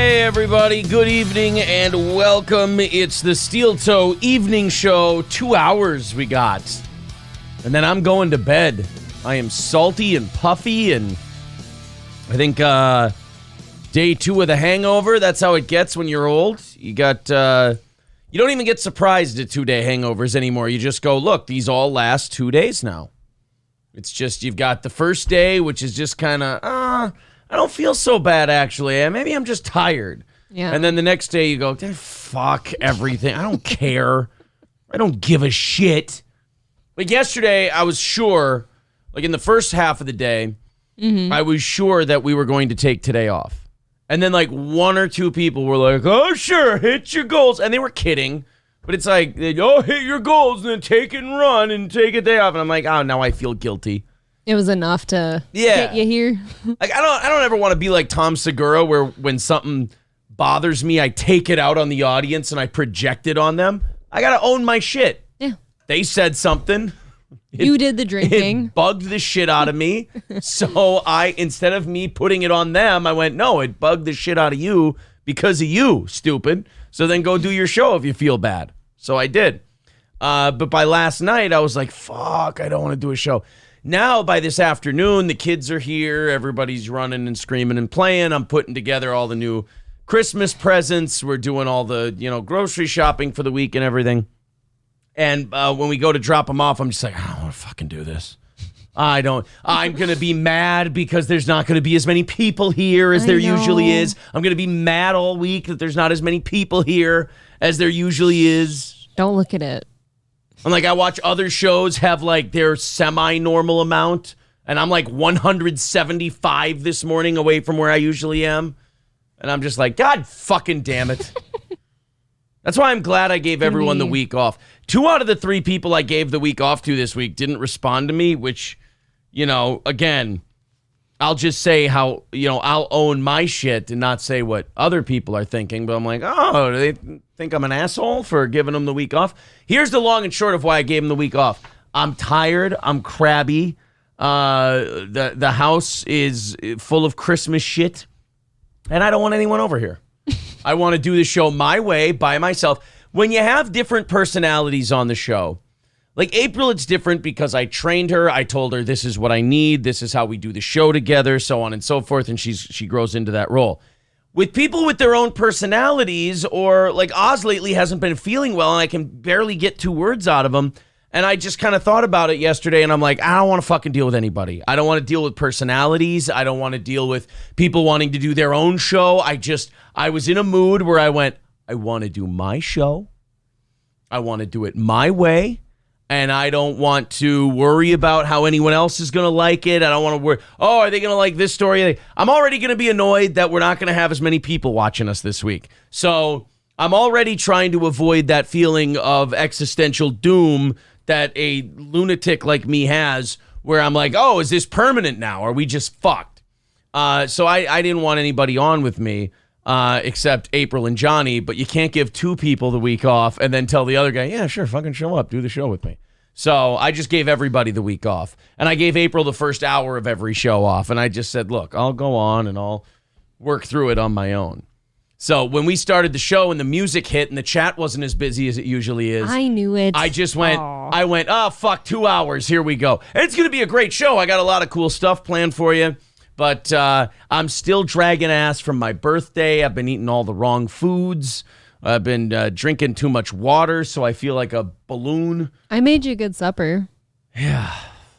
Hey everybody, good evening and welcome. It's the Steel Toe Evening Show. 2 hours we got. And then I'm going to bed. I am salty and puffy, and I think day 2 of the hangover, that's how it gets when you're old. You don't even get surprised at 2-day hangovers anymore. You just go, look, these all last 2 days now. It's just, you've got the first day, which is just kind of, I don't feel so bad, actually. Maybe I'm just tired. Yeah. And then the next day you go, fuck everything. I don't care. I don't give a shit. Like yesterday, I was sure, like in the first half of the day, I was sure that we were going to take today off. And then like 1 or 2 people were like, oh, sure, hit your goals. And they were kidding. But it's like, hit your goals and then take it and run and take a day off. And I'm like, oh, now I feel guilty. It was enough to get you here. Like I don't ever want to be like Tom Segura, where when something bothers me, I take it out on the audience and I project it on them. I gotta own my shit. Yeah. They said something. You did the drinking. It bugged the shit out of me. So instead of me putting it on them, I went, no, it bugged the shit out of you because of you, stupid. So then go do your show if you feel bad. So I did. But by last night, I was like, fuck, I don't want to do a show. Now, by this afternoon, the kids are here. Everybody's running and screaming and playing. I'm putting together all the new Christmas presents. We're doing all the, grocery shopping for the week and everything. And when we go to drop them off, I'm just like, I don't want to fucking do this. I'm going to be mad because there's not going to be as many people here as there usually is. I'm going to be mad all week that there's not as many people here as there usually is. Don't look at it. I'm like, I watch other shows have like their semi-normal amount, and I'm like 175 this morning away from where I usually am. And I'm just like, God fucking damn it. That's why I'm glad I gave everyone the week off. 2 out of the 3 people I gave the week off to this week didn't respond to me, which, again, I'll just say how, I'll own my shit and not say what other people are thinking. But I'm like, oh, do they think I'm an asshole for giving them the week off? Here's the long and short of why I gave them the week off. I'm tired. I'm crabby. The house is full of Christmas shit. And I don't want anyone over here. I want to do the show my way, by myself. When you have different personalities on the show, like April, it's different because I trained her. I told her this is what I need. This is how we do the show together, so on and so forth. And she grows into that role. With people with their own personalities, or like Oz lately hasn't been feeling well and I can barely get 2 words out of him. And I just kind of thought about it yesterday and I'm like, I don't want to fucking deal with anybody. I don't want to deal with personalities. I don't want to deal with people wanting to do their own show. I was in a mood where I went, I want to do my show. I want to do it my way. And I don't want to worry about how anyone else is going to like it. I don't want to worry, are they going to like this story? I'm already going to be annoyed that we're not going to have as many people watching us this week. So I'm already trying to avoid that feeling of existential doom that a lunatic like me has, where I'm like, oh, is this permanent now? Are we just fucked? So I didn't want anybody on with me except April and Johnny, but you can't give 2 people the week off and then tell the other guy, yeah, sure, fucking show up, do the show with me. So I just gave everybody the week off. And I gave April the first hour of every show off. And I just said, look, I'll go on and I'll work through it on my own. So when we started the show and the music hit and the chat wasn't as busy as it usually is, I knew it. I just went, oh, fuck, 2 hours. Here we go. And it's going to be a great show. I got a lot of cool stuff planned for you. But I'm still dragging ass from my birthday. I've been eating all the wrong foods. I've been drinking too much water, so I feel like a balloon. I made you a good supper. Yeah.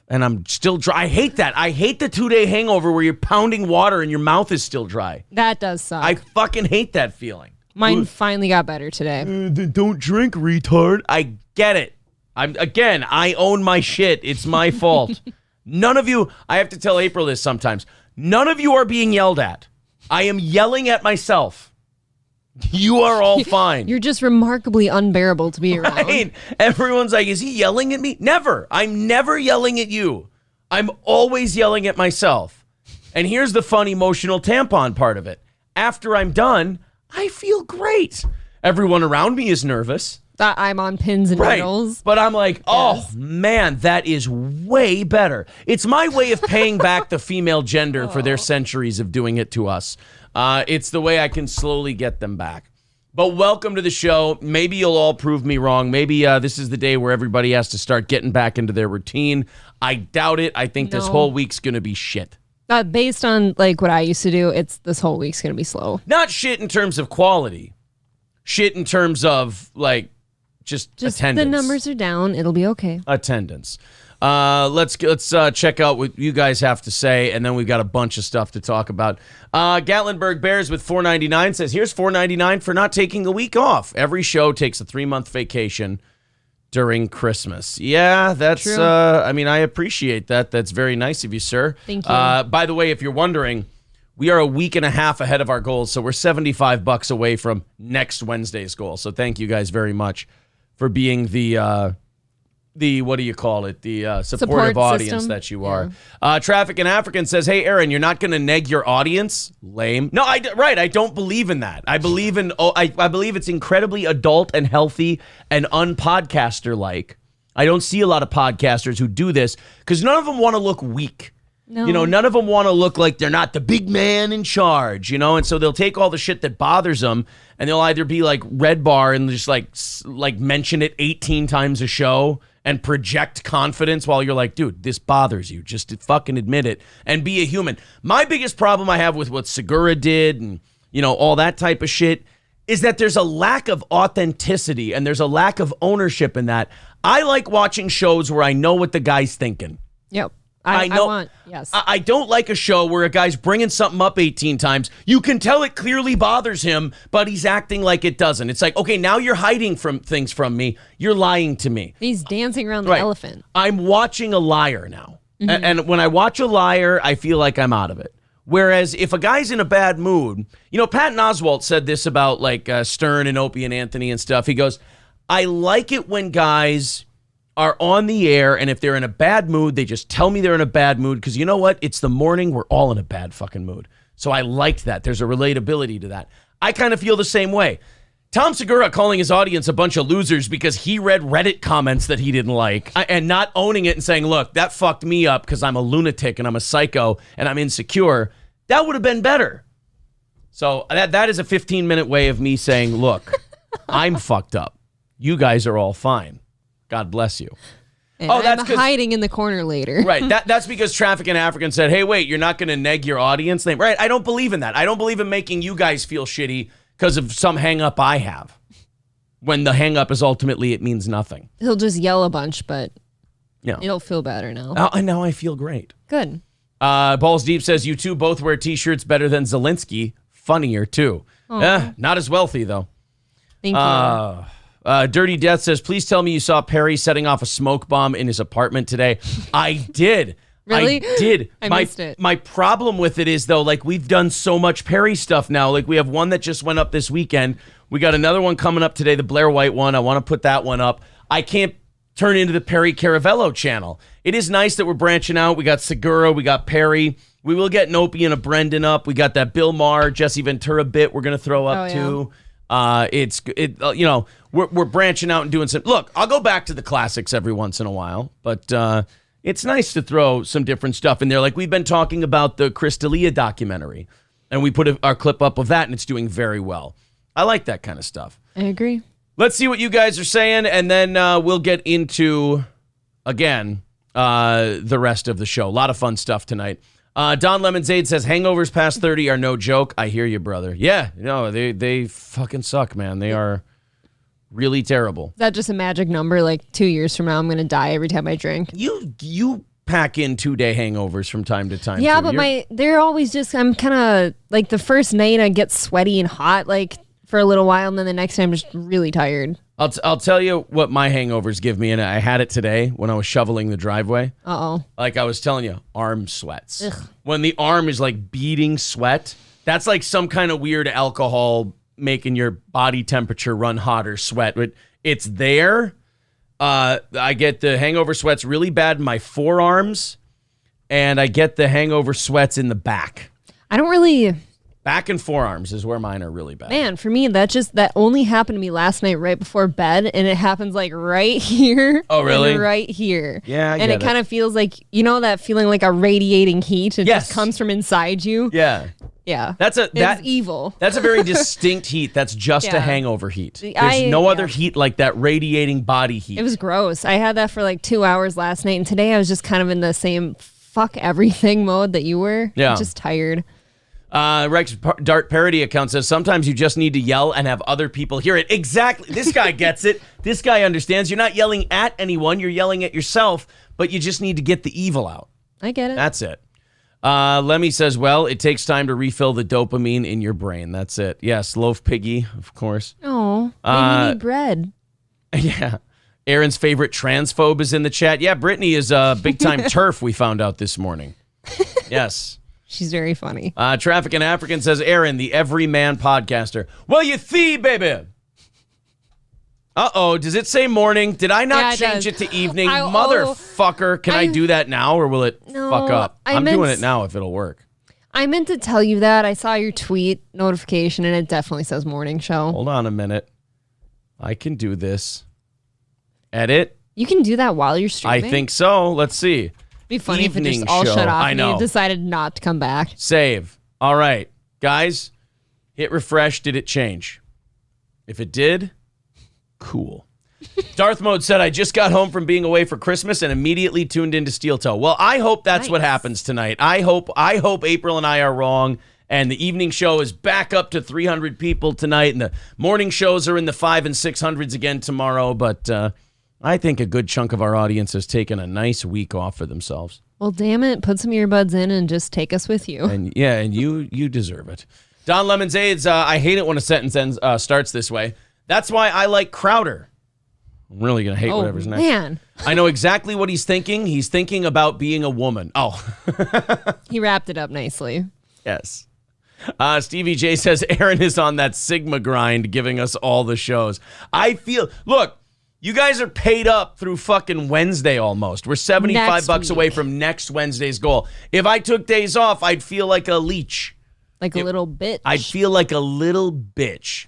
And I'm still dry. I hate that. I hate the 2-day hangover where you're pounding water and your mouth is still dry. That does suck. I fucking hate that feeling. Mine finally got better today. Don't drink, retard. I get it. I own my shit. It's my fault. None of you, I have to tell April this sometimes, none of you are being yelled at. I am yelling at myself. You are all fine. You're just remarkably unbearable to be around. Right? Everyone's like, is he yelling at me? Never. I'm never yelling at you. I'm always yelling at myself. And here's the fun emotional tampon part of it. After I'm done, I feel great. Everyone around me is nervous. That I'm on pins and needles. But I'm like, oh, man, that is way better. It's my way of paying back the female gender for their centuries of doing it to us. It's the way I can slowly get them back. But welcome to the show. Maybe you'll all prove me wrong. Maybe this is the day where everybody has to start getting back into their routine. I doubt it. I think this whole week's going to be shit. Based on like what I used to do, this whole week's going to be slow. Not shit in terms of quality. Shit in terms of like just attendance. The numbers are down. It'll be okay. Attendance. Let's check out what you guys have to say, and then we've got a bunch of stuff to talk about. Gatlinburg Bears with $4.99 says, here's $4.99 for not taking a week off. Every show takes a 3-month vacation during Christmas. Yeah, that's, true. I appreciate that. That's very nice of you, sir. Thank you. By the way, if you're wondering, we are a week and a half ahead of our goals, so we're $75 away from next Wednesday's goal. So thank you guys very much for being the what do you call it? The supportive audience system that you are. Yeah. Traffic and African says, hey, Aaron, you're not going to neg your audience? Lame. No, I don't believe in that. I believe it's incredibly adult and healthy and unpodcaster-like. I don't see a lot of podcasters who do this because none of them want to look weak. No. None of them want to look like they're not the big man in charge, and so they'll take all the shit that bothers them and they'll either be like Red Bar and just like mention it 18 times a show and project confidence while you're like, dude, this bothers you. Just fucking admit it and be a human. My biggest problem I have with what Segura did and, all that type of shit is that there's a lack of authenticity and there's a lack of ownership in that. I like watching shows where I know what the guy's thinking. Yep. Yes. I don't like a show where a guy's bringing something up 18 times. You can tell it clearly bothers him, but he's acting like it doesn't. It's like, okay, now you're hiding things from me. You're lying to me. He's dancing around the elephant. I'm watching a liar now. Mm-hmm. And when I watch a liar, I feel like I'm out of it. Whereas if a guy's in a bad mood, Patton Oswalt said this about like Stern and Opie and Anthony and stuff. He goes, I like it when guys are on the air, and if they're in a bad mood, they just tell me they're in a bad mood, because you know what? It's the morning. We're all in a bad fucking mood. So I liked that. There's a relatability to that. I kind of feel the same way. Tom Segura calling his audience a bunch of losers because he read Reddit comments that he didn't like and not owning it and saying, look, that fucked me up because I'm a lunatic and I'm a psycho and I'm insecure. That would have been better. So that is a 15-minute way of me saying, look, I'm fucked up. You guys are all fine. God bless you. And I'm hiding in the corner later. Right. That's because Traffic and African said, hey, wait, you're not going to neg your audience name. Right. I don't believe in that. I don't believe in making you guys feel shitty because of some hang up I have. When the hang up is ultimately it means nothing. He'll just yell a bunch, but it'll feel better now. And now I feel great. Good. Balls Deep says, you two both wear T-shirts better than Zelensky. Funnier, too. Not as wealthy, though. Thank you. Dirty Death says, please tell me you saw Perry setting off a smoke bomb in his apartment today. I did. Really? I did. I missed it. My problem with it is, though, like, we've done so much Perry stuff now. Like, we have one that just went up this weekend. We got another one coming up today, the Blair White one. I want to put that one up. I can't turn into the Perry Caravello channel. It is nice that we're branching out. We got Segura. We got Perry. We will get an Opie and a Brendan up. We got that Bill Maher, Jesse Ventura bit we're going to throw up, too. We're branching out and doing some. Look, I'll go back to the classics every once in a while, but it's nice to throw some different stuff in there. Like we've been talking about the Chris D'Elia documentary, and we put our clip up of that, and it's doing very well. I like that kind of stuff. I agree. Let's see what you guys are saying, and then we'll get into again the rest of the show. A lot of fun stuff tonight. Don Lemonzade says, hangovers past 30 are no joke. I hear you, brother. Yeah, they fucking suck, man. They are really terrible. Is that just a magic number? Like 2 years from now, I'm going to die every time I drink? You pack in 2-day hangovers from time to time. Yeah, too. But they're always just, I'm kind of, like the first night I get sweaty and hot, like for a little while, and then the next time I'm just really tired. I'll tell you what my hangovers give me, and I had it today when I was shoveling the driveway. Uh-oh. Like I was telling you, arm sweats. Ugh. When the arm is like beating sweat, that's like some kind of weird alcohol making your body temperature run hotter sweat. But it's there. I get the hangover sweats really bad in my forearms, and I get the hangover sweats in the back. I don't really... Back and forearms is where mine are really bad. Man, for me, that only happened to me last night right before bed, and it happens like right here. Oh, really? And right here. Yeah, and it kind of feels like, you know, that feeling like a radiating heat. It Yes. just comes from inside you. Yeah. Yeah. It's evil. That's a very distinct heat. That's just a Yeah. hangover heat. There's no other heat like that radiating body heat. It was gross. I had that for like 2 hours last night, and today I was just kind of in the same fuck everything mode that you were. Yeah. Just tired. Rex Dart Parody account says sometimes you just need to yell and have other people hear it. Exactly. This guy gets it. This guy understands. You're not yelling at anyone. You're yelling at yourself, but you just need to get the evil out. I get it. That's it. Lemmy says, well, it takes time to refill the dopamine in your brain. That's it. Yes, Loaf Piggy, of course. Oh, maybe you need bread. Yeah. Aaron's favorite transphobe is in the chat. Yeah, Brittany is a big-time TERF, we found out this morning. Yes. She's very funny. Traffic and African says, Aaron, the everyman podcaster. Well, you see, baby. Uh-oh, does it say morning? Did I not change it to evening? Motherfucker, can I do that now, or will it fuck up? I'm doing it now if it'll work. I meant to tell you that. I saw your tweet notification, and it definitely says morning show. Hold on a minute. I can do this. Edit. You can do that while you're streaming? I think so. Let's see. Be funny if it Evening just all show. shut off I know. and you decided not to come back. Save. All right. Guys, hit refresh. Did it change? If it did, cool. Darth Mode said, I just got home from being away for Christmas and immediately tuned into Steel Toe. Well, I hope that's what happens tonight. I hope April and I are wrong, and the evening show is back up to 300 people tonight, and the morning shows are in the 500s and 600s again tomorrow, but I think a good chunk of our audience has taken a nice week off for themselves. Well, damn it. Put some earbuds in and just take us with you. And yeah, and you deserve it. Don Lemon's AIDS, I hate it when a sentence starts this way. That's why I like Crowder. I'm really going to hate whatever's next. Man. I know exactly what he's thinking. He's thinking about being a woman. Oh. He wrapped it up nicely. Yes. Stevie J says, Aaron is on that Sigma grind giving us all the shows. Look, you guys are paid up through fucking Wednesday almost. We're $75 away from next Wednesday's goal. If I took days off, I'd feel like a leech. Like a little bitch. I'd feel like a little bitch.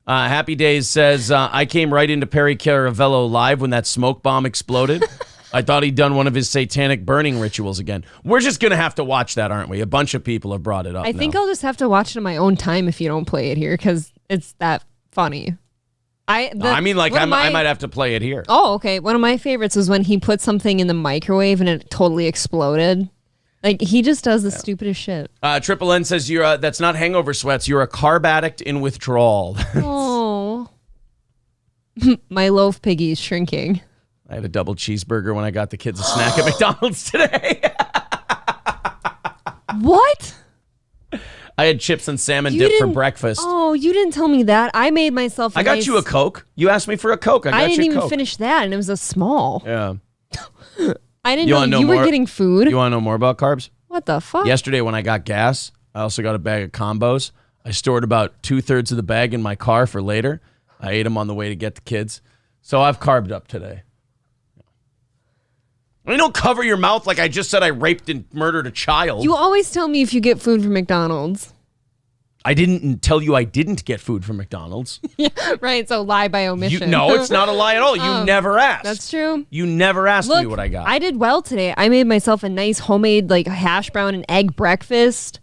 Happy Days says, I came right into Perry Caravello live when that smoke bomb exploded. I thought he'd done one of his satanic burning rituals again. We're just going to have to watch that, aren't we? A bunch of people have brought it up. I think I'll just have to watch it on my own time if you don't play it here, because it's that funny. I might have to play it here. Oh, okay. One of my favorites was when he put something in the microwave and it totally exploded. Like, he just does the stupidest shit. Triple N says, that's not hangover sweats. You're a carb addict in withdrawal. Oh. My loaf piggy's shrinking. I had a double cheeseburger when I got the kids a snack at McDonald's today. What? I had chips and salmon dip for breakfast. Oh, you didn't tell me that. I made myself I got you a Coke. You asked me for a Coke. I didn't even finish that, and it was a small. Yeah. I didn't know you were getting food. You want to know more about carbs? What the fuck? Yesterday when I got gas, I also got a bag of combos. I stored about 2/3 of the bag in my car for later. I ate them on the way to get the kids. So I've carbed up today. I mean, don't cover your mouth like I just said I raped and murdered a child. You always tell me if you get food from McDonald's. I didn't tell you I didn't get food from McDonald's. Yeah, right, so lie by omission. No, it's not a lie at all. You never asked. That's true. You never asked me what I got. I did well today. I made myself a nice homemade hash brown and egg breakfast.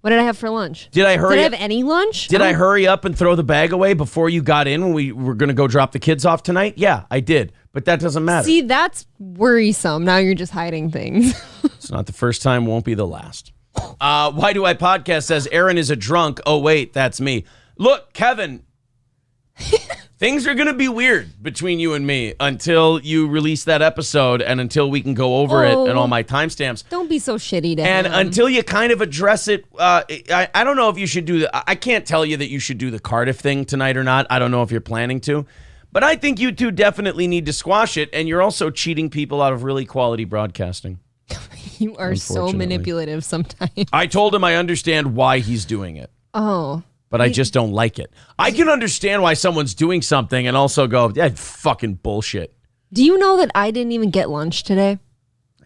What did I have for lunch? Did I have any lunch? Did I hurry up and throw the bag away before you got in when we were going to go drop the kids off tonight? Yeah, I did. But that doesn't matter. See, that's worrisome. Now you're just hiding things. It's not the first time, won't be the last. Why Do I Podcast says, Aaron is a drunk. Oh, wait, that's me. Look, Kevin, things are going to be weird between you and me until you release that episode and until we can go over it and all my timestamps. Don't be so shitty to And him. until you kind of address it, I don't know if you should do I can't tell you that you should do the Cardiff thing tonight or not. I don't know if you're planning to. But I think you two definitely need to squash it, and you're also cheating people out of really quality broadcasting. You are so manipulative sometimes. I told him I understand why he's doing it. Oh. But I just don't like it. I can understand why someone's doing something and also go, yeah, fucking bullshit. Do you know that I didn't even get lunch today?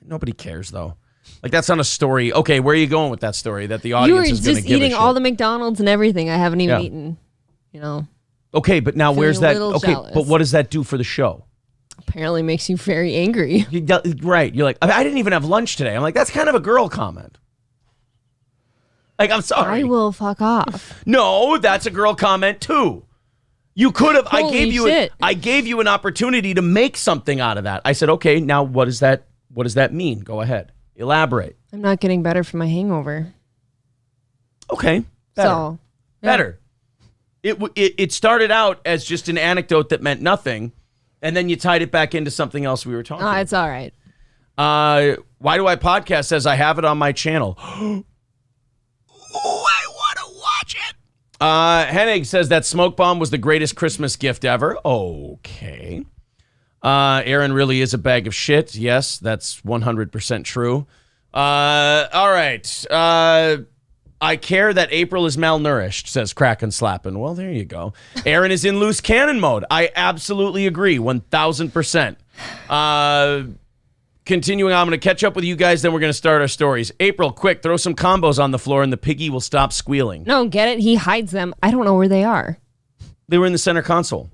Nobody cares, though. Like, that's not a story. Okay, where are you going with that story? That the audience is going to give a shit? You were just eating all the McDonald's and everything. I haven't even eaten, Okay, but now where's that? Okay, jealous. But what does that do for the show? Apparently makes you very angry. Right. You're like, I didn't even have lunch today. I'm like, that's kind of a girl comment. Like, I'm sorry. I will fuck off. No, that's a girl comment too. You could have. I gave you an opportunity to make something out of that. I said, okay, now what does that mean? Go ahead. Elaborate. I'm not getting better from my hangover. Okay. Better. So, better. It started out as just an anecdote that meant nothing, and then you tied it back into something else we were talking about. It's all right. Why Do I Podcast says I have it on my channel. I want to watch it. Hennig says that smoke bomb was the greatest Christmas gift ever. Okay. Aaron really is a bag of shit. Yes, that's 100% true. All right. I care that April is malnourished, says Kraken Slappin'. Well, there you go. Aaron is in loose cannon mode. I absolutely agree, 1,000%. Continuing on, I'm going to catch up with you guys, then we're going to start our stories. April, quick, throw some combos on the floor and the piggy will stop squealing. No, get it? He hides them. I don't know where they are. They were in the center console.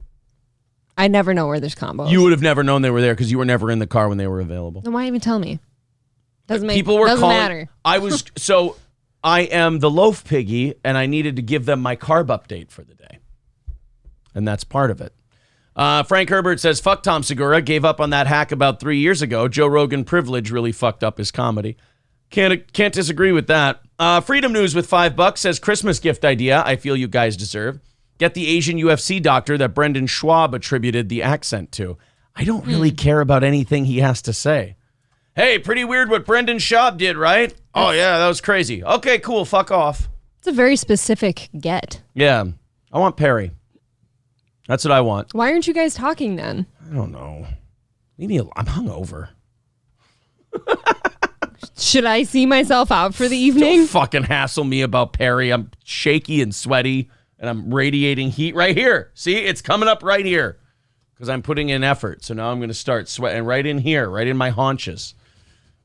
I never know where there's combos. You would have never known they were there because you were never in the car when they were available. Then why even tell me? Doesn't matter. I am the loaf piggy, and I needed to give them my carb update for the day. And that's part of it. Frank Herbert says, fuck Tom Segura, gave up on that hack about 3 years ago. Joe Rogan privilege really fucked up his comedy. Can't disagree with that. Freedom News with $5 says, Christmas gift idea I feel you guys deserve. Get the Asian UFC doctor that Brendan Schwab attributed the accent to. I don't really care about anything he has to say. Hey, pretty weird what Brendan Schaub did, right? Oh, yeah, that was crazy. Okay, cool, fuck off. It's a very specific get. Yeah, I want Perry. That's what I want. Why aren't you guys talking then? I don't know. I'm hungover. Should I see myself out for the evening? Don't fucking hassle me about Perry. I'm shaky and sweaty, and I'm radiating heat right here. See, it's coming up right here because I'm putting in effort. So now I'm going to start sweating right in here, right in my haunches.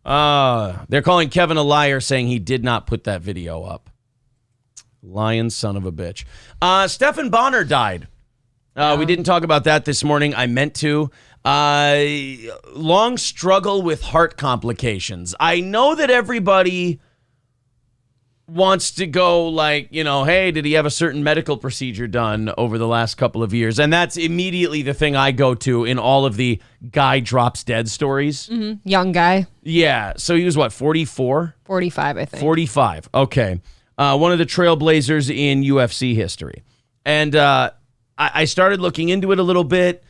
They're calling Kevin a liar, saying he did not put that video up. Lying son of a bitch. Stephan Bonner died. We didn't talk about that this morning. I meant to. Long struggle with heart complications. I know that everybody wants to go like, hey, did he have a certain medical procedure done over the last couple of years? And that's immediately the thing I go to in all of the guy drops dead stories. Mm-hmm. Young guy. Yeah. So he was what, 44? 45, I think. 45. Okay. One of the trailblazers in UFC history. And I started looking into it a little bit.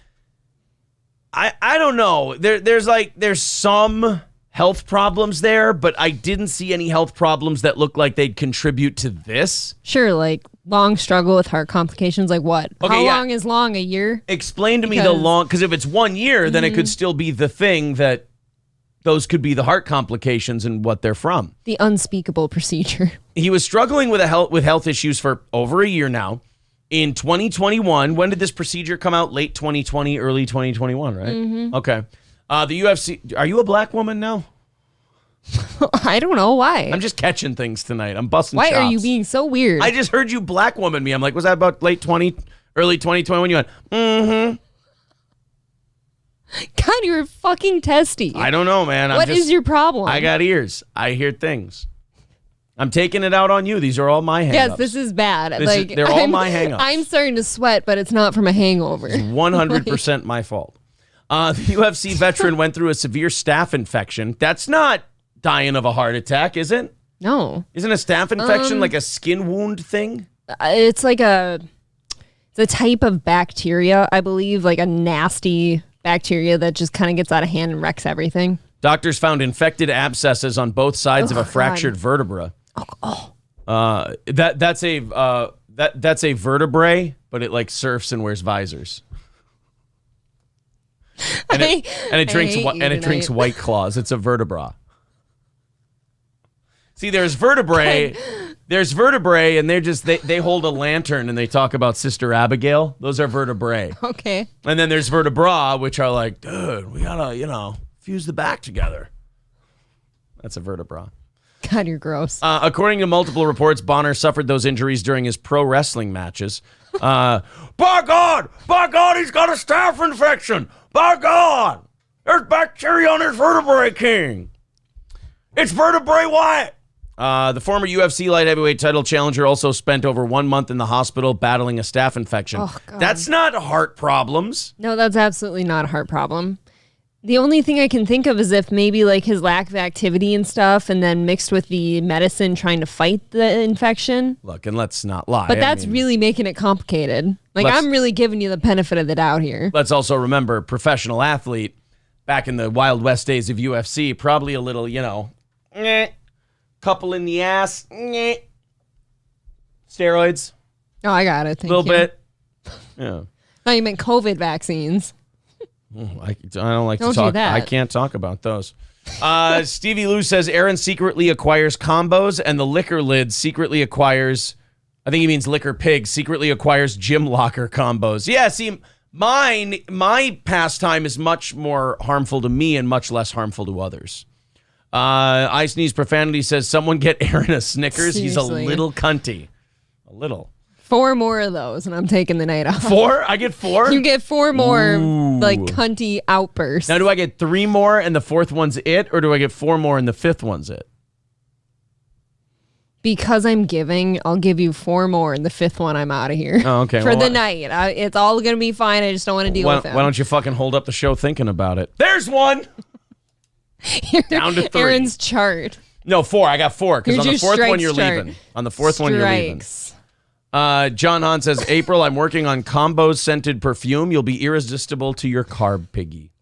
I don't know. There's some health problems there, but I didn't see any health problems that look like they'd contribute to this. Sure, like long struggle with heart complications, like what? Okay, How long is long? A year? Explain to me the long, because if it's 1 year, then it could still be the thing that those could be the heart complications and what they're from. The unspeakable procedure. He was struggling with health issues for over a year now. In 2021, when did this procedure come out? Late 2020, early 2021, right? Mm-hmm. Okay. The UFC, are you a black woman now? I don't know why. I'm just catching things tonight. I'm busting chops. Why are you being so weird? I just heard you black woman me. I'm like, was that about late 20, early 2021? You went, mm-hmm. God, you're fucking testy. I don't know, man. What is your problem? I got ears. I hear things. I'm taking it out on you. These are all my hang-ups. Yes, this is bad. They're all my hang-ups. I'm starting to sweat, but it's not from a hangover. It's 100% my fault. The UFC veteran went through a severe staph infection. That's not dying of a heart attack, is it? No. Isn't a staph infection like a skin wound thing? It's like it's a type of bacteria, I believe, like a nasty bacteria that just kind of gets out of hand and wrecks everything. Doctors found infected abscesses on both sides of a fractured vertebra. That's a vertebrae, but it like surfs and wears visors. And it drinks White Claws. It's a vertebra. See, there's vertebrae, and they hold a lantern and they talk about Sister Abigail. Those are vertebrae. Okay. And then there's vertebra, which are like, dude, we gotta, fuse the back together. That's a vertebra. God, you're gross. According to multiple reports, Bonner suffered those injuries during his pro wrestling matches. By God, he's got a staph infection. By God, there's bacteria on his vertebrae, King. It's vertebrae Wyatt. The former UFC light heavyweight title challenger also spent over 1 month in the hospital battling a staph infection. Oh, God. That's not heart problems. No, that's absolutely not a heart problem. The only thing I can think of is if maybe like his lack of activity and stuff, and then mixed with the medicine trying to fight the infection. Look, and let's not lie. But that's really making it complicated. Like, I'm really giving you the benefit of the doubt here. Let's also remember, professional athlete, back in the Wild West days of UFC, probably a little, couple in the ass, steroids. Oh, I got it. A little bit. Yeah. No, you meant COVID vaccines. I don't like to talk. I can't talk about those. Stevie Lou says Aaron secretly acquires combos, and the liquor lid secretly acquires, I think he means liquor pig, secretly acquires gym locker combos. Yeah, see, my pastime is much more harmful to me and much less harmful to others. I Sneeze Profanity says someone get Aaron a Snickers. Seriously. He's a little cunty. A little. 4 more of those, and I'm taking the night off. 4? I get 4? You get 4 more, cunty outbursts. Now, do I get 3 more and the 4th one's it, or do I get 4 more and the 5th one's it? Because I'm giving, I'll give you 4 more, and the 5th one, I'm out of here. Oh, okay. For the night. It's all going to be fine. I just don't want to deal with it. Why don't you fucking hold up the show thinking about it? There's 1! Down to 3. Aaron's chart. No, 4. I got 4, because on the 4th one, you're leaving. On the 4th one, you're leaving. John Hahn says, April, I'm working on Combo's scented perfume. You'll be irresistible to your carb piggy.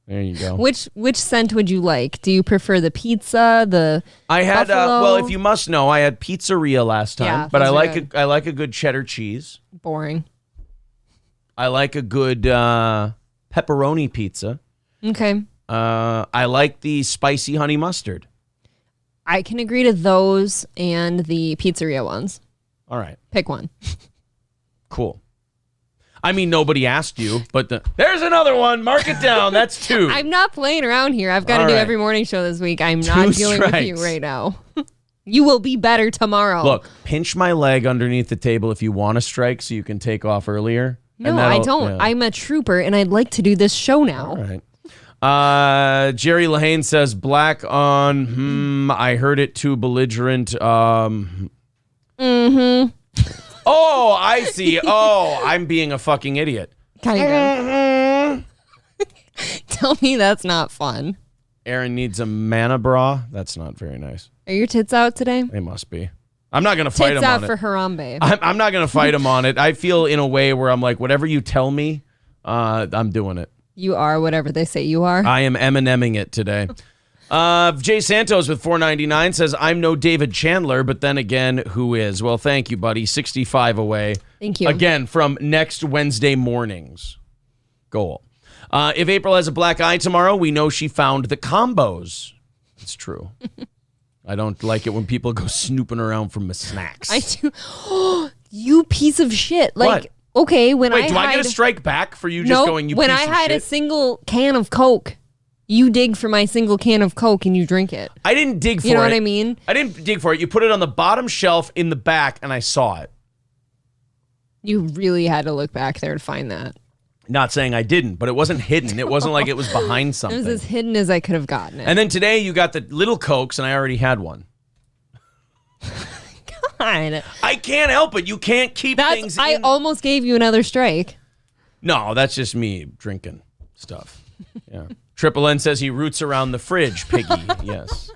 There you go. Which scent would you like? Do you prefer the pizza, the I had buffalo? Well, if you must know, I had pizzeria last time, Yeah, but I like a good cheddar cheese. Boring. I like a good pepperoni pizza. Okay. I like the spicy honey mustard. I can agree to those and the pizzeria ones. All right. Pick one. Cool. I mean, nobody asked you, but there's another one. Mark it down. That's 2. I'm not playing around here. I've got to do every morning show this week. I'm not dealing with you right now. You will be better tomorrow. Look, pinch my leg underneath the table if you want to strike so you can take off earlier. No, I don't. Yeah. I'm a trooper, and I'd like to do this show now. All right. Jerry Lahane says, black on, I heard it too belligerent. Oh, I see. Oh, I'm being a fucking idiot. Kind of. Tell me that's not fun. Aaron needs a mana bra. That's not very nice. Are your tits out today? They must be. I'm not going to fight him on it. Tits out for Harambe. I'm not going to fight him on it. I feel in a way where I'm like, whatever you tell me, I'm doing it. You are whatever they say you are. I am Emineming it today. Jay Santos with $4.99 says, I'm no David Chandler, but then again, who is? Well, thank you, buddy. 65 away. Thank you. Again, from next Wednesday morning's goal. If April has a black eye tomorrow, we know she found the combos. It's true. I don't like it when people go snooping around for my snacks. I do. You piece of shit. Like, what? Okay, Wait, do I get a strike back for you just going, you piece of shit? When I hide a single can of Coke, you dig for my single can of Coke and you drink it. I didn't dig for it. You know what I mean? I didn't dig for it. You put it on the bottom shelf in the back, and I saw it. You really had to look back there to find that. Not saying I didn't, but it wasn't hidden. It wasn't like it was behind something. It was as hidden as I could have gotten it. And then today you got the little Cokes, and I already had one. God. I can't help it. You can't keep things in. I almost gave you another strike. No, that's just me drinking stuff. Yeah. Triple N says he roots around the fridge, Piggy. Yes.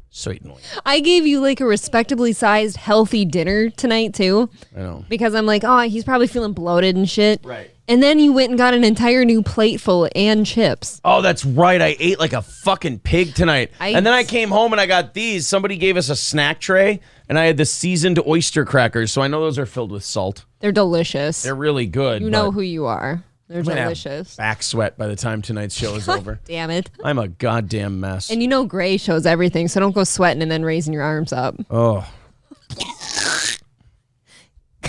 Certainly. I gave you like a respectably sized, healthy dinner tonight, too. I know. Because I'm like, oh, he's probably feeling bloated and shit. Right. And then you went and got an entire new plate full and chips. Oh, that's right. I ate like a fucking pig tonight. And then I came home and I got these. Somebody gave us a snack tray, and I had the seasoned oyster crackers. So I know those are filled with salt. They're delicious. They're really good. You know who you are. They're delicious. Back sweat by the time tonight's show is over. Damn it. I'm a goddamn mess. And you know Gray shows everything, so don't go sweating and then raising your arms up. Oh.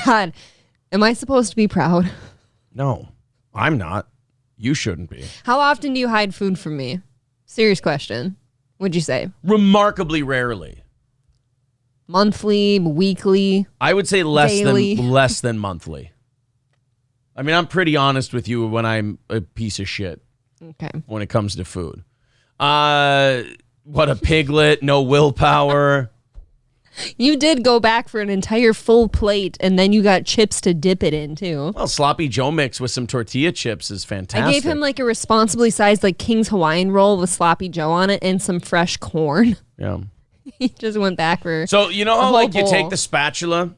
God, am I supposed to be proud? No, I'm not. You shouldn't be. How often do you hide food from me? Serious question. Would you say? Remarkably rarely. Monthly, weekly? I would say less than monthly. I mean, I'm pretty honest with you when I'm a piece of shit. Okay. When it comes to food. What a piglet, no willpower. You did go back for an entire full plate, and then you got chips to dip it in, too. Well, sloppy Joe mix with some tortilla chips is fantastic. I gave him like a responsibly sized like King's Hawaiian roll with sloppy Joe on it and some fresh corn. Yeah. He just went back for So, you know how like you take the spatula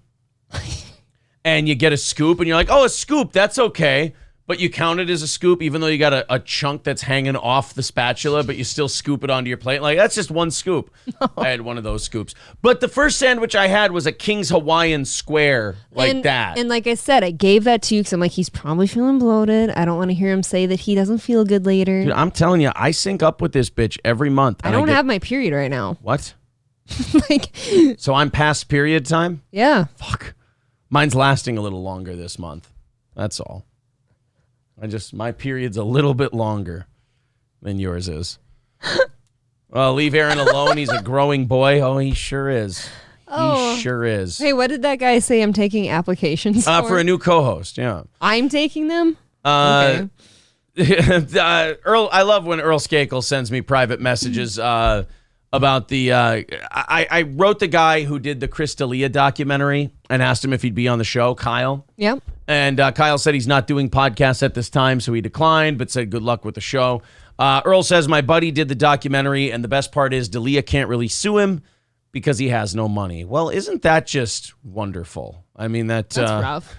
and you get a scoop and you're like, oh, a scoop, that's okay. But you count it as a scoop even though you got a chunk that's hanging off the spatula, but you still scoop it onto your plate. Like, that's just one scoop. No. I had one of those scoops. But the first sandwich I had was a King's Hawaiian square that. And like I said, I gave that to you because I'm like, he's probably feeling bloated. I don't want to hear him say that he doesn't feel good later. Dude, I'm telling you, I sync up with this bitch every month. I don't have my period right now. What? So I'm past period time? Yeah. Fuck. Mine's lasting a little longer this month. That's all. My period's a little bit longer than yours is. Well, leave Aaron alone. He's a growing boy. Oh, he sure is. Oh. He sure is. Hey, what did that guy say I'm taking applications for? For a new co-host, yeah. I'm taking them? Okay. Earl, I love when Earl Skakel sends me private messages about the... I wrote the guy who did the Chris D'Elia documentary and asked him if he'd be on the show, Kyle. Yep. And Kyle said he's not doing podcasts at this time, so he declined, but said good luck with the show. Earl says, my buddy did the documentary, and the best part is D'Elia can't really sue him because he has no money. Well, isn't that just wonderful? I mean, that's rough.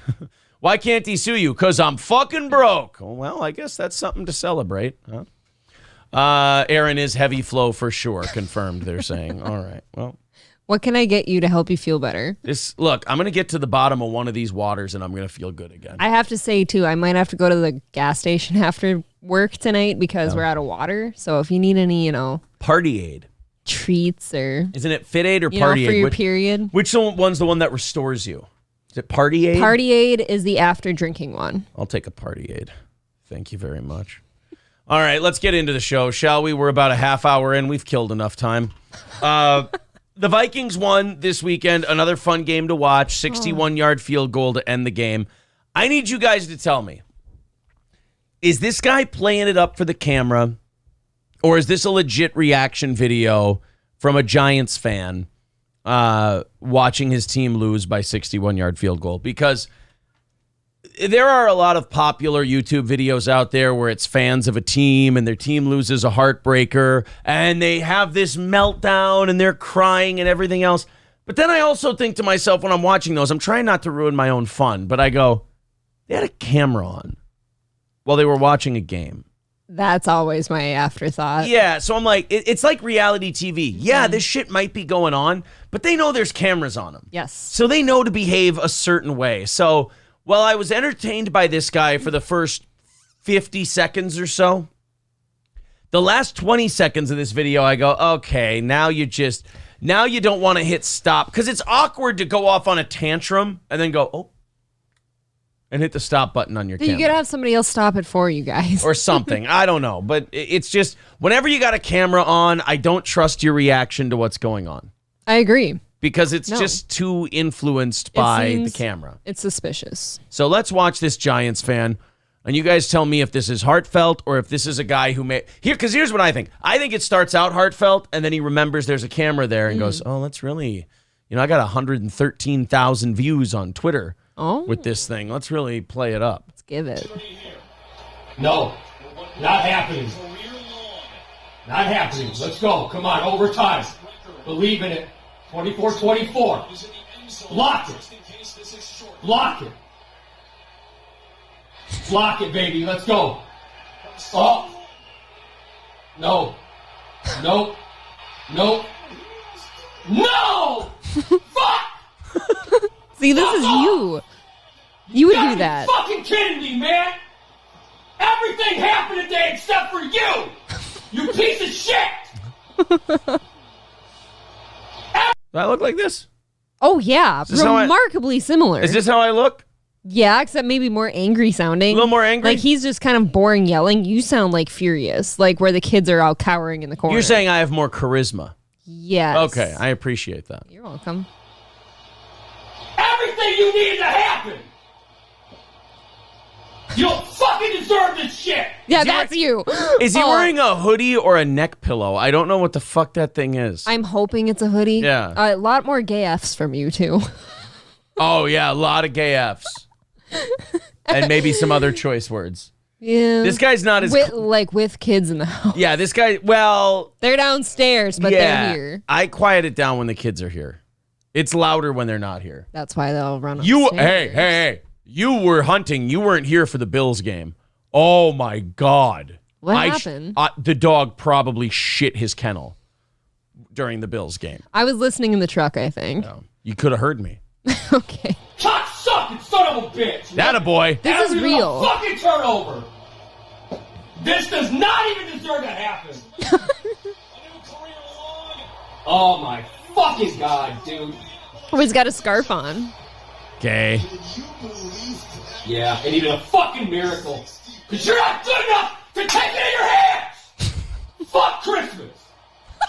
Why can't he sue you? Because I'm fucking broke. Oh, well, I guess that's something to celebrate. Huh? Aaron is heavy flow for sure, confirmed, they're saying. All right, well. What can I get you to help you feel better? Look, I'm going to get to the bottom of one of these waters and I'm going to feel good again. I have to say, too, I might have to go to the gas station after work tonight because we're out of water. So if you need any, Party Aid. Treats or... Isn't it Fit Aid or Party Aid? For your period. Which one's the one that restores you? Is it Party Aid? Party Aid is the after drinking one. I'll take a Party Aid. Thank you very much. All right, let's get into the show, shall we? We're about a half hour in. We've killed enough time. The Vikings won this weekend. Another fun game to watch. 61-yard field goal to end the game. I need you guys to tell me, is this guy playing it up for the camera, or is this a legit reaction video from a Giants fan watching his team lose by 61-yard field goal? Because there are a lot of popular YouTube videos out there where it's fans of a team and their team loses a heartbreaker and they have this meltdown and they're crying and everything else. But then I also think to myself when I'm watching those, I'm trying not to ruin my own fun, but I go, they had a camera on while they were watching a game. That's always my afterthought. Yeah, so I'm like, it's like reality TV. Yeah, this shit might be going on, but they know there's cameras on them. Yes. So they know to behave a certain way. So... well, I was entertained by this guy for the first 50 seconds or so. The last 20 seconds of this video, I go, okay, now you don't want to hit stop. Because it's awkward to go off on a tantrum and then go, oh, and hit the stop button on your camera. You got to have somebody else stop it for you guys. Or something. I don't know. But it's just, whenever you got a camera on, I don't trust your reaction to what's going on. I agree. Because it's just too influenced by the camera. It's suspicious. So let's watch this Giants fan, and you guys tell me if this is heartfelt or if this is a guy who may... Because here's what I think. I think it starts out heartfelt, and then he remembers there's a camera there and goes, oh, let's really... I got 113,000 views on Twitter with this thing. Let's really play it up. Let's give it. No, not happening. Not happening. Let's go. Come on, overtime. Believe in it. 24-24. Block it. Block it. Block it, baby. Let's go. Oh. No. Nope. Nope. No! Fuck! See, this is you. You would do that. You're fucking kidding me, man! Everything happened today except for you! You piece of shit! Do I look like this? Oh, yeah. Remarkably similar. Is this how I look? Yeah, except maybe more angry sounding. A little more angry? Like he's just kind of boring yelling. You sound like furious, like where the kids are all cowering in the corner. You're saying I have more charisma. Yes. Okay, I appreciate that. You're welcome. Everything you needed to happen. You don't fucking deserve this shit. Yeah, that's you. Is he wearing a hoodie or a neck pillow? I don't know what the fuck that thing is. I'm hoping it's a hoodie. Yeah. A lot more gay Fs from you, too. Oh, yeah, a lot of gay Fs. And maybe some other choice words. Yeah. This guy's not as... with kids in the house. Yeah, this guy, well... They're downstairs, but they're here. I quiet it down when the kids are here. It's louder when they're not here. That's why they'll run upstairs. Hey. You were hunting. You weren't here for the Bills game. Oh, my God. What happened? The dog probably shit his kennel during the Bills game. I was listening in the truck, I think. No, you could have heard me. Okay. Cocksucking son of a bitch. Attaboy. This is real. Fucking turnover. This does not even deserve to happen. Oh my fucking God, dude. Oh, he's got a scarf on. Okay. Yeah, and even a fucking miracle. Because you're not good enough to take it in your hands. Fuck Christmas.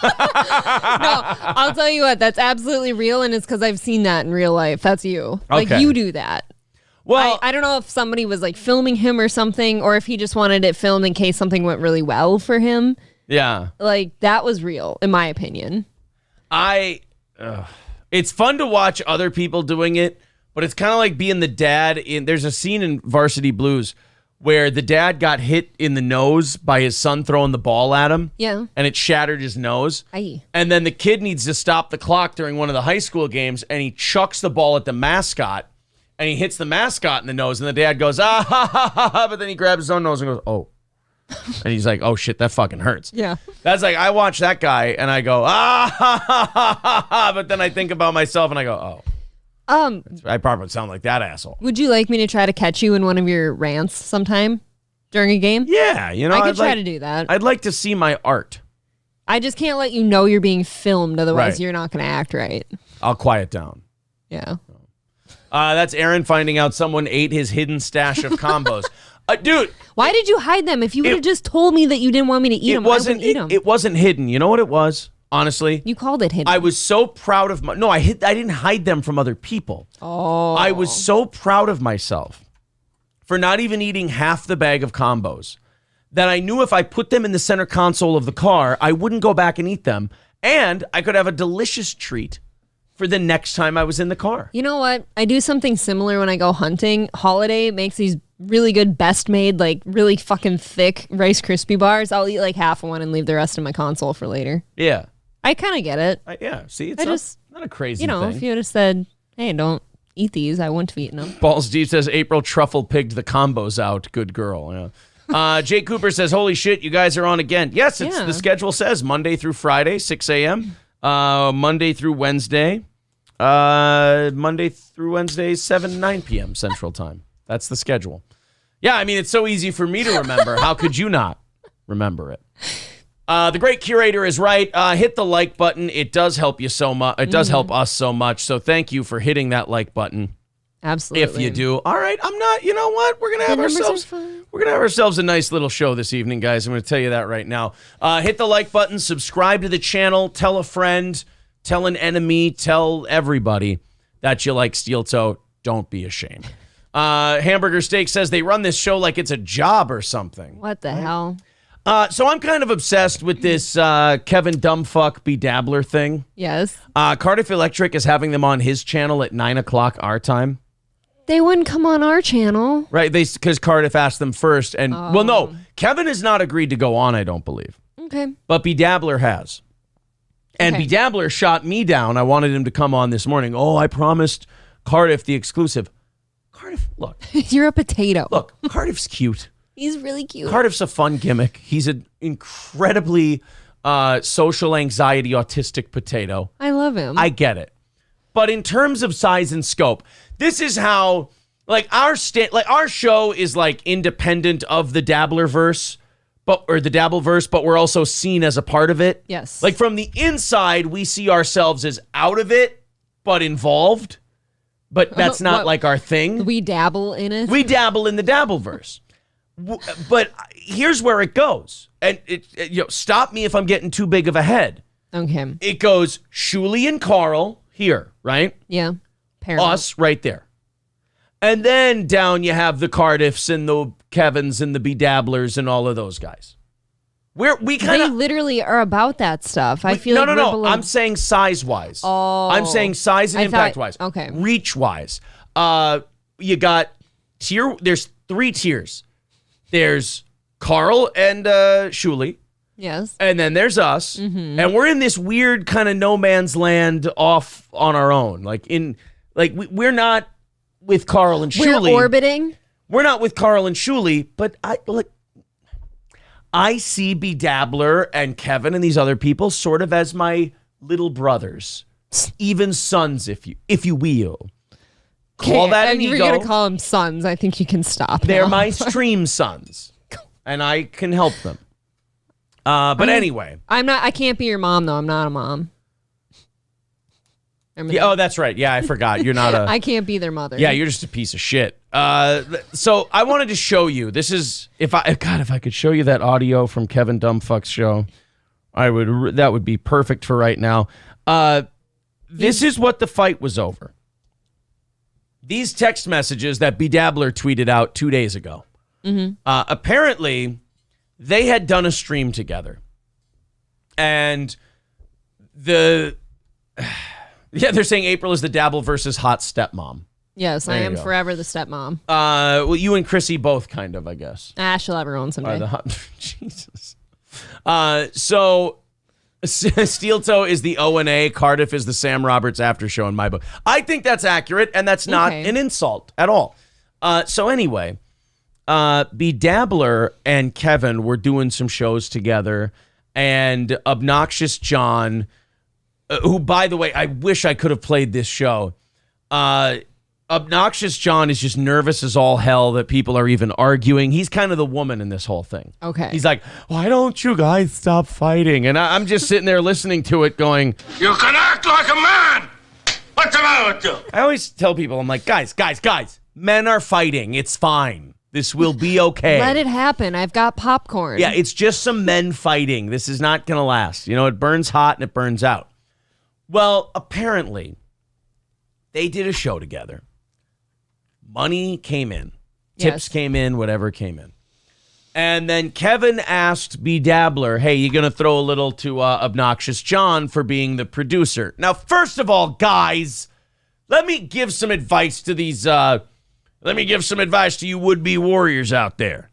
No, I'll tell you what, that's absolutely real, and it's because I've seen that in real life. That's you. Like, Okay. you do that. Well, I don't know if somebody was like filming him or something, or if he just wanted it filmed in case something went really well for him. yeah. Like, that was real, in my opinion. It's fun to watch other people doing it, but it's kind of like being the dad there's a scene in Varsity Blues where the dad got hit in the nose by his son throwing the ball at him. Yeah. And it shattered his nose. Aye. And then the kid needs to stop the clock during one of the high school games, and he chucks the ball at the mascot, and he hits the mascot in the nose, and the dad goes, ah, ha, ha, ha, ha, but then he grabs his own nose and goes, oh. And he's like, oh, shit, that fucking hurts. Yeah. That's like, I watch that guy, and I go, ah, ha, ha, ha, ha, ha, but then I think about myself, and I go, oh. I probably sound like that asshole. Would you like me to try to catch you in one of your rants sometime during a game? Yeah, you know, I could try to do that. I'd like to see my art. I just can't let you know you're being filmed, otherwise Right. you're not going to act right. I'll quiet down. Yeah. That's Aaron finding out someone ate his hidden stash of combos. Dude. Why did you hide them? If you would have just told me that you didn't want me to eat them, I wouldn't eat them. It wasn't hidden. You know what it was? Honestly, You called it hidden. I was so proud of I didn't hide them from other people. Oh. I was so proud of myself for not even eating half the bag of combos that I knew if I put them in the center console of the car, I wouldn't go back and eat them, and I could have a delicious treat for the next time I was in the car. You know what? I do something similar when I go hunting. Holiday makes these really good, best made, like really fucking thick Rice Krispie bars. I'll eat like half of one and leave the rest in my console for later. Yeah. I kind of get it. Yeah, see, it's not a crazy thing. If you would have said, hey, don't eat these, I wouldn't have eaten them. Balls Deep says, April Truffle pigged the combos out. Good girl. Yeah. Jake Cooper says, holy shit, you guys are on again. Yes, the schedule says Monday through Friday, 6 a.m. Monday through Wednesday. 9 p.m. Central Time. That's the schedule. Yeah, I mean, it's so easy for me to remember. How could you not remember it? The great curator is right. Hit the like button. It does help you so much. It does help us so much. So thank you for hitting that like button. Absolutely. If you do. All right, I'm not, you know what? We're going to have ourselves a nice little show this evening, guys. I'm going to tell you that right now. Hit the like button, subscribe to the channel, tell a friend, tell an enemy, tell everybody that you like Steel Toe. Don't be ashamed. Hamburger Steak says they run this show like it's a job or something. What the hell? So I'm kind of obsessed with this Kevin Dumbfuck Bedabbler thing. Yes. Cardiff Electric is having them on his channel at 9 o'clock our time. They wouldn't come on our channel. Right, because Cardiff asked them first. And, well, no, Kevin has not agreed to go on, I don't believe. Okay. But Bedabbler has. And Bedabbler shot me down. I wanted him to come on this morning. Oh, I promised Cardiff the exclusive. Cardiff, look. You're a potato. Look, Cardiff's cute. He's really cute. Cardiff's a fun gimmick. He's an incredibly social anxiety autistic potato. I love him. I get it. But in terms of size and scope, this is how our show is like independent of the Dabblerverse, or the Dabbleverse, but we're also seen as a part of it. Yes. Like from the inside, we see ourselves as out of it, but involved. but that's not like our thing. We dabble in it. We dabble in the Dabbleverse. But here's where it goes. And stop me if I'm getting too big of a head. Okay. It goes Shuli and Carl here, right? Yeah. Paramount. Us right there. And then down you have the Cardiffs and the Kevins and the Bedabblers and all of those guys. They literally are about that stuff. I feel No. I'm saying size-wise. Oh. I'm saying size and impact-wise. Okay. Reach-wise. You got there's 3 tiers. There's Carl and Shuli. Yes. And then there's us. Mm-hmm. And we're in this weird kind of no man's land off on our own. We're not with Carl and Shuli. We're orbiting. We're not with Carl and Shuli, but I see Bedabbler and Kevin and these other people sort of as my little brothers, even sons, if you will. Call that an ego. You're going to call them sons. I think you can stop. They're my stream sons, and I can help them. But anyway, I can't be your mom though. I'm not a mom. Yeah, that's right. Yeah, I forgot. You're not a. I can't be their mother. Yeah, you're just a piece of shit. So I wanted to show you. This is if I could show you that audio from Kevin Dumbfuck's show, I would. That would be perfect for right now. This is what the fight was over. These text messages that Bedabbler tweeted out 2 days ago. Mm-hmm. Apparently, they had done a stream together, and they're saying April is the Dabble versus hot stepmom. Yes, I am forever the stepmom. Well, you and Chrissy both kind of, I guess. She'll have her own someday. Jesus. So Steel Toe is the O&A. Cardiff is the Sam Roberts after show in my book. I think that's accurate, and that's not an insult at all. So anyway, Bedabbler and Kevin were doing some shows together, and Obnoxious John, who, by the way, I wish I could have played this show. Obnoxious John is just nervous as all hell that people are even arguing. He's kind of the woman in this whole thing. Okay. He's like, why don't you guys stop fighting? And I'm just sitting there listening to it going, you can act like a man. What's the matter with you? I always tell people, I'm like, guys, men are fighting. It's fine. This will be okay. Let it happen. I've got popcorn. Yeah, it's just some men fighting. This is not going to last. It burns hot and it burns out. Well, apparently, they did a show together. Money came in. Tips came in, whatever came in. And then Kevin asked Bedabbler, hey, you going to throw a little to Obnoxious John for being the producer? Now, first of all, guys, let me give some advice to these, let me give some advice to you would-be warriors out there.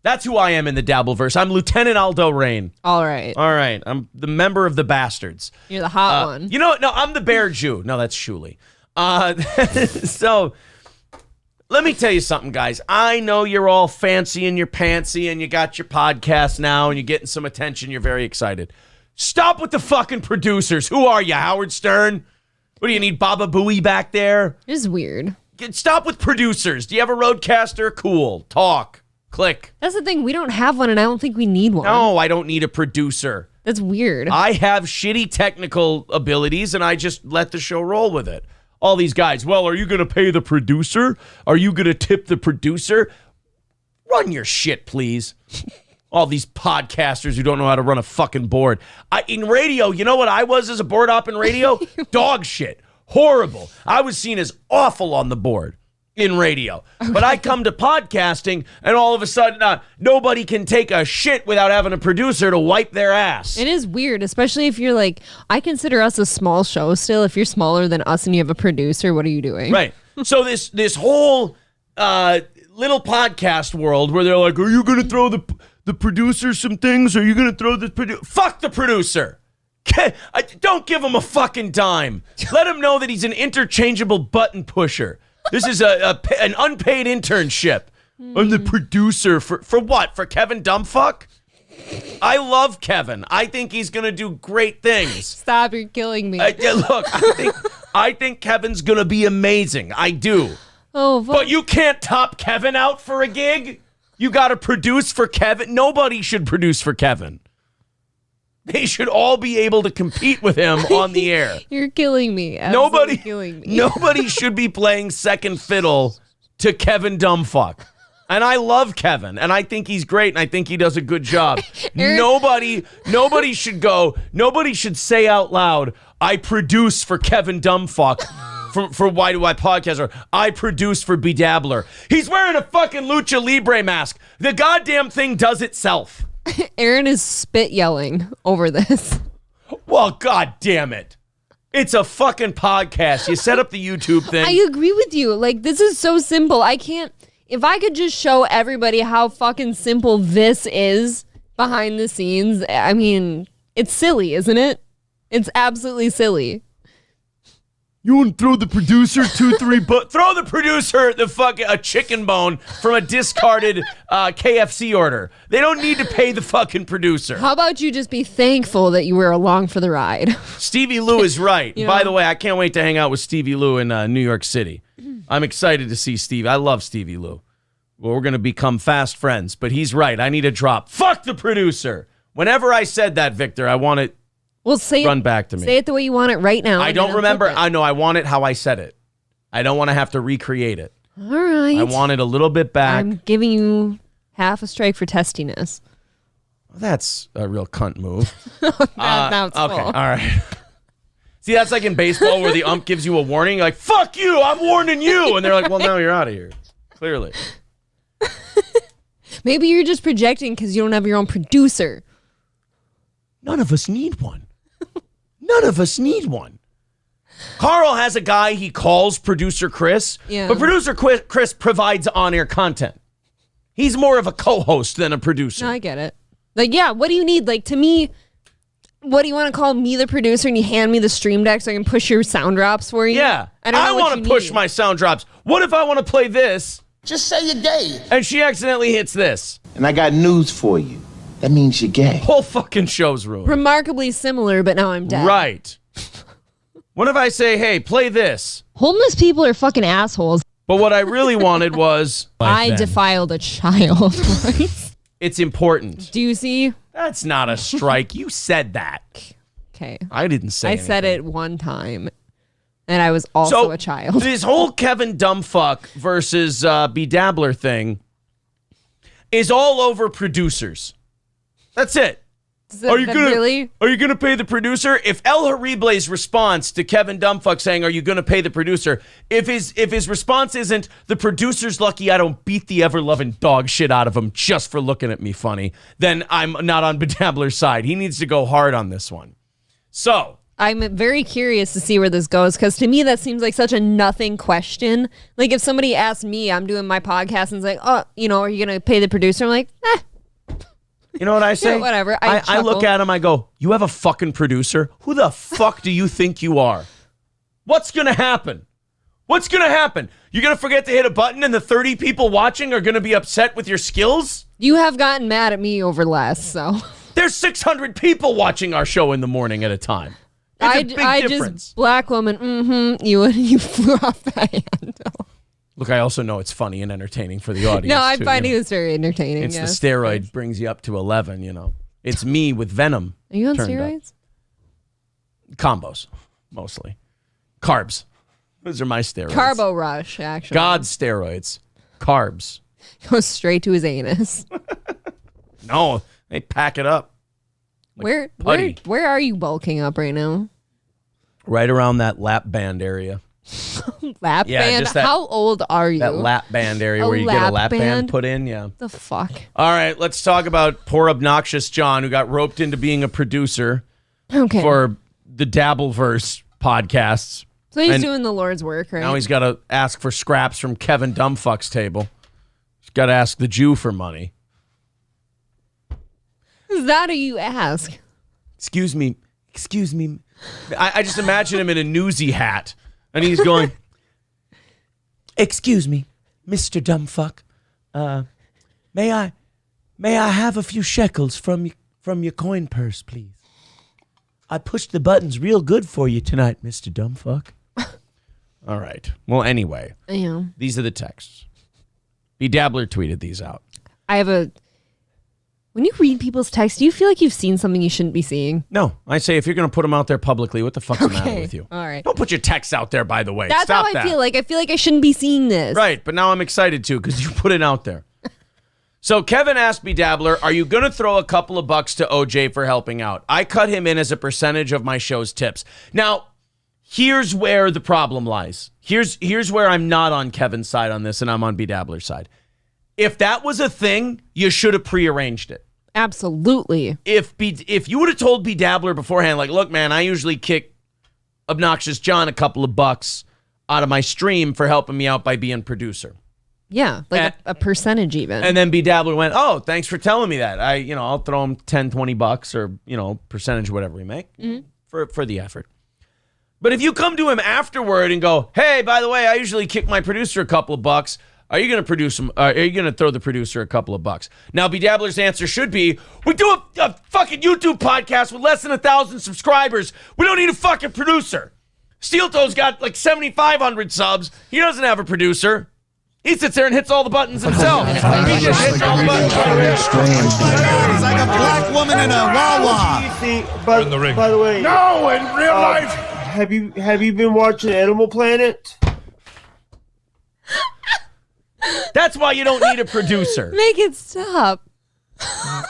That's who I am in the Dabbleverse. I'm Lieutenant Aldo Rain. All right. I'm the member of the Bastards. You're the hot one. No, I'm the Bear Jew. No, that's Shuli. So let me tell you something, guys. I know you're all fancy and you're pantsy and you got your podcast now and you're getting some attention. You're very excited. Stop with the fucking producers. Who are you, Howard Stern? What do you need, Baba Booey back there? This is weird. Stop with producers. Do you have a roadcaster? Cool. Talk. Click. That's the thing. We don't have one, and I don't think we need one. No, I don't need a producer. That's weird. I have shitty technical abilities, and I just let the show roll with it. All these guys, well, are you going to pay the producer? Are you going to tip the producer? Run your shit, please. All these podcasters who don't know how to run a fucking board. In radio, you know what I was as a board op in radio? Dog shit. Horrible. I was seen as awful on the board in radio. Okay. But I come to podcasting, and all of a sudden, nobody can take a shit without having a producer to wipe their ass. It is weird, especially if you're like, I consider us a small show still. If you're smaller than us and you have a producer, what are you doing? Right. So this whole little podcast world where they're like, are you going to throw the producer some things? Are you going to throw the producer? Fuck the producer. Don't give him a fucking dime. Let him know that he's an interchangeable button pusher. This is an unpaid internship. I'm the producer for what? For Kevin Dumbfuck? I love Kevin. I think he's going to do great things. Stop, you're killing me. Look, I think Kevin's going to be amazing. I do. Oh, but you can't top Kevin out for a gig? You got to produce for Kevin? Nobody should produce for Kevin. They should all be able to compete with him on the air. You're killing me. Absolutely killing me. Nobody should be playing second fiddle to Kevin Dumbfuck. And I love Kevin, and I think he's great, and I think he does a good job. Nobody should say out loud, I produce for Kevin Dumbfuck for Why Do I Podcast, or I produce for Bedabbler. He's wearing a fucking Lucha Libre mask. The goddamn thing does itself. Aaron is spit yelling over this. Well, god damn it. It's a fucking podcast. You set up the YouTube thing. I agree with you. Like, this is so simple. If I could just show everybody how fucking simple this is behind the scenes, I mean, it's silly, isn't it? It's absolutely silly. You want to throw the producer throw the producer a chicken bone from a discarded KFC order. They don't need to pay the fucking producer. How about you just be thankful that you were along for the ride? Stevie Lou is right. By the way, I can't wait to hang out with Stevie Lou in New York City. I'm excited to see Stevie. I love Stevie Lou. Well, we're going to become fast friends, but he's right. I need a drop. Fuck the producer. Whenever I said that, Victor, I want it run back to me. Say it the way you want it right now. I don't remember. I know I want it how I said it. I don't want to have to recreate it. All right. I want it a little bit back. I'm giving you half a strike for testiness. That's a real cunt move. Now it's okay. full. All right. See, that's like in baseball where the ump gives you a warning. You're like, fuck you, I'm warning you. And they're like, well, now you're out of here. Clearly. Maybe you're just projecting because you don't have your own producer. None of us need one. None of us need one. Carl has a guy he calls Producer Chris. Yeah. But Producer Chris provides on-air content. He's more of a co-host than a producer. No, I get it. Like, yeah, what do you need? Like, to me, what do you want to call me the producer and you hand me the stream deck so I can push your sound drops for you? Yeah. I want to push my sound drops. What if I want to play this? Just say you're gay. And she accidentally hits this. And I got news for you. That means you're gay. Whole fucking show's ruined. Remarkably similar, but now I'm dead. Right. What if I say, hey, play this? Homeless people are fucking assholes. But what I really wanted was... I defiled a child. It's important. Do you see? That's not a strike. You said that. Okay. I didn't say anything. said it one time. And I was also a child. This whole Kevin Dumbfuck versus Bedabbler thing is all over producers. That's it. Are you gonna pay the producer? If El Horrible's response to Kevin Dumbfuck saying, "Are you gonna pay the producer?" If his response isn't, "The producer's lucky I don't beat the ever-loving dog shit out of him just for looking at me funny," then I'm not on Bedabbler's side. He needs to go hard on this one. So I'm very curious to see where this goes, because to me that seems like such a nothing question. Like, if somebody asked me, I'm doing my podcast and it's like, "Oh, are you gonna pay the producer?" I'm like, You know what I say? Yeah, whatever. I look at him, I go, you have a fucking producer? Who the fuck do you think you are? What's going to happen? What's going to happen? You're going to forget to hit a button and the 30 people watching are going to be upset with your skills? You have gotten mad at me over less, so. There's 600 people watching our show in the morning at a time. It's a big difference. Just, black woman, you flew off the handle. Look, I also know it's funny and entertaining for the audience. No, I find it was very entertaining. It's the steroid brings you up to 11, It's me with Venom. Are you on steroids? Combos, mostly. Carbs. Those are my steroids. Carbo rush, actually. God's steroids. Carbs. Goes straight to his anus. No, they pack it up. Like where are you bulking up right now? Right around that lap band area. Lap band? How old are you? That lap band area where you get a lap band put in, yeah. The fuck? All right, let's talk about poor obnoxious John, who got roped into being a producer for the Dabbleverse podcasts. So he's doing the Lord's work, right? Now he's got to ask for scraps from Kevin Dumbfuck's table. He's got to ask the Jew for money. Is that who you ask? Excuse me. I just imagine him in a newsy hat. And he's going, "Excuse me, Mr. Dumbfuck. May I have a few shekels from your coin purse, please? I pushed the buttons real good for you tonight, Mr. Dumbfuck." All right. Well, anyway, these are the texts. Bedabbler tweeted these out. I have When you read people's texts, do you feel like you've seen something you shouldn't be seeing? No. I say if you're going to put them out there publicly, what the fuck's the matter with you? All right. Don't put your texts out there, by the way. That's Stop how I that. feel. Like, I feel like I shouldn't be seeing this. Right, but now I'm excited too because you put it out there. So Kevin asked me, Dabbler, are you going to throw a couple of bucks to OJ for helping out? I cut him in as a percentage of my show's tips. Now, here's where the problem lies. Here's where I'm not on Kevin's side on this and I'm on B Dabbler's side. If that was a thing, you should have prearranged it. Absolutely. If you would have told B Dabbler beforehand, like, look, man, I usually kick Obnoxious John a couple of bucks out of my stream for helping me out by being producer. Yeah, like a percentage even. And then B Dabbler went, oh, thanks for telling me that. I'll throw him 10, 20 bucks or, percentage, whatever we make for the effort. But if you come to him afterward and go, hey, by the way, I usually kick my producer a couple of bucks. Are you going to produce him? Are you going to throw the producer a couple of bucks? Now, B Dabbler's answer should be, we do a fucking YouTube podcast with less than 1,000 subscribers. We don't need a fucking producer. Steel Toe's got like 7,500 subs. He doesn't have a producer. He sits there and hits all the buttons himself. He just hits all the buttons. He's like a black woman in a Wawa. In the ring. By the way, No, in real life. have you been watching Animal Planet? That's why you don't need a producer. Make it stop. I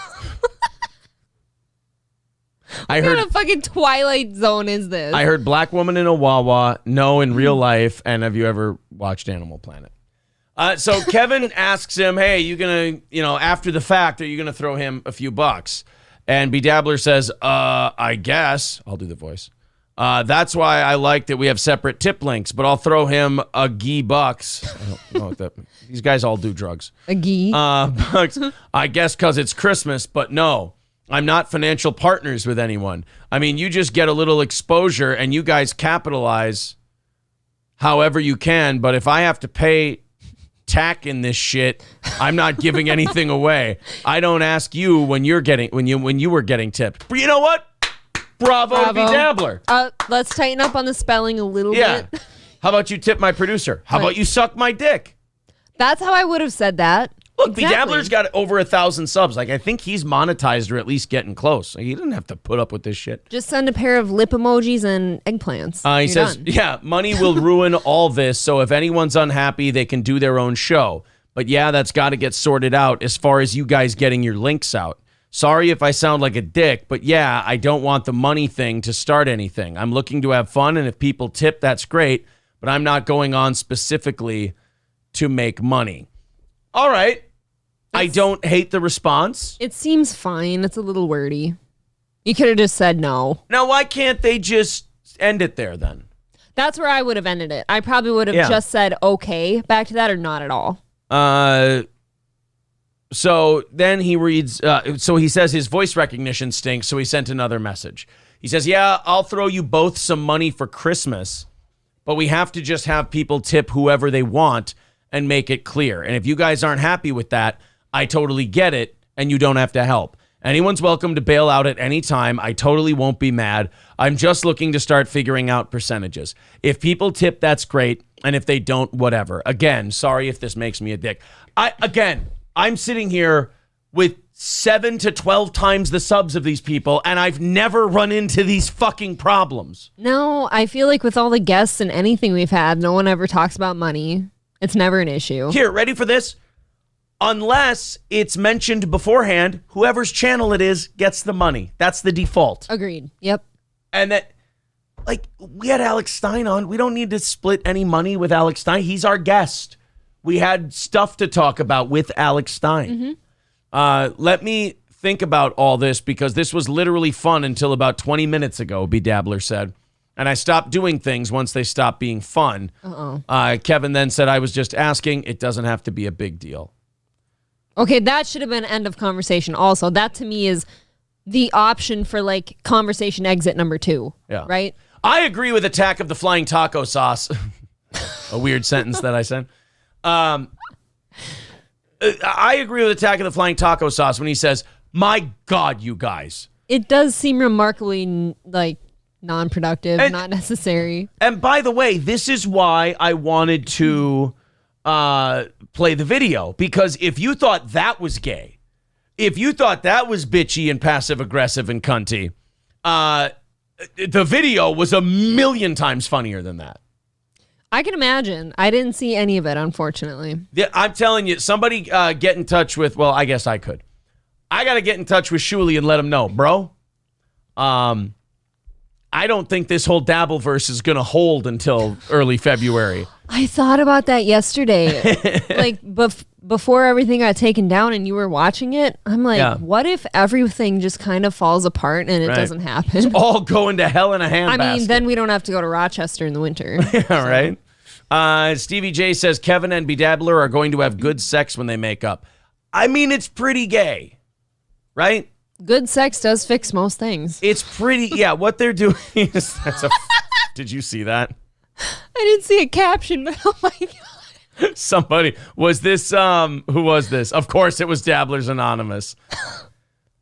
What heard kind of fucking Twilight Zone is this? I heard black woman in a Wawa, no in real life, and have you ever watched Animal Planet? So Kevin asks him, hey, you gonna, after the fact, are you gonna throw him a few bucks? And B Dabbler says, I guess. I'll do the voice. That's why I like that we have separate tip links, but I'll throw him a gee bucks. I don't know what that. These guys all do drugs. A gee. Bucks. I guess because it's Christmas, but no, I'm not financial partners with anyone. I mean, you just get a little exposure and you guys capitalize however you can. But if I have to pay tack in this shit, I'm not giving anything away. I don't ask you when you were getting tipped. But you know what? Bravo. To B Dabbler. Let's tighten up on the spelling a little bit. How about you tip my producer? How about you suck my dick? That's how I would have said that. Look, exactly. B Dabbler's got over 1,000 subs. Like, I think he's monetized or at least getting close. Like, he didn't have to put up with this shit. Just send a pair of lip emojis and eggplants. He says, done. Money will ruin all this. So if anyone's unhappy, they can do their own show. But that's got to get sorted out as far as you guys getting your links out. Sorry if I sound like a dick, but I don't want the money thing to start anything. I'm looking to have fun, and if people tip, that's great, but I'm not going on specifically to make money. All right. I don't hate the response. It seems fine. It's a little wordy. You could have just said no. Now, why can't they just end it there then? That's where I would have ended it. I probably would have just said okay back to that or not at all. So then he reads, so he says his voice recognition stinks, so he sent another message. He says, I'll throw you both some money for Christmas, but we have to just have people tip whoever they want and make it clear. And if you guys aren't happy with that, I totally get it, and you don't have to help. Anyone's welcome to bail out at any time. I totally won't be mad. I'm just looking to start figuring out percentages. If people tip, that's great, and if they don't, whatever. Again, sorry if this makes me a dick. I'm sitting here with 7 to 12 times the subs of these people, and I've never run into these fucking problems. No, I feel like with all the guests and anything we've had, no one ever talks about money. It's never an issue. Here, ready for this? Unless it's mentioned beforehand, whoever's channel it is gets the money. That's the default. Agreed. Yep. And that, we had Alex Stein on. We don't need to split any money with Alex Stein. He's our guest. We had stuff to talk about with Alex Stein. Mm-hmm. Let me think about all this because this was literally fun until about 20 minutes ago, B Dabbler said. And I stopped doing things once they stopped being fun. Kevin then said, I was just asking. It doesn't have to be a big deal. Okay, that should have been end of conversation also. That to me is the option for conversation exit number 2. Yeah. Right? I agree with Attack of the Flying Taco Sauce. A weird sentence that I said. I agree with Attack of the Flying Taco Sauce when he says, my God, you guys. It does seem remarkably non-productive, not necessary. And by the way, this is why I wanted to play the video, because if you thought that was gay, if you thought that was bitchy and passive-aggressive and cunty, the video was a million times funnier than that. I can imagine. I didn't see any of it, unfortunately. Yeah, I'm telling you, somebody get in touch with, well, I guess I could. I got to get in touch with Shuli and let him know, bro. I don't think this whole Dabbleverse is going to hold until early February. I thought about that yesterday. Like, before everything got taken down and you were watching it, I'm like, what if everything just kind of falls apart and it doesn't happen? It's all going to hell in a handbasket. I mean, then we don't have to go to Rochester in the winter. Yeah, right. Stevie J says Kevin and Bedabbler are going to have good sex when they make up. I mean, it's pretty gay, right? Good sex does fix most things. It's pretty, yeah, what they're doing is, did you see that? I didn't see a caption, but oh my God. Somebody, was this, who was this? Of course it was Dabblers Anonymous.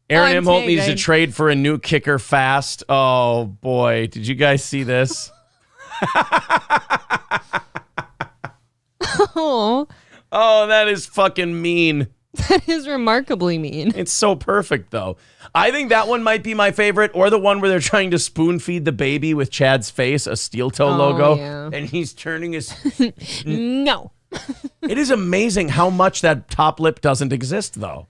Aaron Imholt needs to trade for a new kicker fast. Oh boy, did you guys see this? Oh, that is fucking mean. That is remarkably mean. It's so perfect, though. I think that one might be my favorite, or the one where they're trying to spoon feed the baby with Chad's face, a steel toe logo, and he's turning his... No. It is amazing how much that top lip doesn't exist, though.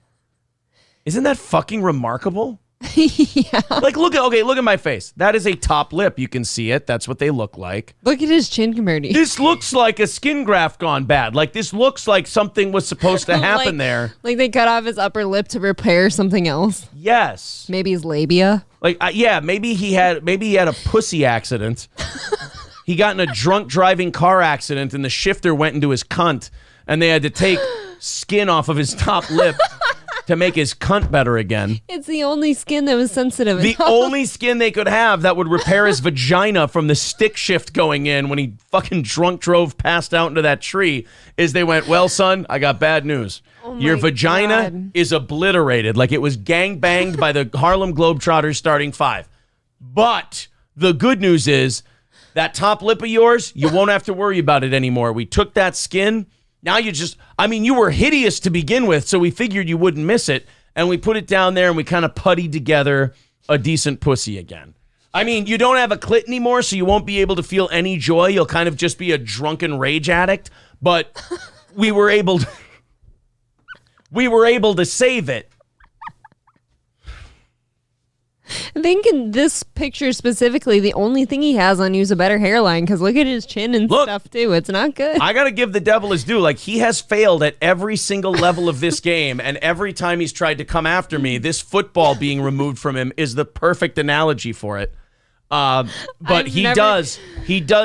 Isn't that fucking remarkable? Yeah. Like, look at my face. That is a top lip. You can see it. That's what they look like. Look at his chin compared to you. This looks like a skin graft gone bad. Like, this looks like something was supposed to happen there. Like they cut off his upper lip to repair something else. Yes. Maybe his labia. Like, yeah, maybe he had a pussy accident. He got in a drunk driving car accident and the shifter went into his cunt and they had to take skin off of his top lip to make his cunt better again. It's the only skin that was sensitive. The only skin they could have that would repair his vagina from the stick shift going in when he fucking drunk drove passed out into that tree is they went, well, son, I got bad news. Your vagina is obliterated like it was gang-banged by the Harlem Globetrotters starting five. But the good news is that top lip of yours, you won't have to worry about it anymore. We took that skin. Now you were hideous to begin with, so we figured you wouldn't miss it, and we put it down there, and we kind of puttied together a decent pussy again. I mean, you don't have a clit anymore, so you won't be able to feel any joy. You'll kind of just be a drunken rage addict, but we were able to save it. I think in this picture specifically, the only thing he has on you is a better hairline, because look at his chin and stuff, too. It's not good. I got to give the devil his due. Like, he has failed at every single level of this game, and every time he's tried to come after me, this football being removed from him is the perfect analogy for it. But he does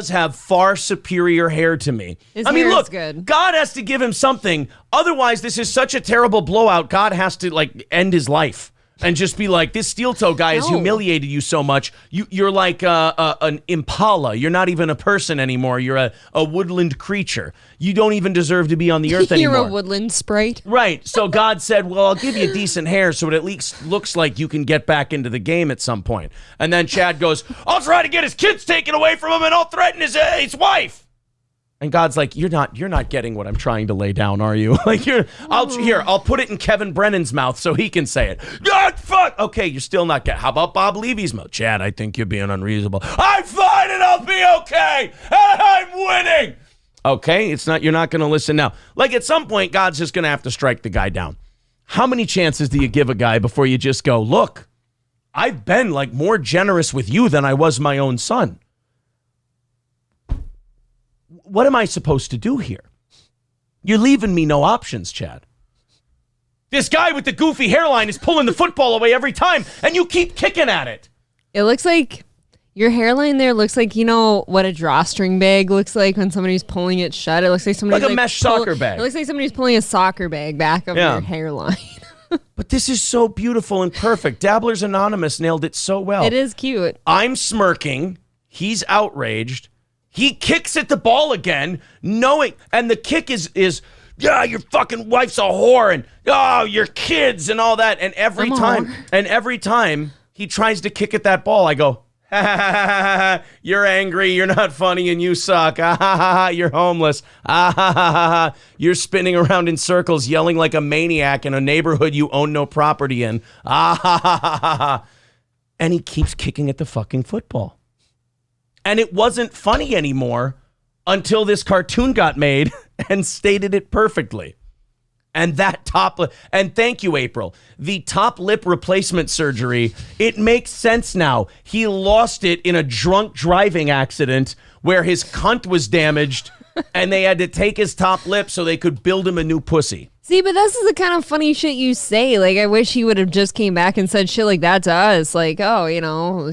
have far superior hair to me. His hair is good. God has to give him something. Otherwise, this is such a terrible blowout. God has to, like, end his life. And just be like, this steel toe guy has humiliated you so much. You're like an impala. You're not even a person anymore. You're a woodland creature. You don't even deserve to be on the earth anymore. You're a woodland sprite. Right. So God said, well, I'll give you decent hair so it at least looks like you can get back into the game at some point. And then Chad goes, I'll try to get his kids taken away from him and I'll threaten his wife. And God's like, you're not getting what I'm trying to lay down, are you? Like, I'll put it in Kevin Brennan's mouth so he can say it. God, fuck. Okay, you're still not getting. How about Bob Levy's mouth? Chad, I think you're being unreasonable. I'm fine and I'll be okay. And I'm winning. Okay, you're not going to listen now. Like, at some point, God's just going to have to strike the guy down. How many chances do you give a guy before you just go, look, I've been like more generous with you than I was my own son. What am I supposed to do here? You're leaving me no options, Chad. This guy with the goofy hairline is pulling the football away every time, and you keep kicking at it. It looks like your hairline there looks like, you know what a drawstring bag looks like when somebody's pulling it shut. It looks like somebody's like a mesh soccer bag. It looks like somebody's pulling a soccer bag back of your hairline. But this is so beautiful and perfect. Dabblers Anonymous nailed it so well. It is cute. I'm smirking. He's outraged. He kicks at the ball again, knowing, and the kick is your fucking wife's a whore, and your kids and all that. And every time he tries to kick at that ball, I go, You're angry, you're not funny, and you suck. You're homeless. You're spinning around in circles yelling like a maniac in a neighborhood you own no property in. And he keeps kicking at the fucking football. And it wasn't funny anymore until this cartoon got made and stated it perfectly. And that top lip, and thank you, April, the top lip replacement surgery, it makes sense now. He lost it in a drunk driving accident where his cunt was damaged and they had to take his top lip so they could build him a new pussy. See, but this is the kind of funny shit you say. Like, I wish he would have just came back and said shit like that to us. Like, oh, you know.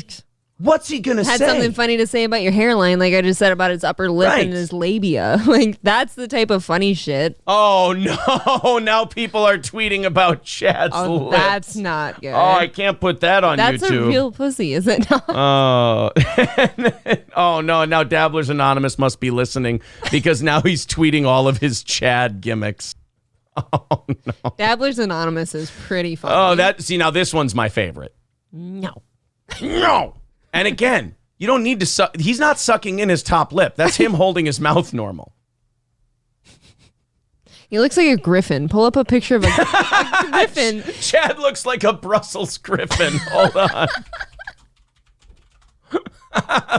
What's he going to say? Had something funny to say about your hairline, like I just said about his upper lip and his labia. Like, that's the type of funny shit. Oh, no. Now people are tweeting about Chad's lips. That's not good. Oh, I can't put that on YouTube. That's a real pussy, is it not? Oh. Oh, no. Now Dabbler's Anonymous must be listening because now he's tweeting all of his Chad gimmicks. Oh, no. Dabbler's Anonymous is pretty funny. Oh, see, now this one's my favorite. No. And again, you don't need to suck. He's not sucking in his top lip. That's him holding his mouth normal. He looks like a griffin. Pull up a picture of a griffin. Chad looks like a Brussels griffin. Hold on.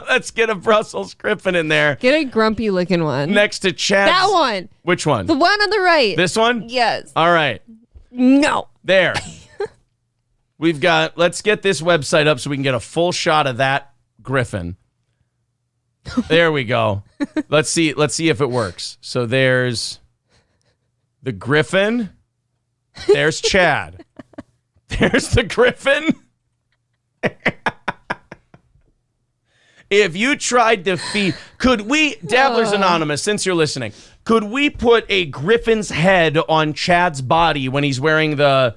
Let's get a Brussels griffin in there. Get a grumpy looking one. Next to Chad. That one. Which one? The one on the right. This one? Yes. All right. No. There. Let's get this website up so we can get a full shot of that griffin. There we go. Let's see if it works. So there's the griffin. There's Chad. There's the griffin. If you tried to feed, could we, Dabbler's Anonymous, since you're listening, could we put a griffin's head on Chad's body when he's wearing the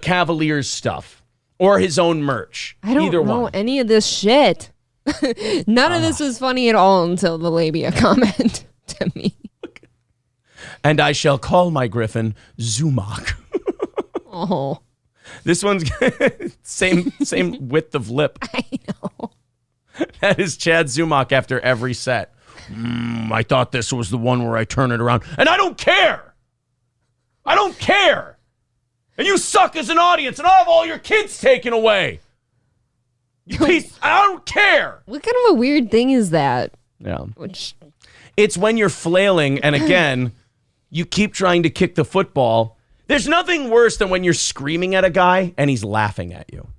Cavaliers stuff? Or his own merch. I don't know any of this shit. None of this was funny at all until the labia comment to me. And I shall call my griffin Zumak. Oh. This one's same width of lip. I know. That is Chad Zumak after every set. I thought this was the one where I turn it around. And I don't care. I don't care. And you suck as an audience, and I'll have all your kids taken away. You piece, I don't care. What kind of a weird thing is that? Yeah. It's when you're flailing, and again, you keep trying to kick the football. There's nothing worse than when you're screaming at a guy, and he's laughing at you.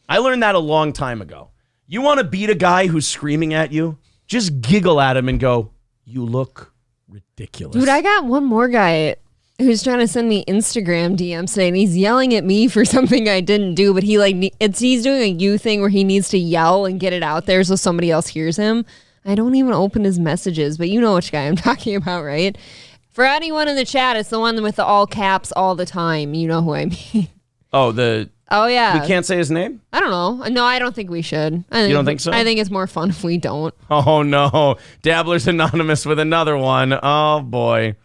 I learned that a long time ago. You want to beat a guy who's screaming at you? Just giggle at him and go, you look ridiculous. Dude, I got one more guy who's trying to send me Instagram DMs today, and he's yelling at me for something I didn't do, but he's doing a you thing where he needs to yell and get it out there so somebody else hears him. I don't even open his messages, but you know which guy I'm talking about, right? For anyone in the chat, it's the one with the all caps all the time. You know who I mean. Oh, yeah. We can't say his name? I don't know. No, I don't think we should. You don't think so? I think it's more fun if we don't. Oh, no. Dabbler's Anonymous with another one. Oh, boy.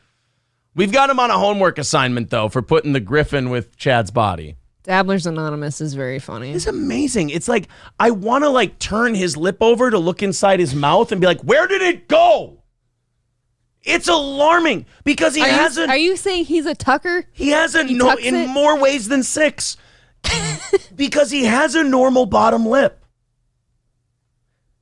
We've got him on a homework assignment, though, for putting the griffin with Chad's body. Dabbler's Anonymous is very funny. It's amazing. It's like, I want to, turn his lip over to look inside his mouth and be like, where did it go? It's alarming because Are you saying he's a tucker? He has in more ways than 6. Because he has a normal bottom lip.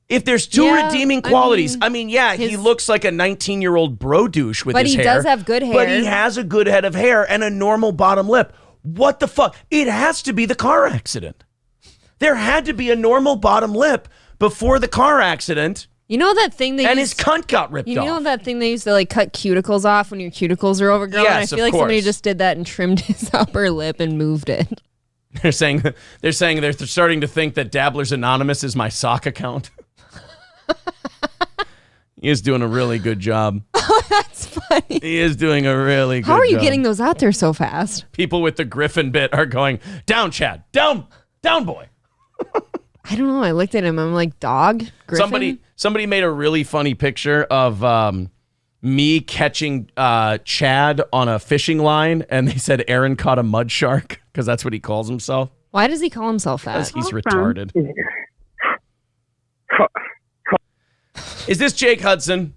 If there's two redeeming qualities, he looks like a 19-year-old bro douche with his hair. But he does have good hair. But he has a good head of hair and a normal bottom lip. What the fuck? It has to be the car accident. There had to be a normal bottom lip before the car accident. You know that thing his cunt got ripped off. You know that thing they used to cut cuticles off when your cuticles are overgrown? Yes, I feel like somebody just did that and trimmed his upper lip and moved it. They're saying they're starting to think that Dabbler's Anonymous is my sock account. He is doing a really good job. Oh, that's funny. He is doing a really good job. How are you getting those out there so fast? People with the Griffin bit are going, down, Chad. Down, boy. I don't know. I looked at him. I'm like, dog? Griffin? Somebody made a really funny picture of me catching Chad on a fishing line, and they said Aaron caught a mud shark because that's what he calls himself. Why does he call himself that? Because he's retarded. Is this Jake Hudson?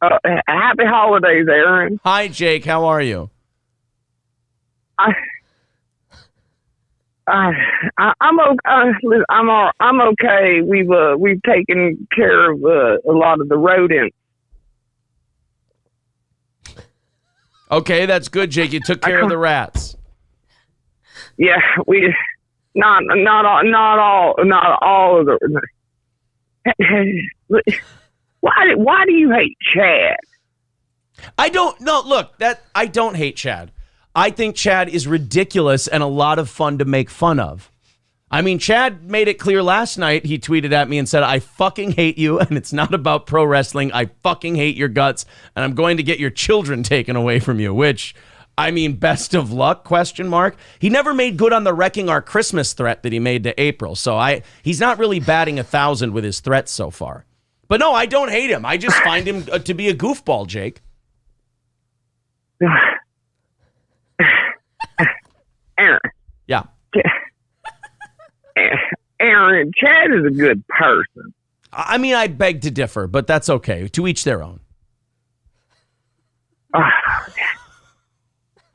Happy holidays, Aaron. Hi, Jake. How are you? I'm okay. We've taken care of a lot of the rodents. Okay, that's good, Jake. You took care of the rats. Yeah, we not all of the. Why do you hate Chad? I don't hate Chad. I think Chad is ridiculous and a lot of fun to make fun of. I mean, Chad made it clear last night. He tweeted at me and said, I fucking hate you, and it's not about pro wrestling. I fucking hate your guts, and I'm going to get your children taken away from you, which, I mean, best of luck, ? He never made good on the wrecking our Christmas threat that he made to April, so he's not really batting 1,000 with his threats so far. But no, I don't hate him. I just find him to be a goofball, Jake. Aaron. Yeah. Aaron, Chad is a good person. I mean, I beg to differ, but that's okay. To each their own.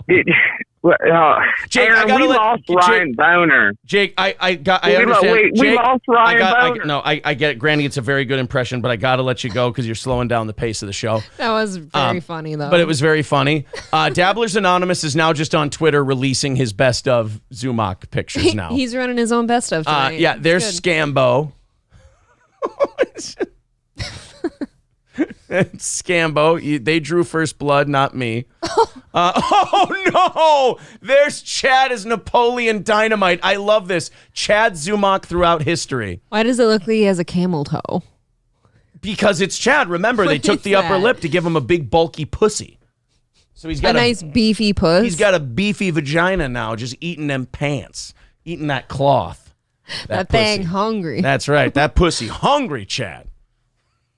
Jake, Aaron, we lost Ryan Boner. Jake, I understand. We lost Ryan Boner. I get it. Granted, it's a very good impression, but I got to let you go because you're slowing down the pace of the show. That was very funny, though. But it was very funny. Dabblers Anonymous is now just on Twitter releasing his best of Zumach pictures now. He's running his own best of tonight. Yeah, there's Scambo. Scambo, they drew first blood, not me. Oh no! There's Chad as Napoleon Dynamite. I love this. Chad Zumach throughout history. Why does it look like he has a camel toe? Because it's Chad. Remember, they took the upper lip to give him a big bulky pussy. So he's got a nice beefy puss. He's got a beefy vagina now, just eating them pants, eating that cloth. That thing hungry. That's right. That pussy hungry, Chad.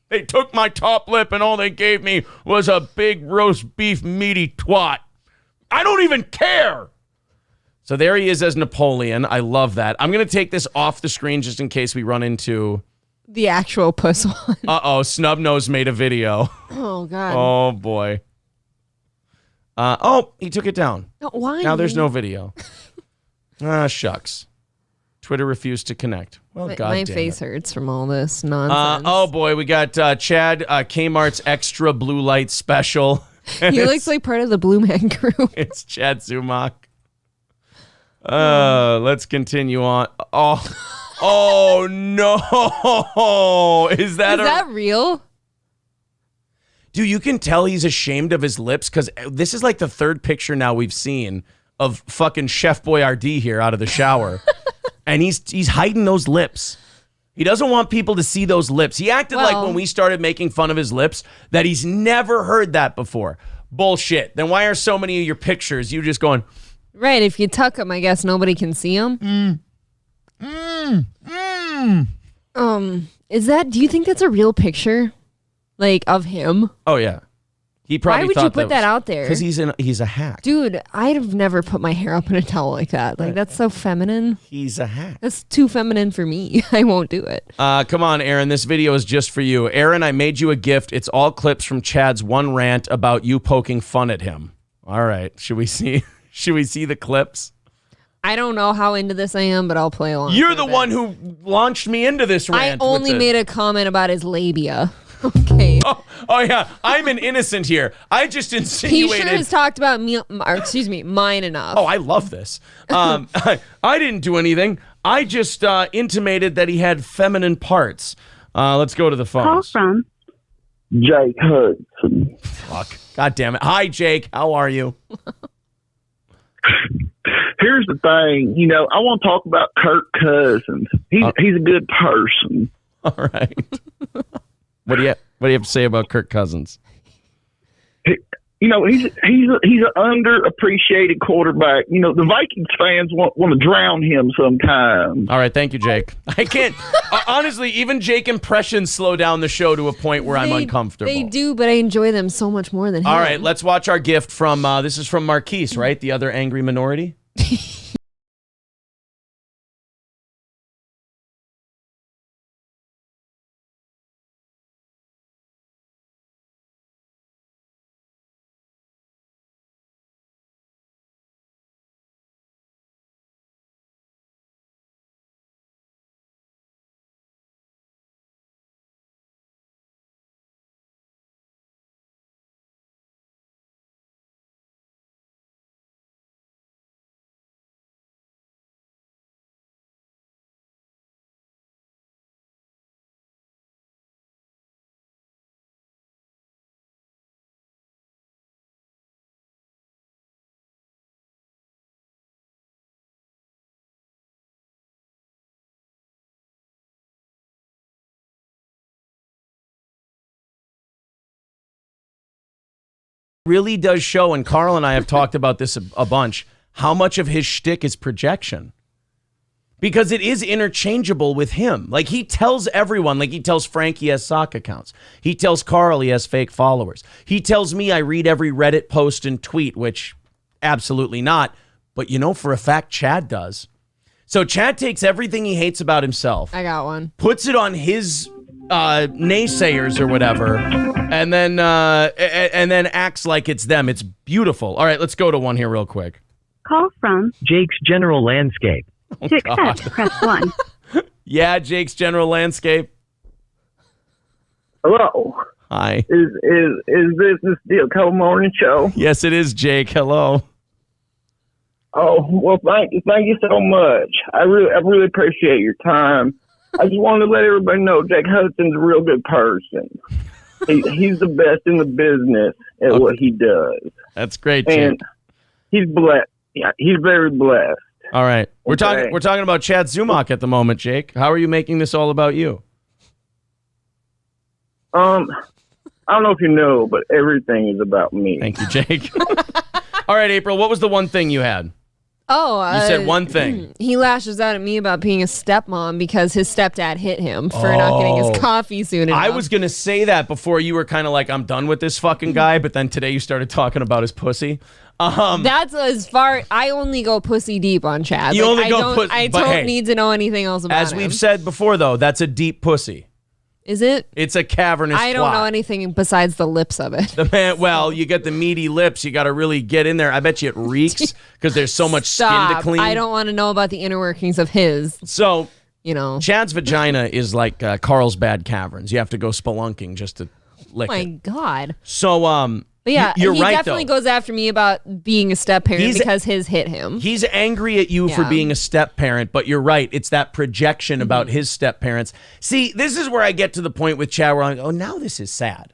They took my top lip and all they gave me was a big roast beef meaty twat. I don't even care. So there he is as Napoleon. I love that. I'm going to take this off the screen just in case we run into the actual puss one. Uh-oh, Snubnose made a video. Oh, God. Oh, boy. He took it down. No, why? Now there's no video. Shucks. Twitter refused to connect. Well, my face hurts from all this nonsense. Oh, boy. We got Chad, Kmart's extra blue light special. He looks like part of the Blue Man Group. It's Chad Zumach. Let's continue on. Oh, no. Is that real? Dude, you can tell he's ashamed of his lips because this is like the third picture now we've seen of fucking Chef Boyardee here out of the shower. And he's hiding those lips. He doesn't want people to see those lips. He acted like when we started making fun of his lips that he's never heard that before. Bullshit. Then why are so many of your pictures you just going... Right, if you tuck them, I guess nobody can see them. Do you think that's a real picture? Like, of him? Oh, yeah. He probably Why would you put that out there? Because he's a hack. Dude, I've never put my hair up in a towel like that. Like, that's so feminine. He's a hack. That's too feminine for me. I won't do it. Come on, Aaron. This video is just for you. Aaron, I made you a gift. It's all clips from Chad's one rant about you poking fun at him. All right. Should we see the clips? I don't know how into this I am, but I'll play along. You're the one who launched me into this rant. I only made a comment about his labia. Okay. Oh yeah, I'm an innocent here. I just insinuated. He sure has talked about mine enough. Oh, I love this. I didn't do anything. I just intimated that he had feminine parts. Let's go to the phones. Call from Jake Hudson. Fuck. God damn it. Hi, Jake. How are you? Here's the thing. I want to talk about Kirk Cousins. He's a good person. All right. What do you have to say about Kirk Cousins? He's an underappreciated quarterback. The Vikings fans want to drown him sometimes. All right, thank you, Jake. I can't honestly. Even Jake impressions slow down the show to a point where I'm uncomfortable. They do, but I enjoy them so much more than him. All right, let's watch our gift from. This is from Marquise, right? The other angry minority. really does show, and Carl and I have talked about this a bunch, how much of his shtick is projection. Because it is interchangeable with him. Like, he tells everyone, like he tells Frank he has sock accounts. He tells Carl he has fake followers. He tells me I read every Reddit post and tweet, which absolutely not. But you know for a fact Chad does. So Chad takes everything he hates about himself. I got one. Puts it on his naysayers or whatever, and then acts like it's them. It's beautiful. All right, let's go to one here real quick. Call from Jake's General Landscape. To accept, press 1. Yeah, Jake's General Landscape. Hello. Hi. Is this the Steel Toe Morning Show? Yes, it is, Jake. Hello. Oh, well, thank you so much. I really appreciate your time. I just wanted to let everybody know Jake Hudson's a real good person. He's the best in the business at what he does. That's great, Jake. And he's blessed. Yeah, he's very blessed. All right. We're talking about Chad Zumock at the moment, Jake. How are you making this all about you? I don't know if you know, but everything is about me. Thank you, Jake. All right, April, what was the one thing you had? Oh, you said one thing. He lashes out at me about being a stepmom because his stepdad hit him for not getting his coffee soon enough. I was going to say that before you were kind of like, I'm done with this fucking guy, but then today you started talking about his pussy. That's as far. I only go pussy deep on Chad. You only go pussy. I don't need to know anything else about him. As we've said before, though, that's a deep pussy. Is it? It's a cavernous I don't know anything besides the lips of it. The man, well, you get the meaty lips. You got to really get in there. I bet you it reeks because there's so much skin to clean. I don't want to know about the inner workings of his. So, you know, Chad's vagina is like Carlsbad Caverns. You have to go spelunking just to lick it. My God. So, but yeah, you're he right, definitely goes after me about being a step parent because his hit him. He's angry at you for being a step parent, but you're right. It's that projection about his step parents. See, this is where I get to the point with Chad where I'm like, oh, now this is sad.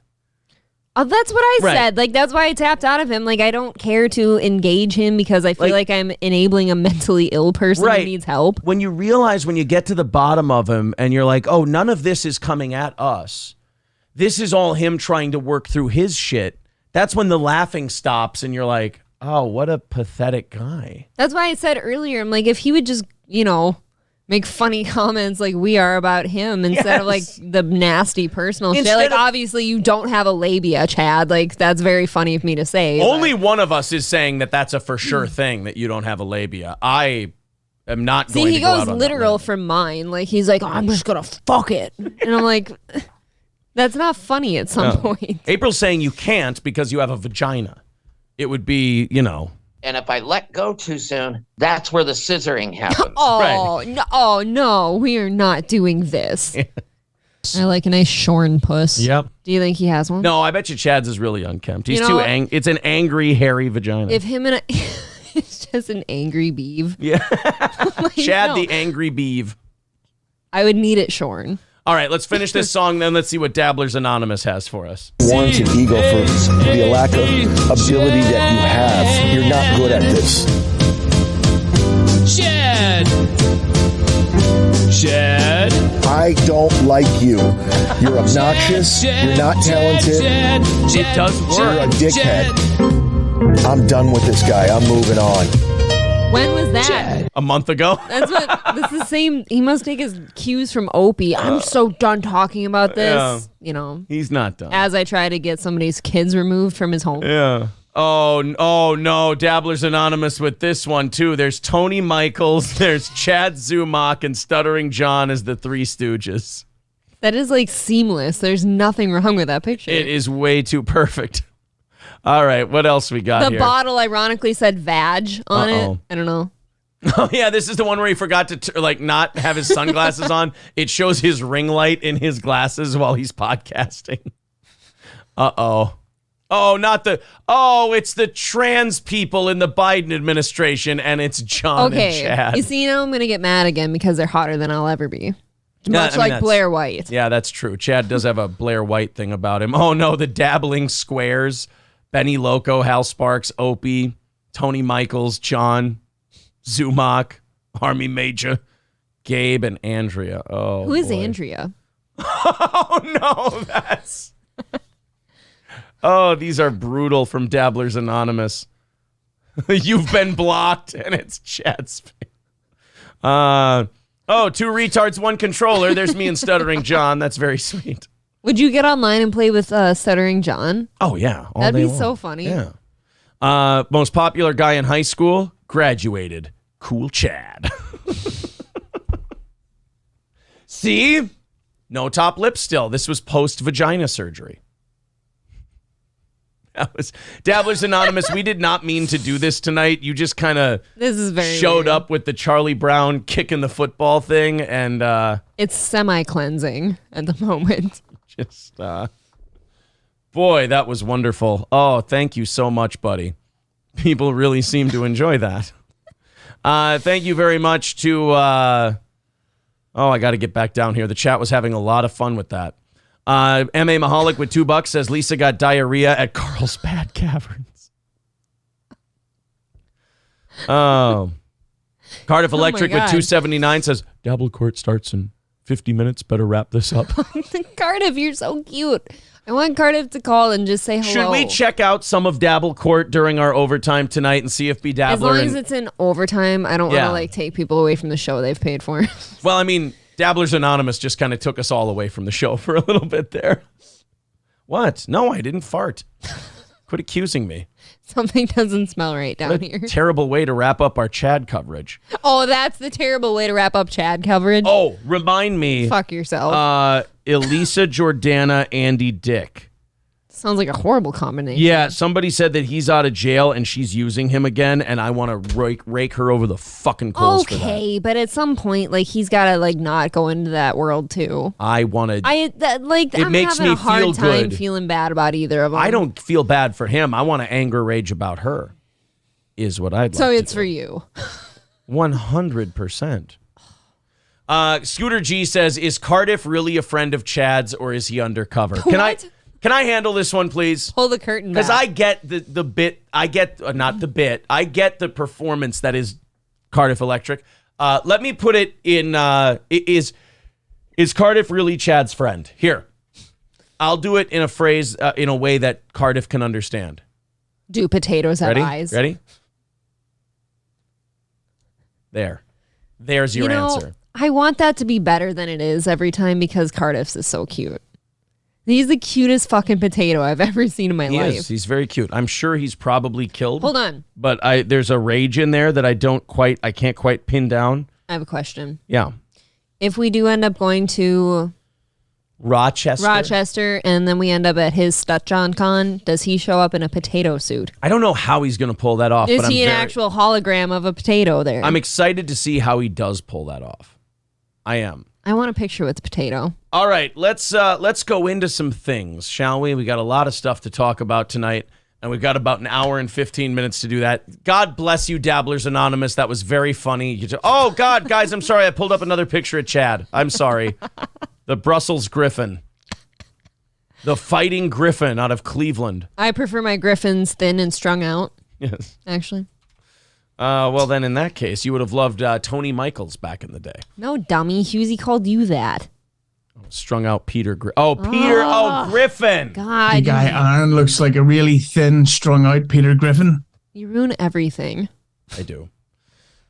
Oh, that's what I said. Like, that's why I tapped out of him. Like, I don't care to engage him because I feel like I'm enabling a mentally ill person who needs help. When you realize when you get to the bottom of him and you're like, oh, none of this is coming at us. This is all him trying to work through his shit. That's when the laughing stops and you're like, oh, what a pathetic guy. That's why I said earlier, I'm like, if he would just, you know, make funny comments like we are about him instead of like the nasty personal shit. Like, obviously you don't have a labia, Chad. Like, that's very funny of me to say. Only one of us is saying that that's a for sure thing, that you don't have a labia. I am not going to go out on that. See, he goes literal from mine. Like, he's like, oh, I'm just going to fuck it. And I'm like... That's not funny at some point. April's saying you can't because you have a vagina. It would be, you know. And if I let go too soon, that's where the scissoring happens. No, we are not doing this. I like a nice shorn puss. Yep. Do you think he has one? No, I bet you Chad's is really unkempt. He's too angry. It's an angry, hairy vagina. If him and it's just an angry beeve. Yeah. Like, Chad the angry beeve. I would need it shorn. All right, let's finish this song, then let's see what Dabblers Anonymous has for us. Warranted ego for the lack of ability that you have. You're not good at this. Chad. I don't like you. You're obnoxious. You're not talented. It does work. You're a dickhead. I'm done with this guy. I'm moving on. When was that? A month ago. That's the same. He must take his cues from Opie. I'm so done talking about this. Yeah. You know, he's not done. As I try to get somebody's kids removed from his home. Yeah. Oh no, Dabblers Anonymous with this one too. There's Tony Michaels, there's Chad Zumock, and Stuttering John as the Three Stooges. That is like seamless. There's nothing wrong with that picture. It is way too perfect. All right, what else we got here? The bottle ironically said vag on it. I don't know. Oh, yeah, this is the one where he forgot to like not have his sunglasses on. It shows his ring light in his glasses while he's podcasting. Uh-oh. Oh, it's the trans people in the Biden administration, and it's John and Chad. You see, now I'm going to get mad again because they're hotter than I'll ever be. Much like Blair White. Yeah, that's true. Chad does have a Blair White thing about him. Oh, no, the dabbling squares. Benny Loco, Hal Sparks, Opie, Tony Michaels, John, Zumock, Army Major, Gabe, and Andrea. Oh, who is Andrea? Oh, no, that's... Oh, these are brutal from Dabblers Anonymous. You've been blocked, and it's Chad's face. Two retards, one controller. There's me and Stuttering John. That's very sweet. Would you get online and play with Stuttering John? Oh, yeah. That'd be so funny. Yeah. Most popular guy in high school, graduated. Cool Chad. See? No top lip still. This was post-vagina surgery. That was Dabblers Anonymous. We did not mean to do this tonight. You just kind of showed up with the Charlie Brown kicking the football thing, and it's semi-cleansing at the moment. Just boy, that was wonderful. Oh, thank you so much, buddy. People really seem to enjoy that. Thank you very much to I got to get back down here. The chat was having a lot of fun with that. M.A. Mahalik with $2 says Lisa got diarrhea at Carlsbad Caverns. Oh. Cardiff Electric with $2.79 says Dabble Court starts in 50 minutes. Better wrap this up. Cardiff, you're so cute. I want Cardiff to call and just say hello. Should we check out some of Dabble Court during our overtime tonight and see if Dabbler... As long as it's in overtime, I don't want to take people away from the show they've paid for. Well, I mean, Dabblers Anonymous just kind of took us all away from the show for a little bit there. What? No, I didn't fart. Quit accusing me. Something doesn't smell right down here. Terrible way to wrap up our Chad coverage. Oh, that's the terrible way to wrap up Chad coverage? Oh, remind me. Fuck yourself. Elisa, Jordana, Andy, Dick. Sounds like a horrible combination. Yeah, somebody said that he's out of jail and she's using him again, and I want to rake her over the fucking coals for that. Okay, but at some point, he's got to not go into that world too. I want to. It makes me a hard time feeling bad about either of them. I don't feel bad for him. I want to anger rage about her. Is what I'd like. So it's for you. 100%. Scooter G says, "Is Cardiff really a friend of Chad's, or is he undercover?" Can I handle this one, please? Pull the curtain back. Because I get the bit. I get not the bit. I get the performance that is Cardiff Electric. Let me put it in. Is Cardiff really Chad's friend? Here, I'll do it in a phrase, in a way that Cardiff can understand. Do potatoes have eyes? Ready? There's your answer. I want that to be better than it is every time because Cardiff's is so cute. He's the cutest fucking potato I've ever seen in my life. Is. He's very cute. I'm sure he's probably killed. Hold on. But there's a rage in there that I can't quite pin down. I have a question. Yeah. If we do end up going to Rochester, and then we end up at his Stutjon Con, does he show up in a potato suit? I don't know how he's going to pull that off. Is he an actual hologram of a potato there? I'm excited to see how he does pull that off. I am. I want a picture with the potato. All right, let's go into some things, shall we? We got a lot of stuff to talk about tonight, and we've got about an hour and 15 minutes to do that. God bless you, Dabblers Anonymous. That was very funny. Oh, God, guys, I'm sorry. I pulled up another picture of Chad. I'm sorry. The Brussels Griffin. The fighting Griffin out of Cleveland. I prefer my Griffins thin and strung out. Yes. Actually. Well, then in that case, you would have loved Tony Michaels back in the day. No, dummy. Husey called you that. Strung out Peter Griffin. Griffin. God. The guy Aaron looks like a really thin, strung out Peter Griffin. You ruin everything. I do.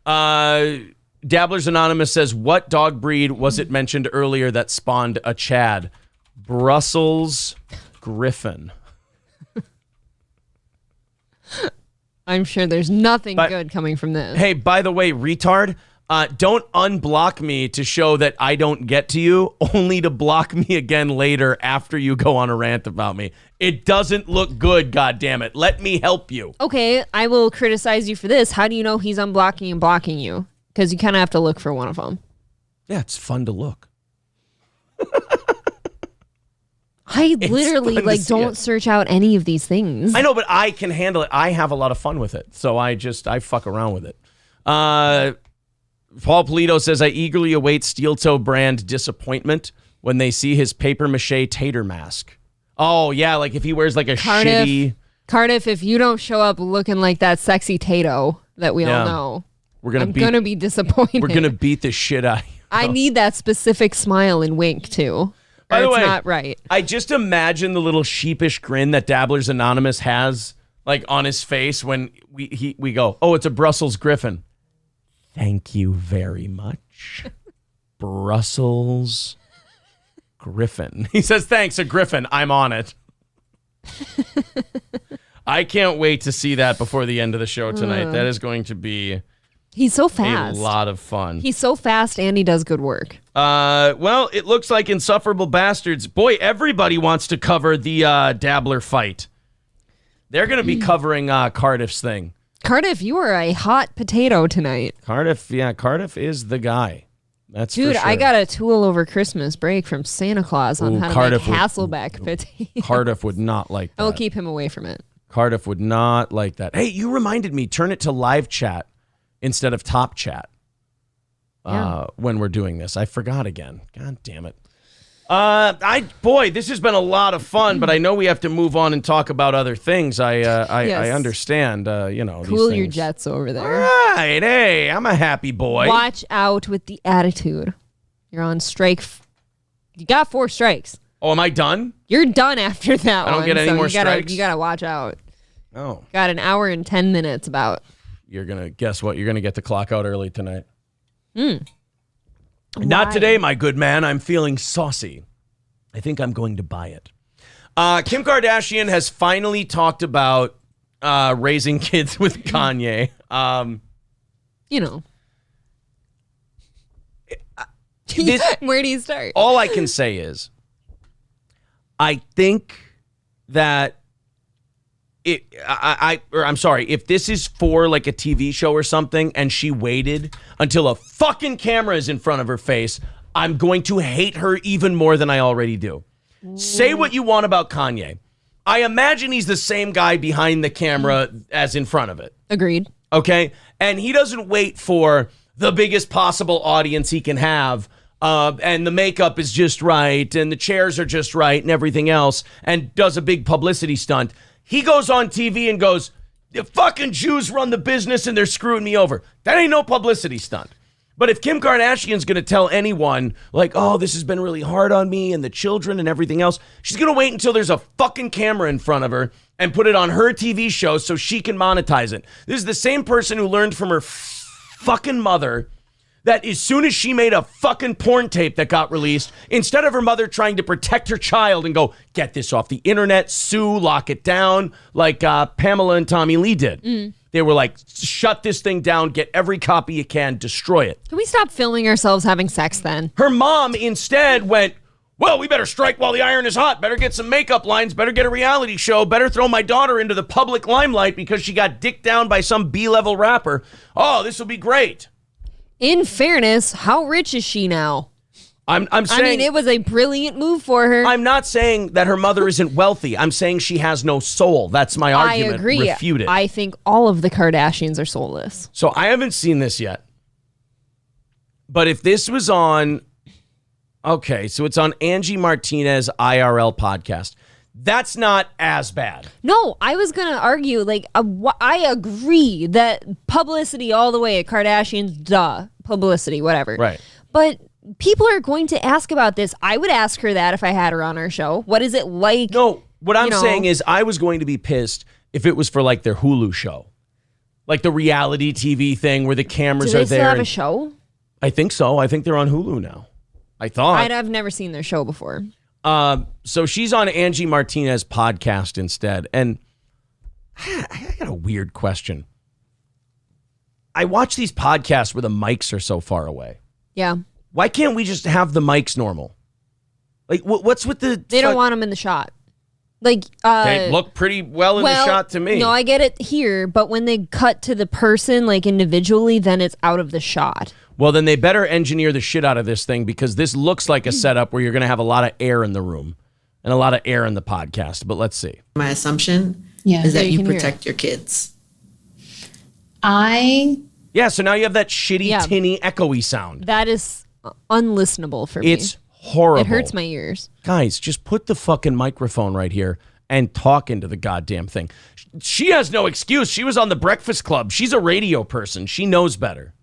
Dabblers Anonymous says, what dog breed was it mentioned earlier that spawned a Chad? Brussels Griffin. I'm sure there's nothing good coming from this. Hey, by the way, retard, don't unblock me to show that I don't get to you, only to block me again later after you go on a rant about me. It doesn't look good, goddammit. Let me help you. Okay, I will criticize you for this. How do you know he's unblocking and blocking you? Because you kind of have to look for one of them. Yeah, it's fun to look. I literally don't search out any of these things. I know, but I can handle it. I have a lot of fun with it. So I fuck around with it. Paul Polito says, I eagerly await Steel Toe brand disappointment when they see his paper mache tater mask. Oh, yeah, like if he wears like a shitty... Cardiff, if you don't show up looking like that sexy Tato that we all know, I'm going to be disappointed. We're going to beat the shit out of you. I need that specific smile and wink, too. By the way, not right. I just imagine the little sheepish grin that Dabblers Anonymous has like on his face when we go, oh, it's a Brussels Griffin. Thank you very much. Brussels Griffin. He says, thanks, a Griffin. I'm on it. I can't wait to see that before the end of the show tonight. That is going to be He's so fast. a lot of fun. He's so fast and he does good work. Well, it looks like Insufferable Bastards. Boy, everybody wants to cover the Dabbler fight. They're going to be covering Cardiff's thing. Cardiff, you are a hot potato tonight. Cardiff is the guy. That's Dude, for sure. I got a tool over Christmas break from Santa Claus on how to make Hasselback potato. Cardiff would not like that. I will keep him away from it. Cardiff would not like that. Hey, you reminded me, turn it to live chat instead of top chat when we're doing this. I forgot again. God damn it. This has been a lot of fun, but I know we have to move on and talk about other things. I understand, Cool these your things. jets over there. All right, hey, I'm a happy boy. Watch out with the attitude. You're on strike. You got 4 strikes. Oh, am I done? You're done after that one. I don't get any more strikes? You got to watch out. Oh. Got an hour and 10 minutes about. You're going to, guess what? You're going to get the clock out early tonight. Why? Not today, my good man. I'm feeling saucy. I think I'm going to buy it. Kim Kardashian has finally talked about raising kids with Kanye. Where do you start? All I can say is, I think that if this is for like a TV show or something and she waited until a fucking camera is in front of her face, I'm going to hate her even more than I already do. Say what you want about Kanye. I imagine he's the same guy behind the camera as in front of it. Agreed. Okay? And he doesn't wait for the biggest possible audience he can have, and the makeup is just right, and the chairs are just right, and everything else, and does a big publicity stunt. He goes on TV and goes, the fucking Jews run the business and they're screwing me over. That ain't no publicity stunt. But if Kim Kardashian's going to tell anyone, like, oh, this has been really hard on me and the children and everything else, she's going to wait until there's a fucking camera in front of her and put it on her TV show so she can monetize it. This is the same person who learned from her fucking mother that as soon as she made a fucking porn tape that got released, instead of her mother trying to protect her child and go, get this off the internet, sue, lock it down, like Pamela and Tommy Lee did. They were like, shut this thing down, get every copy you can, destroy it. Can we stop filming ourselves having sex then? Her mom instead went, well, we better strike while the iron is hot, better get some makeup lines, better get a reality show, better throw my daughter into the public limelight because she got dicked down by some B-level rapper. Oh, this will be great. In fairness, how rich is she now? I'm saying, I mean, it was a brilliant move for her. I'm not saying that her mother isn't wealthy. I'm saying she has no soul. That's my argument. I agree. Refute it. I think all of the Kardashians are soulless. So I haven't seen this yet. But if this was on, okay, so it's on Angie Martinez IRL podcast. That's not as bad. No, I was going to argue, like, I agree that publicity all the way at Kardashians, publicity, whatever. Right. But people are going to ask about this. I would ask her that if I had her on our show. What is it like? No, what I'm saying is I was going to be pissed if it was for like their Hulu show. Like the reality TV thing where the cameras are there. Do they still have a show? I think so. I think they're on Hulu now. I thought. I've never seen their show before. So she's on Angie Martinez podcast instead. And I got a weird question. I watch these podcasts where the mics are so far away. Yeah. Why can't we just have the mics normal? Like, what's with the... They don't want them in the shot. Like, they look pretty well in the shot to me. No, I get it here, but when they cut to the person, like, individually, then it's out of the shot. Well, then they better engineer the shit out of this thing because this looks like a setup where you're going to have a lot of air in the room and a lot of air in the podcast. But let's see. My assumption is that you protect your kids. Yeah, so now you have that shitty, tinny, echoey sound. That is unlistenable for me. It's horrible. It hurts my ears. Guys, just put the fucking microphone right here and talk into the goddamn thing. She has no excuse. She was on the Breakfast Club. She's a radio person. She knows better.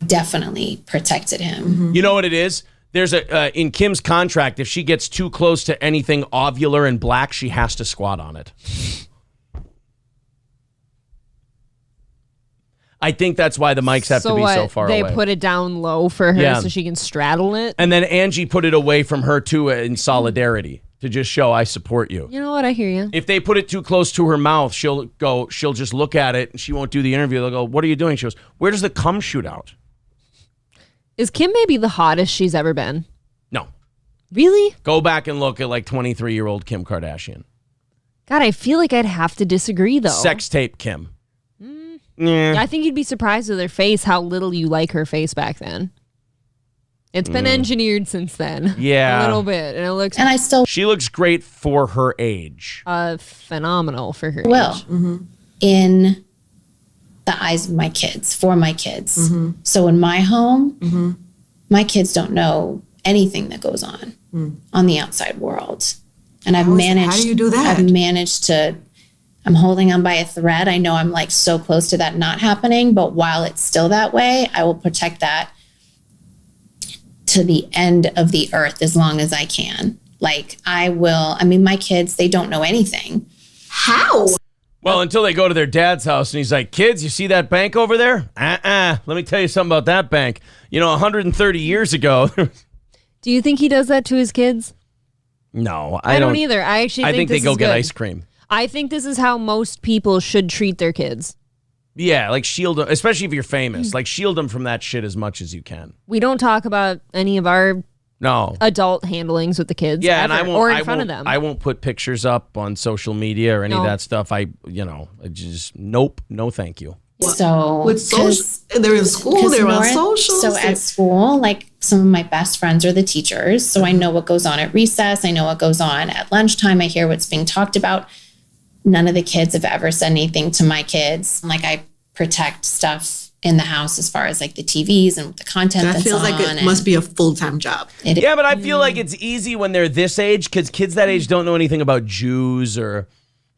Definitely protected him. You know what it is? There's in Kim's contract, if she gets too close to anything ovular and black, she has to squat on it. I think that's why the mics have to be so far away. They put it down low for her so she can straddle it? And then Angie put it away from her too in solidarity to just show I support you. You know what? I hear you. If they put it too close to her mouth, she'll just look at it and she won't do the interview. They'll go, what are you doing? She goes, where does the cum shoot out? Is Kim maybe the hottest she's ever been? No. Really? Go back and look at like 23-year-old Kim Kardashian. God, I feel like I'd have to disagree though. Sex tape Kim. I think you'd be surprised with her face how little you like her face back then. It's been engineered since then. Yeah. A little bit. And it looks she looks great for her age. Phenomenal for her age. In the eyes of my kids, for my kids. So in my home, my kids don't know anything that goes on the outside world. And I've managed. How do you do that? I've managed to. I'm holding on by a thread. I know I'm like so close to that not happening, but while it's still that way, I will protect that to the end of the earth as long as I can. Like I will. I mean, my kids, they don't know anything. How? Well, until they go to their dad's house and he's like, kids, you see that bank over there? Let me tell you something about that bank. 130 years ago. Do you think he does that to his kids? No, I don't either. I think they go get ice cream. I think this is how most people should treat their kids. Yeah, like shield them, especially if you're famous. Like shield them from that shit as much as you can. We don't talk about any of our adult handlings with the kids. Yeah, and I won't. Or in front of them. I won't put pictures up on social media or any of that stuff. I just nope, no, thank you. So with social, they're in school, they're on social. So at school, like some of my best friends are the teachers. So I know what goes on at recess. I know what goes on at lunchtime. I hear what's being talked about. None of the kids have ever said anything to my kids. Like I protect stuff in the house as far as like the TVs and the content that's feels on. Like it must be a full-time job. Yeah, but I feel like it's easy when they're this age because kids that age don't know anything about Jews or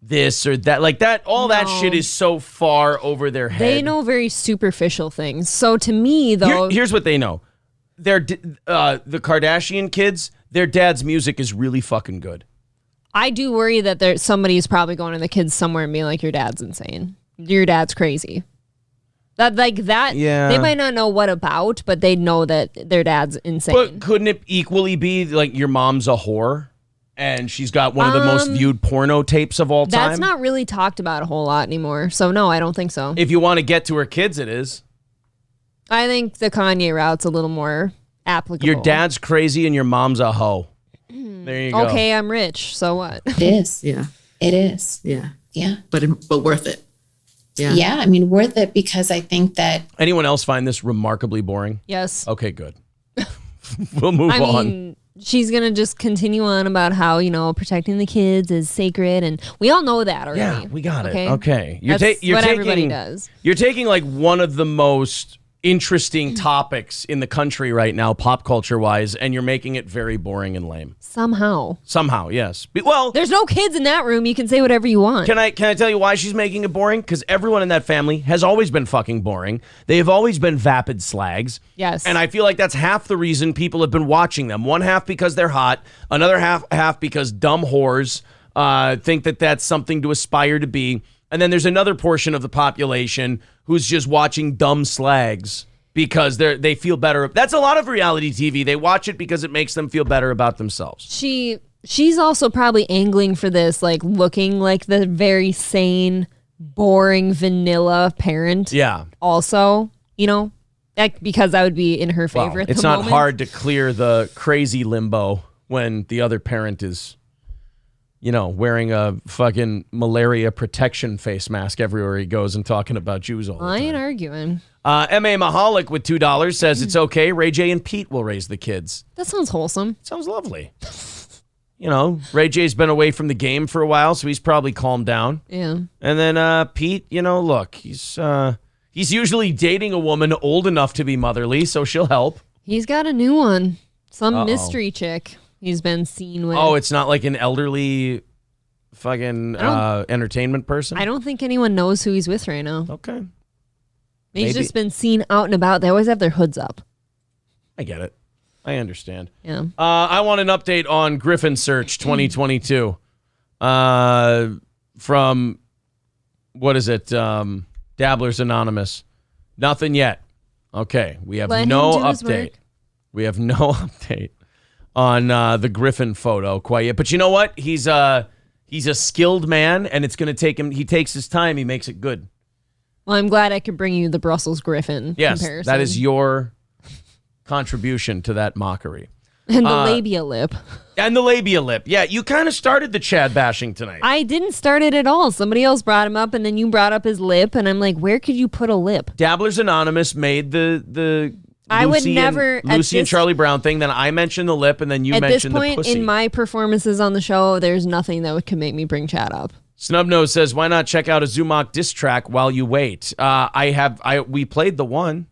this or that. Like that, all that shit is so far over their head. They know very superficial things. So to me, though... Here's what they know. The Kardashian kids, their dad's music is really fucking good. I do worry that somebody's probably going to the kids somewhere and being like, your dad's insane. Your dad's crazy. Yeah. They might not know what about, but they know that their dad's insane. But couldn't it equally be like your mom's a whore and she's got one of the most viewed porno tapes of all time? That's not really talked about a whole lot anymore. So no, I don't think so. If you want to get to her kids, it is. I think the Kanye route's a little more applicable. Your dad's crazy and your mom's a hoe. There you go. Okay, I'm rich. So what? It is. Yeah. It is. Yeah. Yeah. But worth it. Yeah. Yeah. I mean, worth it because I think that. Anyone else find this remarkably boring? Yes. Okay, good. We'll move on. I mean, she's going to just continue on about how, protecting the kids is sacred. And we all know that already. Yeah, we got it. Okay. That's what everybody does. You're taking like one of the most interesting topics in the country right now, pop culture wise, and you're making it very boring and lame. Somehow, yes. Well, there's no kids in that room. You can say whatever you want. Can I tell you why she's making it boring? Because everyone in that family has always been fucking boring. They have always been vapid slags. Yes. And I feel like that's half the reason people have been watching them. One half because they're hot, another half because dumb whores think that that's something to aspire to be. And then there's another portion of the population who's just watching dumb slags because they feel better. That's a lot of reality TV. They watch it because it makes them feel better about themselves. She's also probably angling for this, like looking like the very sane, boring, vanilla parent. Yeah. Also, because that would be in her favor at the moment. It's not hard to clear the crazy limbo when the other parent is wearing a fucking malaria protection face mask everywhere he goes and talking about Jews all the time. I ain't arguing. M.A. Mahalik with $2 says it's okay. Ray J and Pete will raise the kids. That sounds wholesome. Sounds lovely. Ray J's been away from the game for a while, so he's probably calmed down. Yeah. And then Pete, look, he's usually dating a woman old enough to be motherly, so she'll help. He's got a new one. Some mystery chick he's been seen with. Oh, it's not like an elderly fucking entertainment person? I don't think anyone knows who he's with right now. Okay. He's just been seen out and about. They always have their hoods up. I get it. I understand. Yeah. I want an update on Griffin Search 2022 from, what is it, Dabblers Anonymous. Nothing yet. Okay, we have no update. We have no update on the Griffin photo quite yet. But you know what? He's a skilled man, and it's going to take him. He takes his time. He makes it good. Well, I'm glad I could bring you the Brussels Griffin comparison. That is your contribution to that mockery. And the labia lip. And the labia lip. Yeah, you kind of started the Chad bashing tonight. I didn't start it at all. Somebody else brought him up, and then you brought up his lip, and I'm like, where could you put a lip? Dabblers Anonymous made the I would never Lucy and Charlie Brown thing. Then I mentioned the lip, and then you mentioned the pussy. At this point in my performances on the show, there's nothing that could make me bring Chad up. Snubnose says, "Why not check out a Zumach diss track while you wait?" We played the one.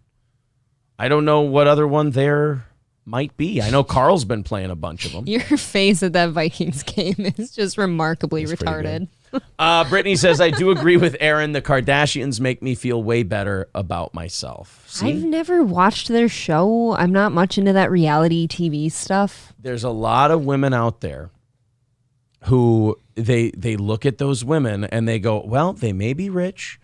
I don't know what other one there might be. I know Carl's been playing a bunch of them. Your face at that Vikings game is just remarkably retarded. Brittany says, "I do agree with Aaron. The Kardashians make me feel way better about myself." See? I've never watched their show. I'm not much into that reality TV stuff. There's a lot of women out there who they look at those women and they go, well, they may be rich.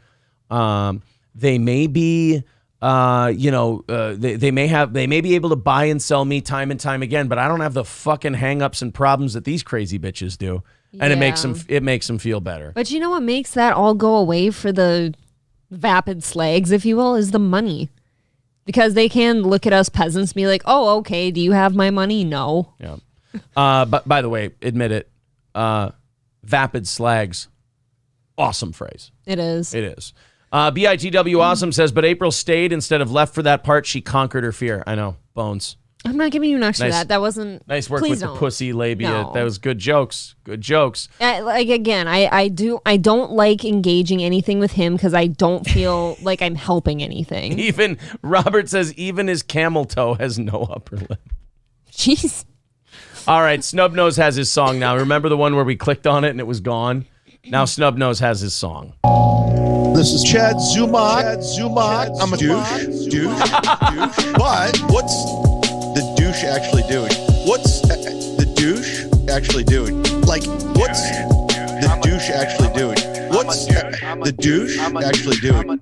They may be, they may be able to buy and sell me time and time again, but I don't have the fucking hangups and problems that these crazy bitches do. And it makes them feel better. But you know what makes that all go away for the vapid slags, if you will, is the money. Because they can look at us peasants and be like, oh, okay, do you have my money? No. Yeah. But by the way, admit it, vapid slags, awesome phrase. It is. It is. BITW Awesome says, but April stayed instead of left for that part. She conquered her fear. I know. Bones. I'm not giving you an extra that. That wasn't... Nice work with the pussy labia. No. That was good jokes. Good jokes. I don't like engaging anything with him because I don't feel like I'm helping anything. Even Robert says even his camel toe has no upper lip. Jeez. All right, Snubnose has his song now. Remember the one where we clicked on it and it was gone? Now Snubnose has his song. This is Chad Zumach. I'm a douche. But what's the douche actually doing? What's the douche actually doing? Like, what's the douche actually doing? What's the douche actually doing?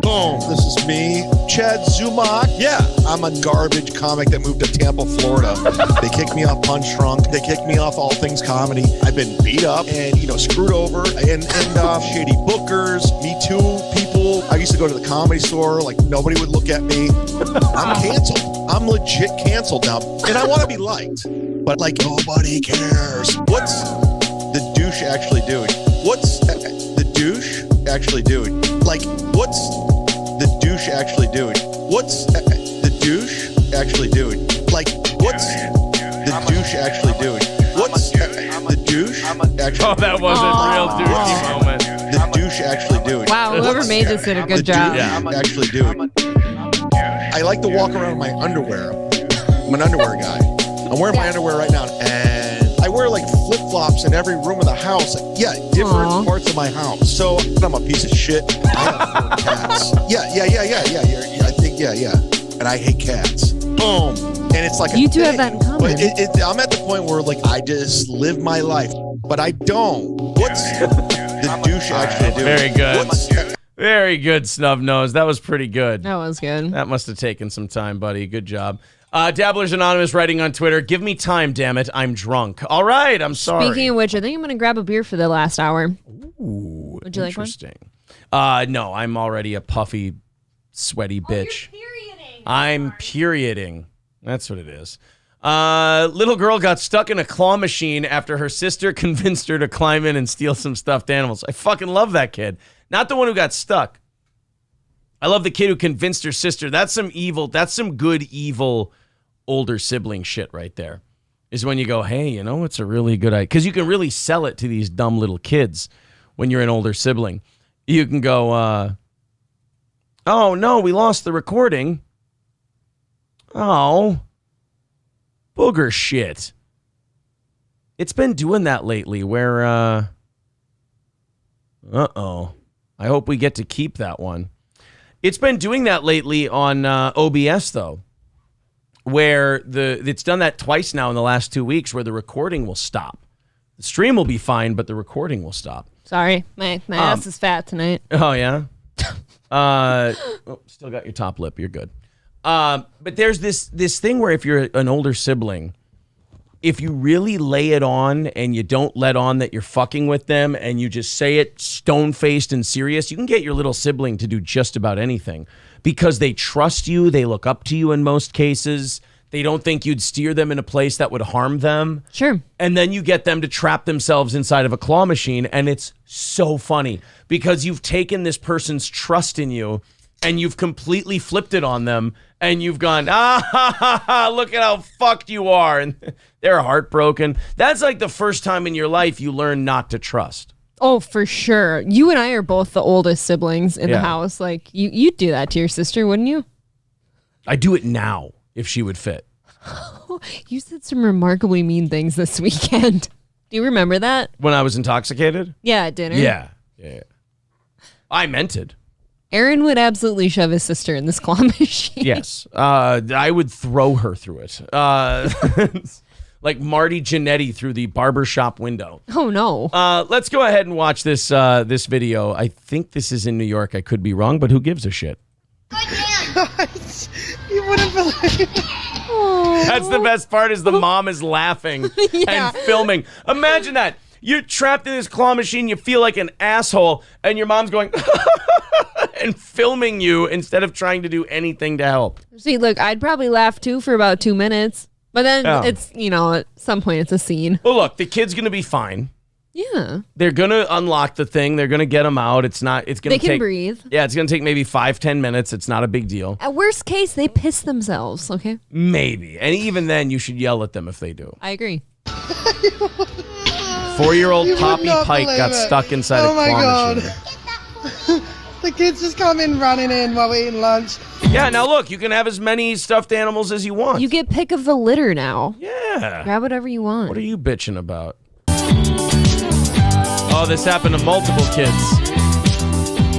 Boom. This is me, Chad Zumach. Yeah, I'm a garbage comic that moved to Tampa, Florida. They kicked me off Punch Drunk. They kicked me off All Things Comedy. I've been beat up and, screwed over and shady bookers, Me Too people. I used to go to the Comedy Store. Like, nobody would look at me. I'm canceled. I'm legit canceled now. And I want to be liked. But, nobody cares. What's the douche actually doing? What's the douche actually doing? What's the douche actually doing? What's the douche actually doing? What's the douche actually doing? What's the douche actually Oh, that was a real douchey moment. The douche actually doing? Wow, whoever made this did a good job. Actually doing? I like to walk around in my underwear. I'm an underwear guy. I'm wearing my underwear right now, and I wear flip-flops in every room of the house. Yeah, different parts of my house. So I'm a piece of shit. I have 4 cats. Yeah. I think, yeah. And I hate cats. Boom. And it's like you two have that in common. I'm at the point where I just live my life, but I don't. What's the douche actually doing? Very good. Very good, Snubnose. That was pretty good. That was good. That must have taken some time, buddy. Good job. Dabblers Anonymous writing on Twitter, give me time, damn it. I'm drunk. All right, I'm sorry. Speaking of which, I think I'm going to grab a beer for the last hour. Ooh, would you interesting. Like one? No, I'm already a puffy, sweaty bitch. You're perioding. I'm perioding. That's what it is. Little girl got stuck in a claw machine after her sister convinced her to climb in and steal some stuffed animals. I fucking love that kid. Not the one who got stuck. I love the kid who convinced her sister. That's some good evil older sibling shit right there. Is when you go, hey, it's a really good idea. Because you can really sell it to these dumb little kids when you're an older sibling. You can go, oh, no, we lost the recording. Oh, booger shit. It's been doing that lately where, uh-oh. I hope we get to keep that one. It's been doing that lately on OBS, though, where it's done that twice now in the last 2 weeks where the recording will stop. The stream will be fine, but the recording will stop. Sorry, my ass is fat tonight. Oh, yeah? Still got your top lip. You're good. But there's this thing where if you're an older sibling, if you really lay it on and you don't let on that you're fucking with them and you just say it stone-faced and serious, you can get your little sibling to do just about anything because they trust you. They look up to you in most cases. They don't think you'd steer them in a place that would harm them. Sure. And then you get them to trap themselves inside of a claw machine, and it's so funny because you've taken this person's trust in you and you've completely flipped it on them, and you've gone, look at how fucked you are. And they're heartbroken. That's like the first time in your life you learn not to trust. Oh, for sure. You and I are both the oldest siblings in the house. Like, you'd do that to your sister, wouldn't you? I do it now, if she would fit. You said some remarkably mean things this weekend. Do you remember that? When I was intoxicated? Yeah, at dinner. Yeah. I meant it. Aaron would absolutely shove his sister in this claw machine. Yes. I would throw her through it. Like Marty Jannetty through the barbershop window. Oh, no. Let's go ahead and watch this video. I think this is in New York. I could be wrong, but who gives a shit? Guys, you wouldn't believe it. That's the best part is the mom is laughing and filming. Imagine that. You're trapped in this claw machine. You feel like an asshole, and your mom's going and filming you instead of trying to do anything to help. See, look, I'd probably laugh too for about 2 minutes, but then it's, at some point it's a scene. Well, look, the kid's going to be fine. Yeah. They're going to unlock the thing. They're going to get them out. It's going to take... They can breathe. Yeah, it's going to take maybe 5-10 minminutes. It's not a big deal. At worst case, they piss themselves, okay? Maybe. And even then, you should yell at them if they do. I agree. 4-year-old Poppy Pike got stuck inside a claw machine. The kids just come in running in while we're eating lunch. Yeah, now look, you can have as many stuffed animals as you want. You get pick of the litter now. Yeah. Grab whatever you want. What are you bitching about? Oh, this happened to multiple kids.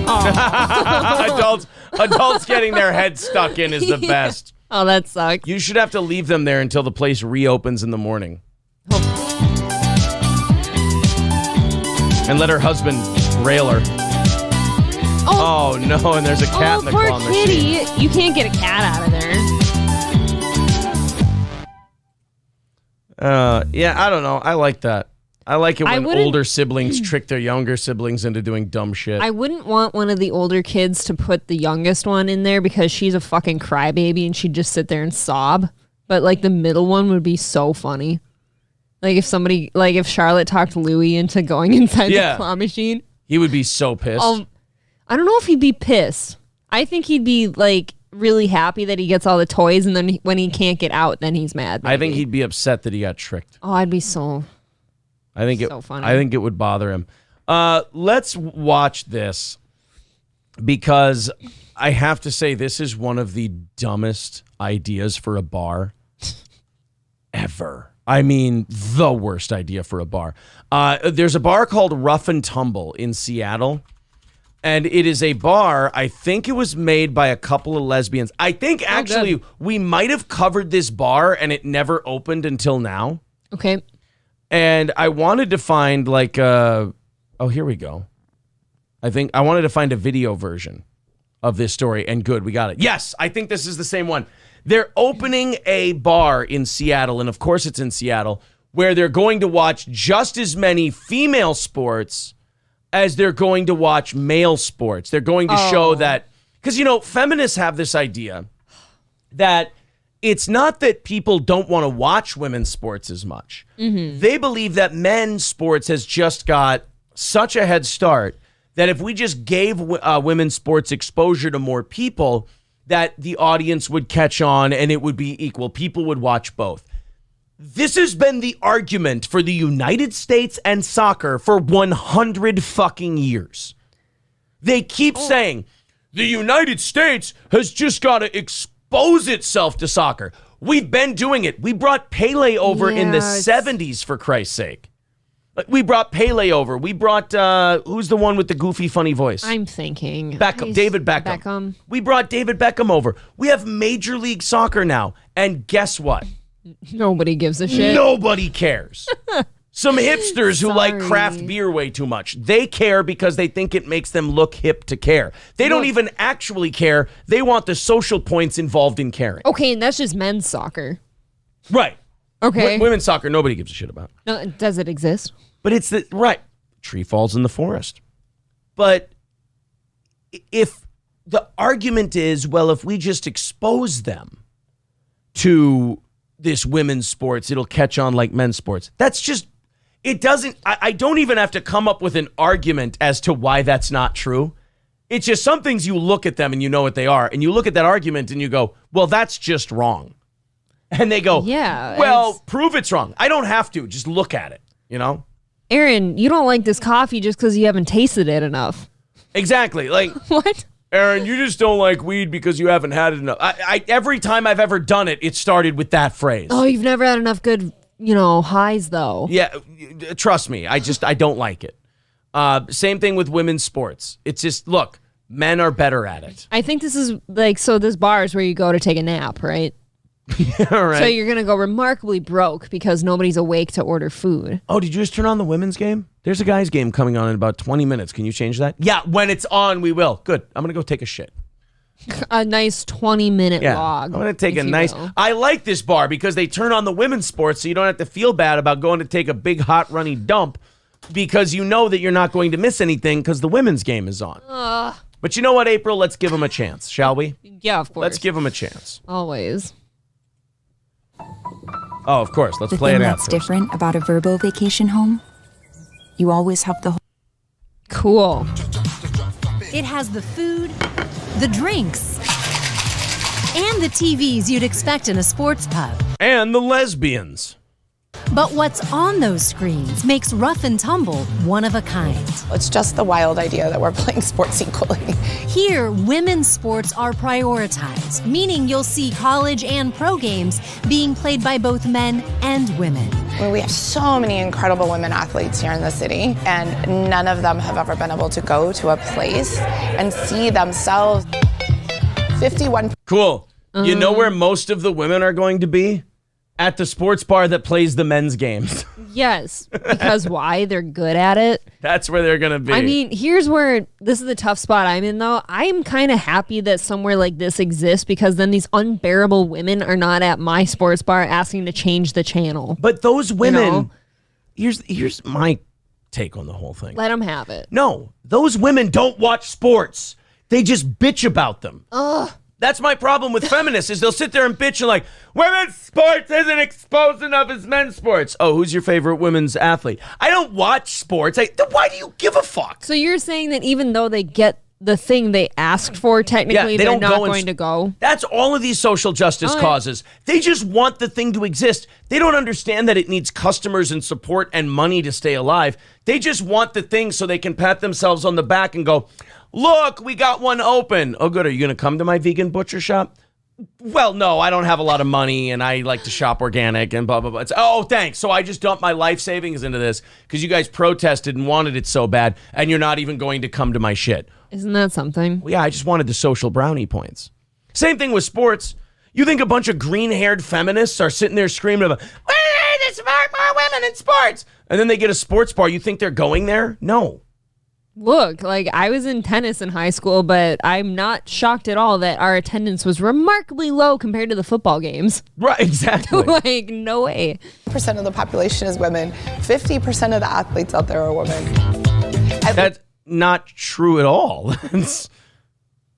Oh. Adults getting their heads stuck in is the best. Oh, that sucks. You should have to leave them there until the place reopens in the morning. And let her husband rail her. Oh no, and there's a cat in the claw machine. Poor kitty. You can't get a cat out of there. Yeah, I don't know. I like that. I like it when older siblings trick their younger siblings into doing dumb shit. I wouldn't want one of the older kids to put the youngest one in there because she's a fucking crybaby and she'd just sit there and sob. But like the middle one would be so funny. Like if Charlotte talked Louie into going inside the claw machine. He would be so pissed. I don't know if he'd be pissed. I think he'd be like really happy that he gets all the toys, and then when he can't get out, then he's mad. Maybe. I think he'd be upset that he got tricked. Oh, I'd be so... so funny. I think it would bother him. Let's watch this because I have to say this is one of the dumbest ideas for a bar ever. I mean, the worst idea for a bar. There's a bar called Rough and Tumble in Seattle, and it is a bar. I think it was made by a couple of lesbians. I think actually we might have covered this bar and it never opened until now. Okay. And I wanted to find here we go. I wanted to find a video version of this story, and good, we got it. Yes, I think this is the same one. They're opening a bar in Seattle, and of course it's in Seattle, where they're going to watch just as many female sports as they're going to watch male sports. They're going to show that, because, feminists have this idea that it's not that people don't want to watch women's sports as much. Mm-hmm. They believe that men's sports has just got such a head start that if we just gave women's sports exposure to more people, that the audience would catch on and it would be equal. People would watch both. This has been the argument for the United States and soccer for 100 fucking years. They keep saying the United States has just got to expose itself to soccer. We've been doing it. We brought Pele over in the 70s, for Christ's sake. We brought Pele over. We brought, who's the one with the goofy, funny voice? I'm thinking. David Beckham. We brought David Beckham over. We have Major League Soccer now. And guess what? Nobody gives a shit. Nobody cares. Some hipsters who like craft beer way too much. They care because they think it makes them look hip to care. They don't even actually care. They want the social points involved in caring. Okay, and that's just men's soccer. Right. Okay. Women's soccer, nobody gives a shit about. No, does it exist? But it's tree falls in the forest. But if the argument is, well, if we just expose them to this women's sports, it'll catch on like men's sports. That's just, it doesn't, I don't even have to come up with an argument as to why that's not true. It's just some things you look at them and you know what they are. And you look at that argument and you go, well, that's just wrong. And they go, yeah, well, prove it's wrong. I don't have to. Just look at it, you know? Aaron, you don't like this coffee just because you haven't tasted it enough. Exactly. Like, what? Aaron, you just don't like weed because you haven't had it enough. Every time I've ever done it, it started with that phrase. Oh, you've never had enough good, highs, though. Yeah, trust me. I don't like it. Same thing with women's sports. It's just, look, men are better at it. I think this is this bar is where you go to take a nap, right? Yeah, right. So you're going to go remarkably broke because nobody's awake to order food. Oh, did you just turn on the women's game? There's a guy's game coming on in about 20 minutes. Can you change that? Yeah, when it's on, we will. Good. I'm going to go take a shit. A nice 20-minute log. I'm going to take a nice... I like this bar because they turn on the women's sports so you don't have to feel bad about going to take a big, hot, runny dump because you know that you're not going to miss anything because the women's game is on. But you know what, April? Let's give them a chance, shall we? Yeah, of course. Let's give them a chance. Always. Oh, of course. Let's play it out. What's different about a Verbo vacation home? You always have the... Cool. It has the food, the drinks, and the TVs you'd expect in a sports pub. And the lesbians. But what's on those screens makes Rough and Tumble one of a kind. It's just the wild idea that we're playing sports equally. Here, women's sports are prioritized, meaning you'll see college and pro games being played by both men and women. We have so many incredible women athletes here in the city, and none of them have ever been able to go to a place and see themselves. 51. Cool. You know where most of the women are going to be? At the sports bar that plays the men's games. Yes, because why? They're good at it. That's where they're going to be. I mean, here's where this is the tough spot I'm in, though. I'm kind of happy that somewhere like this exists because then these unbearable women are not at my sports bar asking to change the channel. But those women, here's my take on the whole thing. Let them have it. No, those women don't watch sports. They just bitch about them. Ugh. That's my problem with feminists is they'll sit there and bitch and like, women's sports isn't exposed enough as men's sports. Oh, who's your favorite women's athlete? I don't watch sports. Why do you give a fuck? So you're saying that even though they get the thing they asked for, technically they're not going to go? That's all of these social justice causes. They just want the thing to exist. They don't understand that it needs customers and support and money to stay alive. They just want the thing so they can pat themselves on the back and go, look, we got one open. Oh, good. Are you going to come to my vegan butcher shop? Well, no, I don't have a lot of money and I like to shop organic and blah, blah, blah. Oh, thanks. So I just dumped my life savings into this because you guys protested and wanted it so bad and you're not even going to come to my shit. Isn't that something? Well, yeah, I just wanted the social brownie points. Same thing with sports. You think a bunch of green-haired feminists are sitting there screaming about, we need to support more women in sports. And then they get a sports bar. You think they're going there? No. Look, I was in tennis in high school, but I'm not shocked at all that our attendance was remarkably low compared to the football games. Right, exactly. No way. 50% of the population is women. 50% of the athletes out there are women. That's not true at all.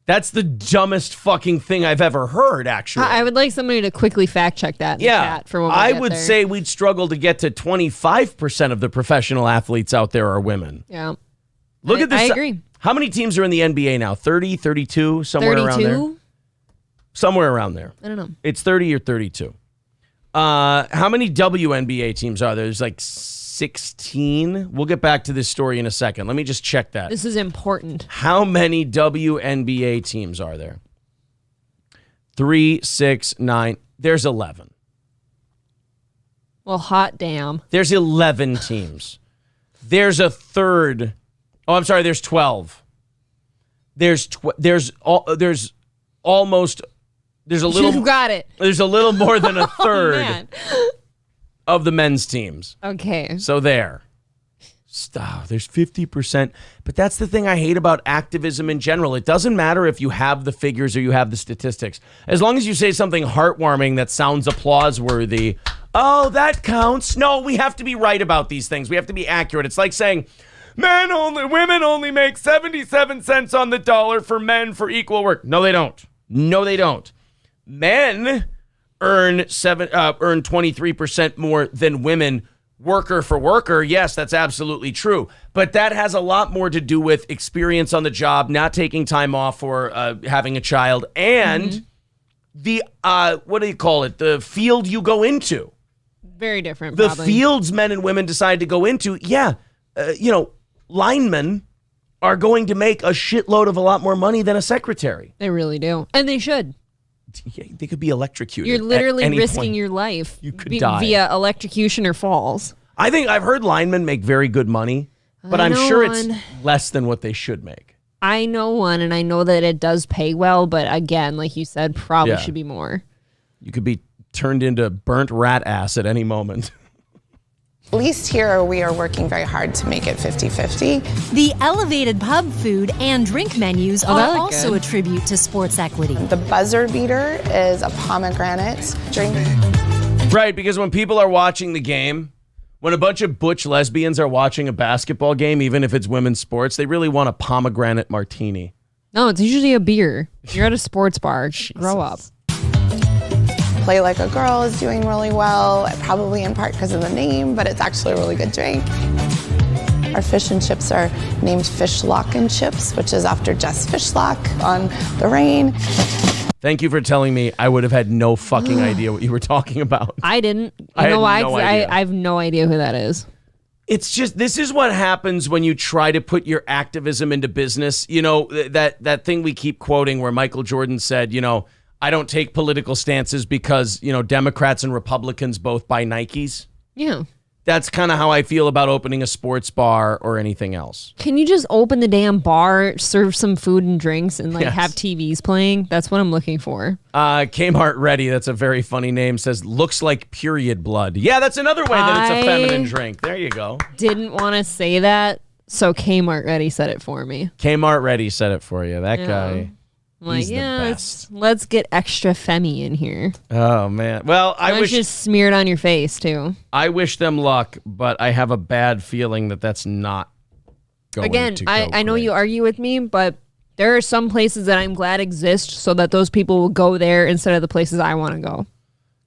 That's the dumbest fucking thing I've ever heard, actually. I would like somebody to quickly fact check that in the chat for when we I get would there. say we'd struggle to get to 25% of the professional athletes out there are women. Yeah. Look at this. I agree. How many teams are in the NBA now? 30, 32, somewhere 32? around there? Somewhere around there. I don't know. It's 30 or 32. How many WNBA teams are there? There's like 16. We'll get back to this story in a second. Let me just check that. This is important. How many WNBA teams are there? 3, 6, 9. There's 11. Well, hot damn. There's 11 teams. There's a third. Oh, I'm sorry. There's 12. There's almost. There's a little. You got it. There's a little more than a third of the men's teams. Okay. So there. Stop. There's 50%. But that's the thing I hate about activism in general. It doesn't matter if you have the figures or you have the statistics. As long as you say something heartwarming that sounds applause-worthy, oh, that counts. No, we have to be right about these things. We have to be accurate. It's like saying, women only make 77 cents on the dollar for men for equal work. No, they don't. No, they don't. Men earn 23% more than women worker for worker. Yes, that's absolutely true. But that has a lot more to do with experience on the job, not taking time off for having a child, and the, what do you call it? The field you go into. Very different, The probably. fields men and women decide to go into, linemen are going to make a shitload of a lot more money than a secretary. They really do. And they should. Yeah, they could be electrocuted. You're literally at any risking point. your life. You could die via electrocution or falls. I think I've heard linemen make very good money, but I'm sure it's less than what they should make. I know one, and I know that it does pay well, but again, like you said, probably should be more. You could be turned into burnt rat ass at any moment. At least here, we are working very hard to make it 50-50. The elevated pub food and drink menus are also a tribute to sports equity. The buzzer beater is a pomegranate drink. Right, because when people are watching the game, when a bunch of butch lesbians are watching a basketball game, even if it's women's sports, they really want a pomegranate martini. No, it's usually a beer. You're at a sports bar. Grow up. Play Like a Girl is doing really well, probably in part because of the name, but it's actually a really good drink. Our fish and chips are named Fishlock and Chips, which is after Jess Fishlock on The Rain. Thank you for telling me. I would have had no fucking idea what you were talking about. I didn't. You know why? No idea. I have no idea who that is. It's just, this is what happens when you try to put your activism into business. You know, that thing we keep quoting where Michael Jordan said, I don't take political stances because, Democrats and Republicans both buy Nikes. Yeah. That's kind of how I feel about opening a sports bar or anything else. Can you just open the damn bar, serve some food and drinks, and have TVs playing? That's what I'm looking for. Kmart Ready, that's a very funny name, says, looks like period blood. Yeah, that's another way that it's a feminine drink. There you go. Didn't want to say that, so Kmart Ready said it for me. Kmart Ready said it for you. That guy... He's the best. Let's get extra femi in here. Oh, man. Well, I wish... just smeared on your face, too. I wish them luck, but I have a bad feeling that that's not going to go I know you argue with me, but there are some places that I'm glad exist so that those people will go there instead of the places I want to go.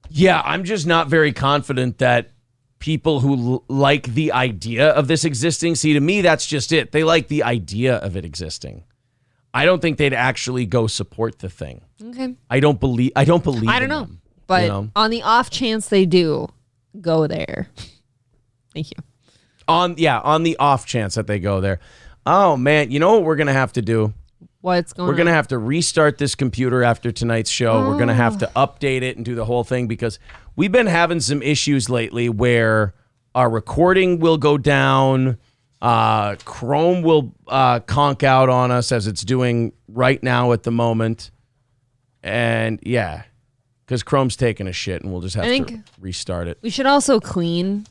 Yeah, I'm just not very confident that people who like the idea of this existing... See, to me, that's just it. They like the idea of it existing. I don't think they'd actually go support the thing. Okay. I don't believe. I don't know. Them, but on the off chance they do, go there. Thank you. On the off chance that they go there. Oh man, you know what we're gonna have to do? What's going on? We're gonna have to restart this computer after tonight's show. We're gonna have to update it and do the whole thing because we've been having some issues lately where our recording will go down. Chrome will conk out on us as it's doing right now at the moment. And yeah, because Chrome's taking a shit and we'll just have to restart it. We should also clean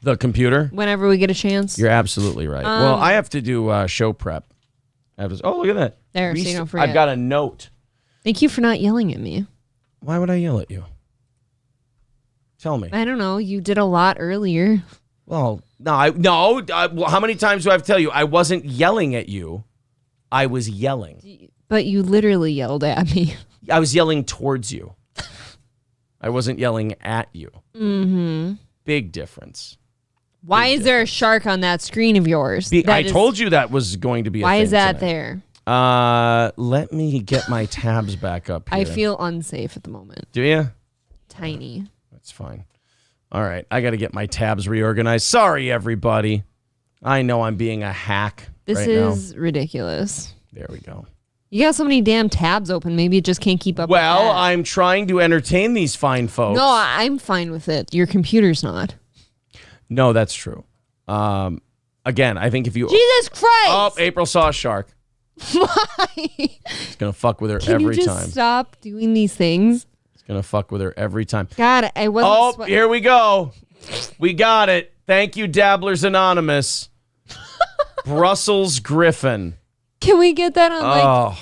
the computer whenever we get a chance. You're absolutely right. Well, I have to do show prep. Look at that. There, so you don't forget. I've got a note. Thank you for not yelling at me. Why would I yell at you? Tell me. I don't know. You did a lot earlier. Well, no. How many times do I have to tell you? I wasn't yelling at you. I was yelling. But you literally yelled at me. I was yelling towards you. I wasn't yelling at you. Mm-hmm. Big difference. Why is there a shark on that screen of yours? I told you that was going to be a thing. Why is that there? Let me get my tabs back up here. I feel unsafe at the moment. Do you? Tiny. That's fine. All right, I got to get my tabs reorganized. Sorry, everybody. I know I'm being a hack. This is ridiculous. There we go. You got so many damn tabs open. Maybe it just can't keep up. Well, with that. I'm trying to entertain these fine folks. No, I'm fine with it. Your computer's not. No, that's true. Again, I think if you... Jesus Christ! Oh, April saw a shark. Why? It's going to fuck with her Can every you just time. stop doing these things? It's going to fuck with her every time. God, I wasn't... Oh, here we go. We got it. Thank you, Dabblers Anonymous. Brussels Griffin. Can we get that on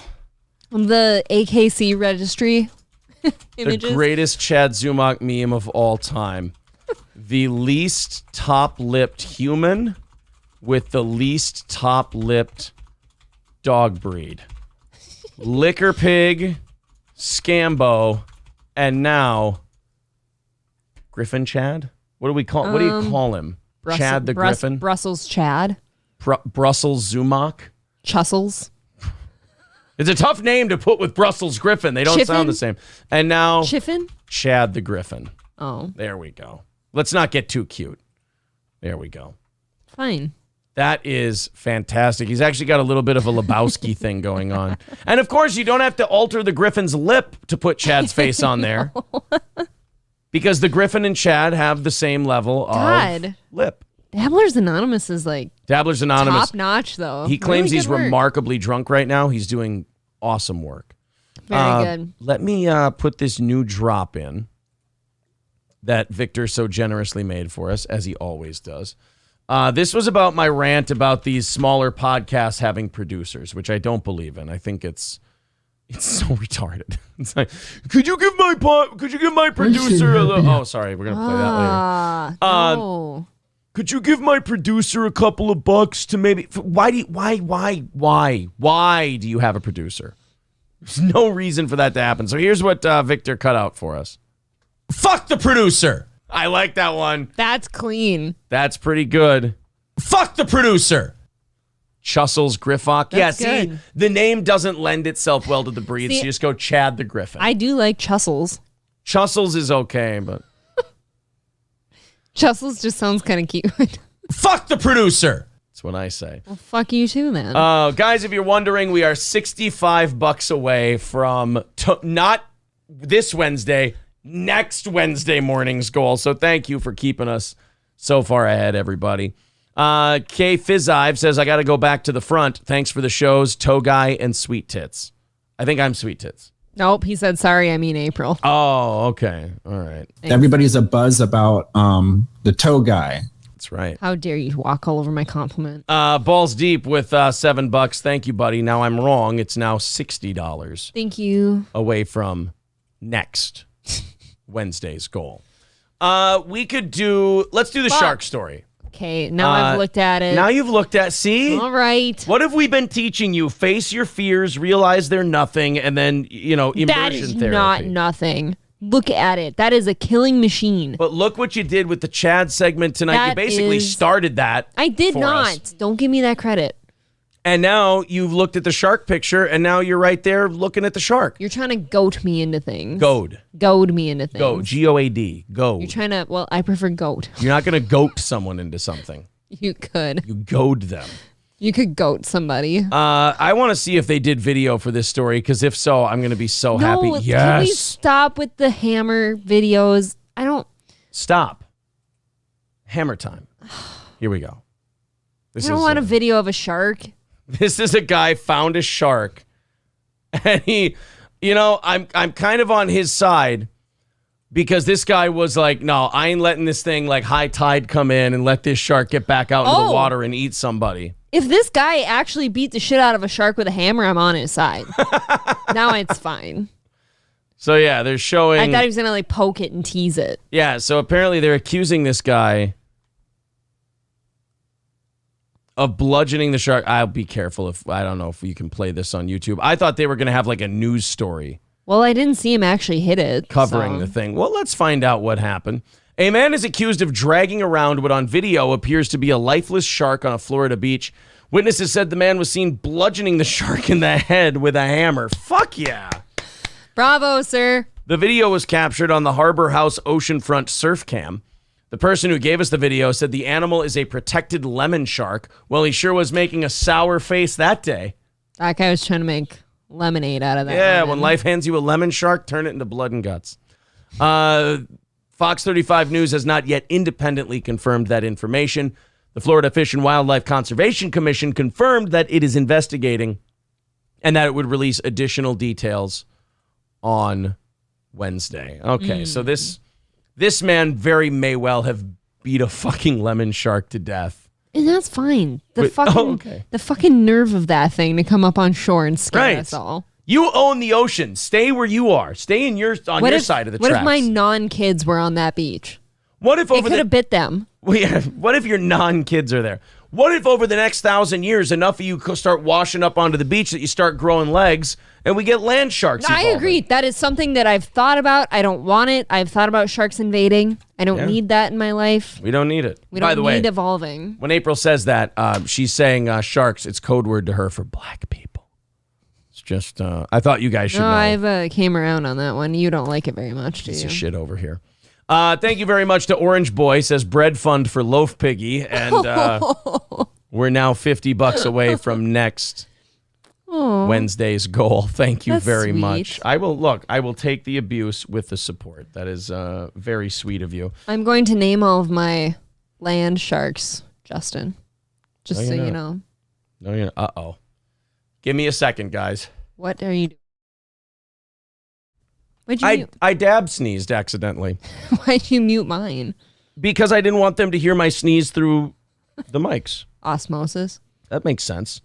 the AKC registry? Images? The greatest Chad Zumach meme of all time. The least top-lipped human with the least top-lipped dog breed. Liquor pig, Scambo, and now Griffin Chad? What do we call? What do you call him? Chad the Griffin? Brussels Chad. Brussels Zumach? Chussels. It's a tough name to put with Brussels Griffin. They don't Chiffin? sound the same. And now Chiffin? Chad the Griffin. Oh. There we go. Let's not get too cute. There we go. Fine. That is fantastic. He's actually got a little bit of a Lebowski thing going on. And of course, you don't have to alter the Griffin's lip to put Chad's face on there. Because the Griffin and Chad have the same level of lip. Dabblers Anonymous is like Dabblers Anonymous. top notch, though. He claims really he's remarkably drunk right now. He's doing awesome work. Very good. Let me put this new drop in that Victor so generously made for us, as he always does. This was about my rant about these smaller podcasts having producers, which I don't believe in. I think it's so retarded. It's like, could you give my producer a little... Oh, sorry, we're gonna play that later. No. Could you give my producer a couple of bucks to maybe... Why do you have a producer? There's no reason for that to happen. So here's what Victor cut out for us. Fuck the producer. I like that one. That's clean. That's pretty good. Fuck the producer. Chussels Griffock. Yeah, see, good. The name doesn't lend itself well to the breed, so you just go Chad the Griffin. I do like Chussels. Chussels is okay, but... Chussels just sounds kind of cute. Fuck the producer. That's what I say. Well, fuck you too, then. Guys, if you're wondering, we are $65 away from not this Wednesday, next Wednesday morning's goal. So thank you for keeping us so far ahead, everybody. K Fizzive says, I got to go back to the front. Thanks for the shows, Toe Guy and Sweet Tits. I think I'm Sweet Tits. Nope, he said, sorry, I mean April. Oh, okay. All right. Thanks. Everybody's a buzz about the Toe Guy. That's right. How dare you walk all over my compliment. Balls Deep with $7. Thank you, buddy. Now I'm wrong. It's now $60. Thank you. Away from next Wednesday's goal. Let's do the shark story. Okay, now I've looked at it. Now you've looked at, see? All right. What have we been teaching you? Face your fears, realize they're nothing, and then, immersion therapy. That is not nothing. Look at it. That is a killing machine. But look what you did with the Chad segment tonight. You basically started that. I did not. Us. Don't give me that credit. And now you've looked at the shark picture, and now you're right there looking at the shark. You're trying to goat me into things. Goad me into things. Goad. G-O-A-D. Goad. You're trying to, well, I prefer goat. You're not going to goat someone into something. You could. You goad them. You could goat somebody. I want to see if they did video for this story, because if so, I'm going to be so happy. Yes. Can we stop with the hammer videos? I don't. Stop. Hammer time. Here we go. I don't want a video of a shark. This is a guy found a shark, and he, I'm kind of on his side, because this guy was like, no, I ain't letting this thing like high tide come in and let this shark get back out into the water and eat somebody. If this guy actually beat the shit out of a shark with a hammer, I'm on his side. Now it's fine. So yeah, they're showing. I thought he was gonna like poke it and tease it. Yeah, so apparently they're accusing this guy of bludgeoning the shark. I'll be careful I don't know if you can play this on YouTube. I thought they were going to have like a news story. Well, I didn't see him actually hit it. Covering the thing. Well, let's find out what happened. A man is accused of dragging around what on video appears to be a lifeless shark on a Florida beach. Witnesses said the man was seen bludgeoning the shark in the head with a hammer. Fuck yeah. Bravo, sir. The video was captured on the Harbor House oceanfront surf cam. The person who gave us the video said the animal is a protected lemon shark. Well, he sure was making a sour face that day. That guy was trying to make lemonade out of that. Yeah, lemon. when life hands you a lemon shark, turn it into blood and guts. Fox 35 News has not yet independently confirmed that information. The Florida Fish and Wildlife Conservation Commission confirmed that it is investigating and that it would release additional details on Wednesday. Okay, so this man very may well have beat a fucking lemon shark to death. And that's fine. The fucking nerve of that thing to come up on shore and scare us all. You own the ocean. Stay where you are. Stay on your side of the tracks. What if my non-kids were on that beach? What if it could have bit them? What if your non-kids are there? What if over the next 1,000 years, enough of you start washing up onto the beach that you start growing legs and we get land sharks evolving? I agree. That is something that I've thought about. I don't want it. I've thought about sharks invading. I don't need that in my life. We don't need it. By the way, evolving. When April says that, she's saying sharks, it's code word to her for black people. It's just, I thought you guys should know. I've came around on that one. You don't like it very much, do you? Piece of shit over here. Thank you very much to Orange Boy, says bread fund for Loaf Piggy, and we're now $50 away from next Wednesday's goal. Thank you very much. I will take the abuse with the support. That is very sweet of you. I'm going to name all of my land sharks, Justin. Just so you know. No, you're not. Uh-oh. Give me a second, guys. What are you doing? I dab sneezed accidentally. Why'd you mute mine? Because I didn't want them to hear my sneeze through the mics. Osmosis. That makes sense.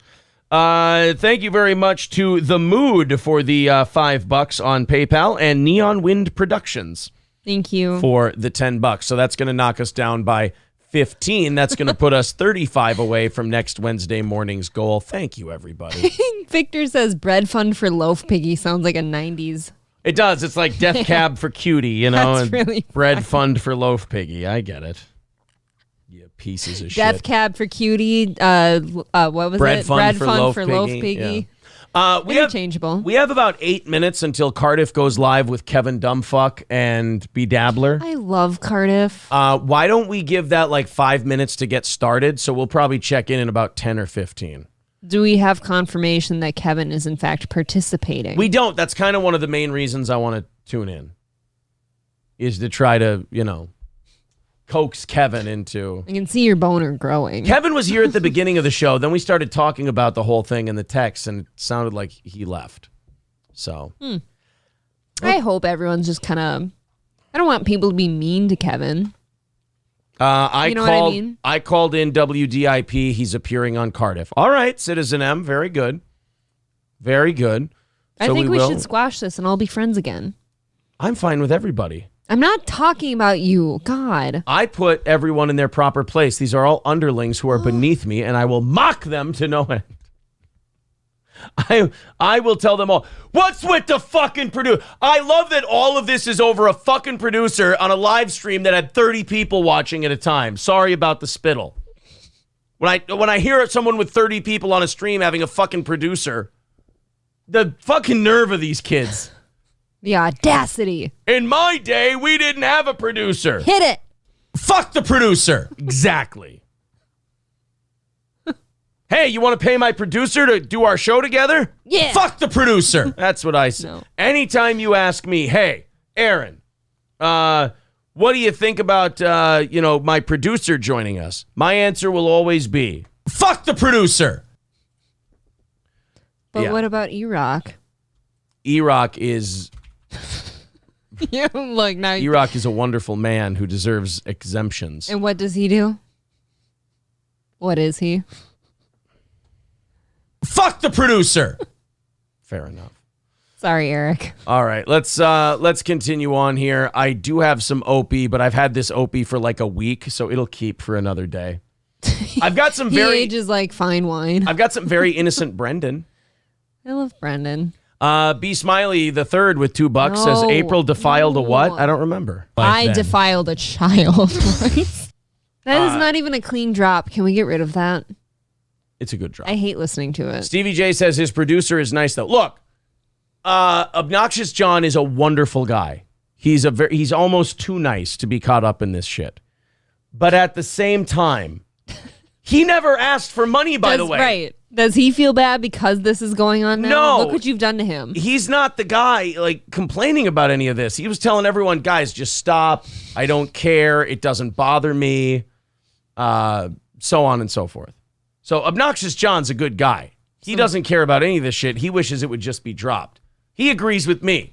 Thank you very much to The Mood for the $5 on PayPal and Neon Wind Productions. Thank you. For the $10. So that's going to knock us down by 15. That's going to put us 35 away from next Wednesday morning's goal. Thank you, everybody. Victor says bread fund for Loaf Piggy sounds like a 90s. It does. It's like Death Cab for Cutie, you know, That's and really bread fund for Loaf Piggy. I get it. You pieces of shit. Death Cab for Cutie. What was bread it? Fund bread for fund Loaf for Piggy. Loaf Piggy. Yeah. Interchangeable. We have about 8 minutes until Cardiff goes live with Kevin Dumbfuck and B Dabbler. I love Cardiff. Why don't we give that like 5 minutes to get started? So we'll probably check in about 10 or 15. Do we have confirmation that Kevin is in fact participating? We don't. That's kind of one of the main reasons I want to tune in. Is to try to, coax Kevin into... I can see your boner growing. Kevin was here at the beginning of the show. Then we started talking about the whole thing in the text, and it sounded like he left. So... I hope everyone's just kind of... I don't want people to be mean to Kevin. I called in WDIP. He's appearing on Cardiff. All right, Citizen M. Very good. Very good. I think we should squash this and all be friends again. I'm fine with everybody. I'm not talking about you. God. I put everyone in their proper place. These are all underlings who are beneath me, and I will mock them to no end. I will tell them all, what's with the fucking producer? I love that all of this is over a fucking producer on a live stream that had 30 people watching at a time. Sorry about the spittle. When I hear someone with 30 people on a stream having a fucking producer, the fucking nerve of these kids. The audacity. In my day, we didn't have a producer. Hit it. Fuck the producer. Exactly. Hey, you want to pay my producer to do our show together? Yeah. Fuck the producer. That's what I say. No. Anytime you ask me, hey, Aaron, what do you think about, my producer joining us? My answer will always be, fuck the producer. But what about E-Rock? E-Rock is... Look, now E-Rock is a wonderful man who deserves exemptions. And what does he do? What is he? Fuck the producer. Fair enough. Sorry, Eric. All right, let's continue on here. I do have some Opie, but I've had this Opie for like a week, so it'll keep for another day. I've got some he ages like fine wine. I've got some very innocent Brendan. I love Brendan. B Smiley the third with $2 says April defiled a what? I don't remember. I defiled a child. That is not even a clean drop. Can we get rid of that? It's a good drop. I hate listening to it. Stevie J says his producer is nice though. Look, Obnoxious John is a wonderful guy. He's almost too nice to be caught up in this shit. But at the same time, he never asked for money, by the way. Right. Does he feel bad because this is going on now? No. Look what you've done to him. He's not the guy complaining about any of this. He was telling everyone, guys, just stop. I don't care. It doesn't bother me. so on and so forth. So Obnoxious John's a good guy. He doesn't care about any of this shit. He wishes it would just be dropped. He agrees with me.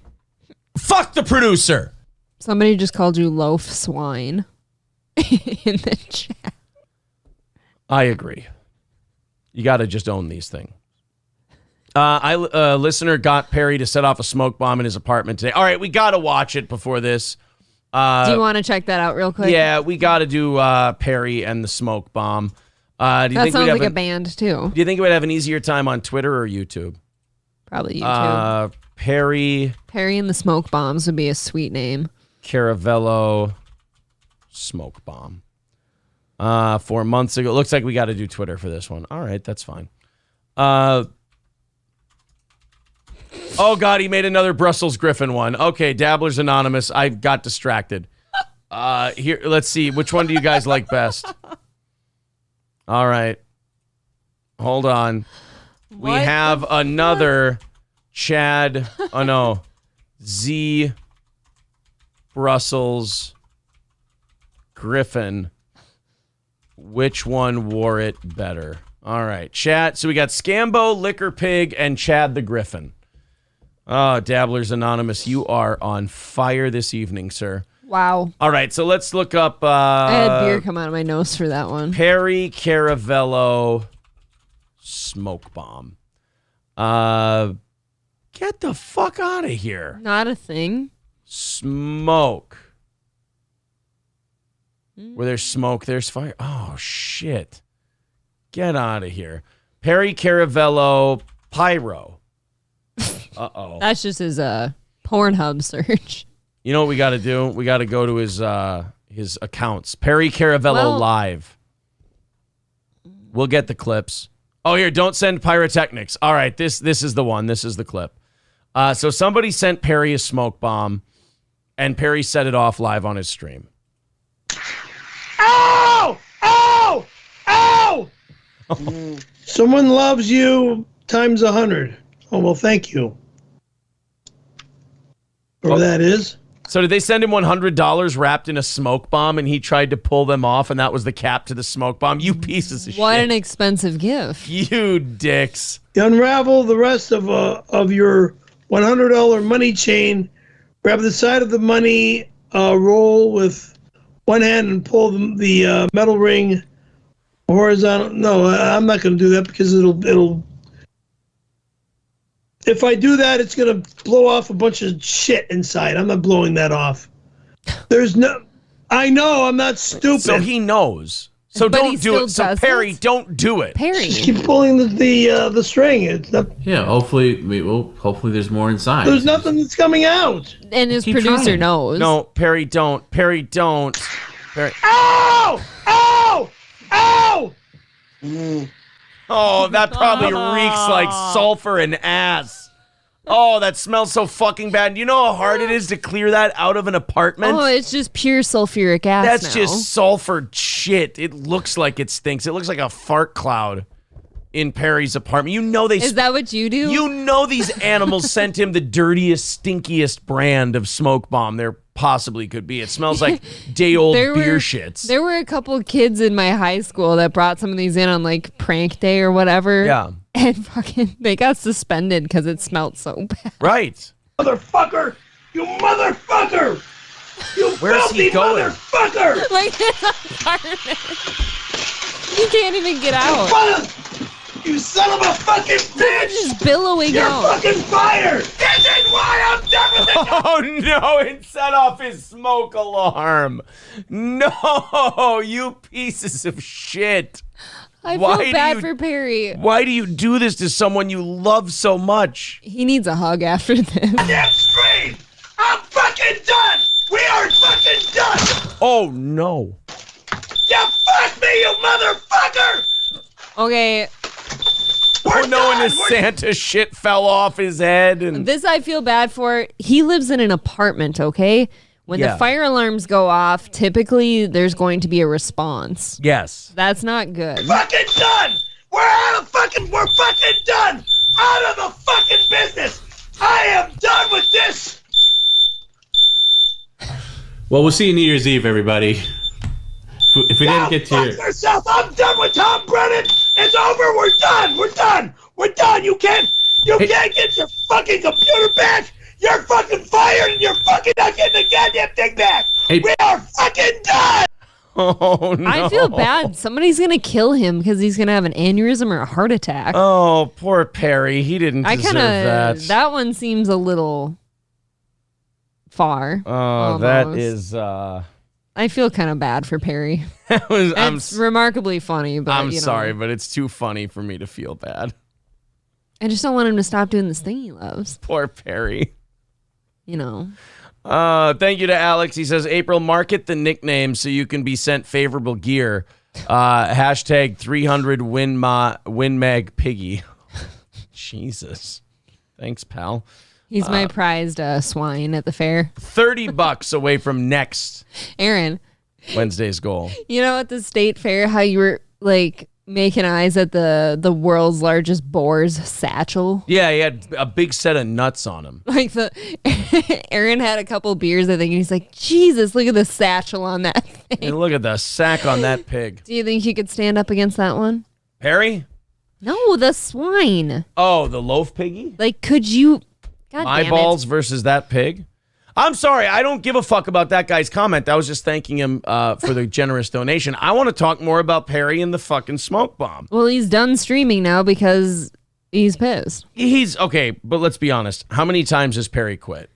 Fuck the producer. Somebody just called you loaf swine in the chat. I agree. You got to just own these things. A listener got Perry to set off a smoke bomb in his apartment today. All right, we got to watch it before this. Do you want to check that out real quick? Yeah, we got to do Perry and the smoke bomb. That sounds like a band, too. Do you think it would have an easier time on Twitter or YouTube? Probably YouTube. Perry and the Smoke Bombs would be a sweet name. Caravello Smoke Bomb. 4 months ago. Looks like we got to do Twitter for this one. All right, that's fine. Oh, God, he made another Brussels Griffin one. Okay, Dabbler's Anonymous. I got distracted. Here, let's see. Which one do you guys like best? All right. Hold on. We have another Chad. Oh, no. Z Brussels Griffin. Which one wore it better? All right. Chad. So we got Scambo, Liquor Pig, and Chad the Griffin. Oh, Dabblers Anonymous, you are on fire this evening, sir. Wow. All right, so let's look up... I had beer come out of my nose for that one. Perry Caravello Smoke Bomb. Get the fuck out of here. Not a thing. Smoke. Where there's smoke, there's fire. Oh, shit. Get out of here. Perry Caravello Pyro. Uh-oh. That's just his Pornhub search. You know what we got to do? We got to go to his accounts. Perry Caravello Live. We'll get the clips. Oh, here, don't send pyrotechnics. All right, this is the one. This is the clip. So somebody sent Perry a smoke bomb, and Perry set it off live on his stream. Ow! Ow! Ow! Someone loves you times 100. Oh, well, thank you. Or that is. So did they send him $100 wrapped in a smoke bomb, and he tried to pull them off, and that was the cap to the smoke bomb? You pieces of shit. What an expensive gift. You dicks. You unravel the rest of your $100 money chain, grab the side of the money roll with one hand and pull the metal ring horizontal. No, I'm not going to do that because it'll. If I do that, it's going to blow off a bunch of shit inside. I'm not blowing that off. I know, I'm not stupid. So he knows. So but don't do it. So Perry, don't do it. Perry. Just keep pulling the string. It's not, yeah, hopefully there's more inside. There's nothing that's coming out. And his producer knows. No, Perry, don't. Perry, don't. Perry. Ow! Ow! Ow! Oh, that probably reeks like sulfur and ass. Oh, that smells so fucking bad. You know how hard it is to clear that out of an apartment? Oh, it's just pure sulfuric acid. That's just sulfur shit. It looks like it stinks. It looks like a fart cloud in Perry's apartment. You know they... Is that what you do? You know these animals sent him the dirtiest, stinkiest brand of smoke bomb there possibly could be. It smells like day-old beer shits. There were a couple kids in my high school that brought some of these in on like prank day or whatever. Yeah. And fucking they got suspended because it smelled so bad. Right. Motherfucker! You motherfucker! You Where's he going? Motherfucker! Like his apartment. You can't even get out. You son of a fucking bitch! Just billowing You're out. fucking fired! This is why I'm done with it! Oh no, it set off his smoke alarm. No, you pieces of shit. I feel bad for Perry. Why do you do this to someone you love so much? He needs a hug after this. Damn straight! I'm fucking done! We are fucking done! Oh no. You fuck me, you motherfucker! Okay. Oh no, and his Santa shit fell off his head. And this I feel bad for. He lives in an apartment, okay? When the fire alarms go off, typically there's going to be a response. Yes. That's not good. Fucking done! We're fucking done! Out of the fucking business! I am done with this! Well, we'll see you New Year's Eve, everybody. If we didn't get to your... yourself. I'm done with Tom Brennan. It's over. We're done. We're done. We're done. You can't get your fucking computer back. You're fucking fired, and you're fucking not getting the goddamn thing back. We are fucking done. Oh, no. I feel bad. Somebody's going to kill him because he's going to have an aneurysm or a heart attack. Oh, poor Perry. He didn't deserve that. That one seems a little far. Oh, almost. that is... I feel kind of bad for Perry. It's remarkably funny, but I'm sorry, but it's too funny for me to feel bad. I just don't want him to stop doing this thing he loves. Poor Perry. Thank you to Alex. He says, April, market the nickname so you can be sent favorable gear. Hashtag 300 WinMag Piggy. Jesus. Thanks, pal. He's my prized swine at the fair. $30 away from next. Aaron. Wednesday's goal. At the state fair, how you were like making eyes at the world's largest boar's satchel? Yeah, he had a big set of nuts on him. Like Aaron had a couple beers, I think, and he's like, Jesus, look at the satchel on that thing. And look at the sack on that pig. Do you think you could stand up against that one? Perry? No, the swine. Oh, the loaf piggy? Like, could you... God Eyeballs versus that pig? I'm sorry, I don't give a fuck about that guy's comment. I was just thanking him for the generous donation. I want to talk more about Perry and the fucking smoke bomb. Well, he's done streaming now because he's pissed. He's okay, but let's be honest. How many times has Perry quit?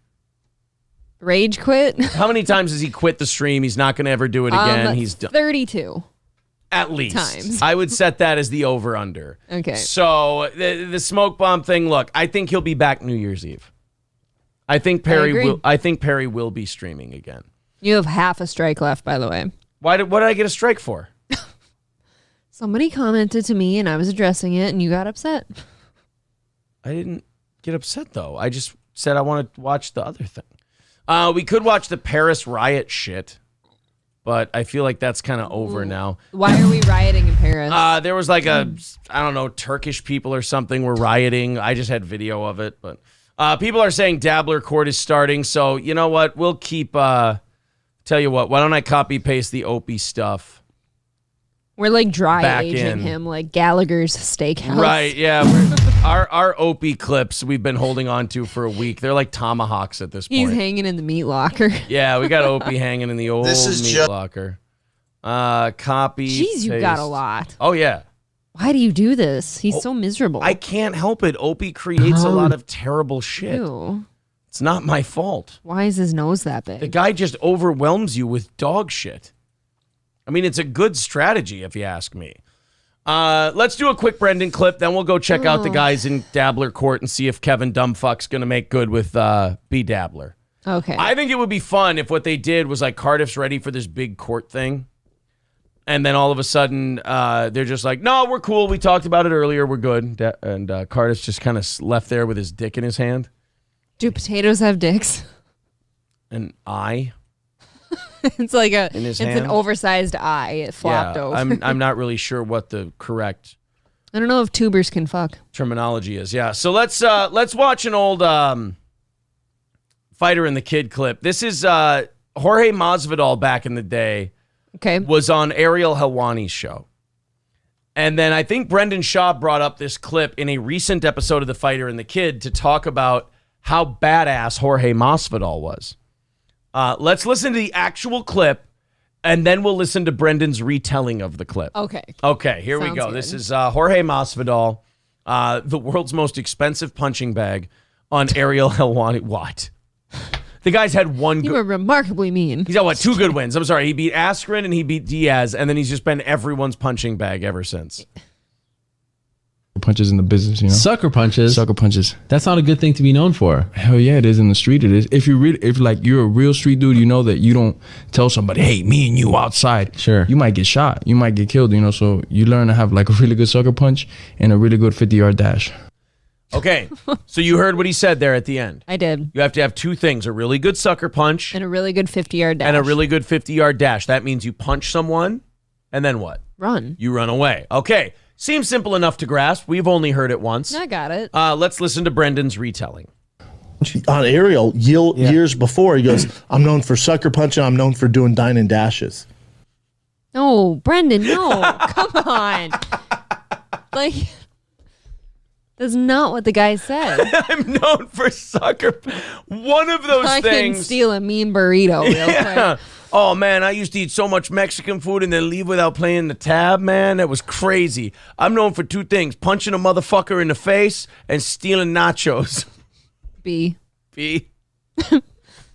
Rage quit? How many times has he quit the stream? He's not going to ever do it again. He's done. 32. At least. Times. I would set that as the over-under. Okay. So the smoke bomb thing, look, I think he'll be back New Year's Eve. I think Perry will be streaming again. You have half a strike left, by the way. What did I get a strike for? Somebody commented to me and I was addressing it and you got upset. I didn't get upset though. I just said I want to watch the other thing. We could watch the Paris riot shit. But I feel like that's kind of over now. Why are we rioting in Paris? There was like Turkish people or something were rioting. I just had video of it. But people are saying Dabbler Court is starting. So you know what? We'll keep, tell you what, why don't I copy paste the Opie stuff? We're like dry aging him like Gallagher's Steakhouse. Right, yeah. Our Opie clips we've been holding on to for a week. They're like tomahawks at this point. He's hanging in the meat locker. Yeah, we got Opie hanging in the old meat locker. Copy. Jeez, you got a lot. Oh, yeah. Why do you do this? He's so miserable. I can't help it. Opie creates a lot of terrible shit. Ew. It's not my fault. Why is his nose that big? The guy just overwhelms you with dog shit. I mean, it's a good strategy if you ask me. Let's do a quick Brendan clip, then we'll go check out the guys in Dabbler Court and see if Kevin Dumbfuck's going to make good with B Dabbler. Okay. I think it would be fun if what they did was like Cardiff's ready for this big court thing. And then all of a sudden, they're just like, no, we're cool. We talked about it earlier. We're good. And Cardiff's just kind of left there with his dick in his hand. Do potatoes have dicks? An eye. It's like an oversized eye. It flopped over. I'm not really sure what the correct I don't know if tubers can fuck. terminology is. Yeah. So let's watch an old Fighter and the Kid clip. This is Jorge Masvidal back in the day. Okay. Was on Ariel Helwani's show. And then I think Brendan Shaw brought up this clip in a recent episode of The Fighter and the Kid to talk about how badass Jorge Masvidal was. Let's listen to the actual clip, and then we'll listen to Brendan's retelling of the clip. Okay, here we go. Good. This is Jorge Masvidal, the world's most expensive punching bag, on Ariel Helwani. What? The guy's had one You were remarkably mean. He's got, 2 good wins. I'm sorry. He beat Askren and he beat Diaz, and then he's just been everyone's punching bag ever since. Punches in the business, you know. Sucker punches. That's not a good thing to be known for. Hell yeah, it is in the street. It is. If you're a real street dude, you know that you don't tell somebody, hey, me and you outside. Sure. You might get shot. You might get killed, you know. So you learn to have like a really good sucker punch and a really good 50-yard dash. Okay, so you heard what he said there at the end. I did. You have to have 2 things, a really good sucker punch. And a really good 50-yard dash. And a really good 50-yard dash. That means you punch someone, and then what? Run. You run away. Okay, seems simple enough to grasp. We've only heard it once. I got it. Let's listen to Brendan's retelling. On Ariel, years before, he goes, I'm known for sucker punching, I'm known for doing dine and dashes. No, Brendan, no. Come on. Like, that's not what the guy said. I'm known for sucker. One of those I things. can steal a mean burrito real quick. Oh, man, I used to eat so much Mexican food and then leave without playing the tab, man. That was crazy. I'm known for 2 things, punching a motherfucker in the face and stealing nachos. B.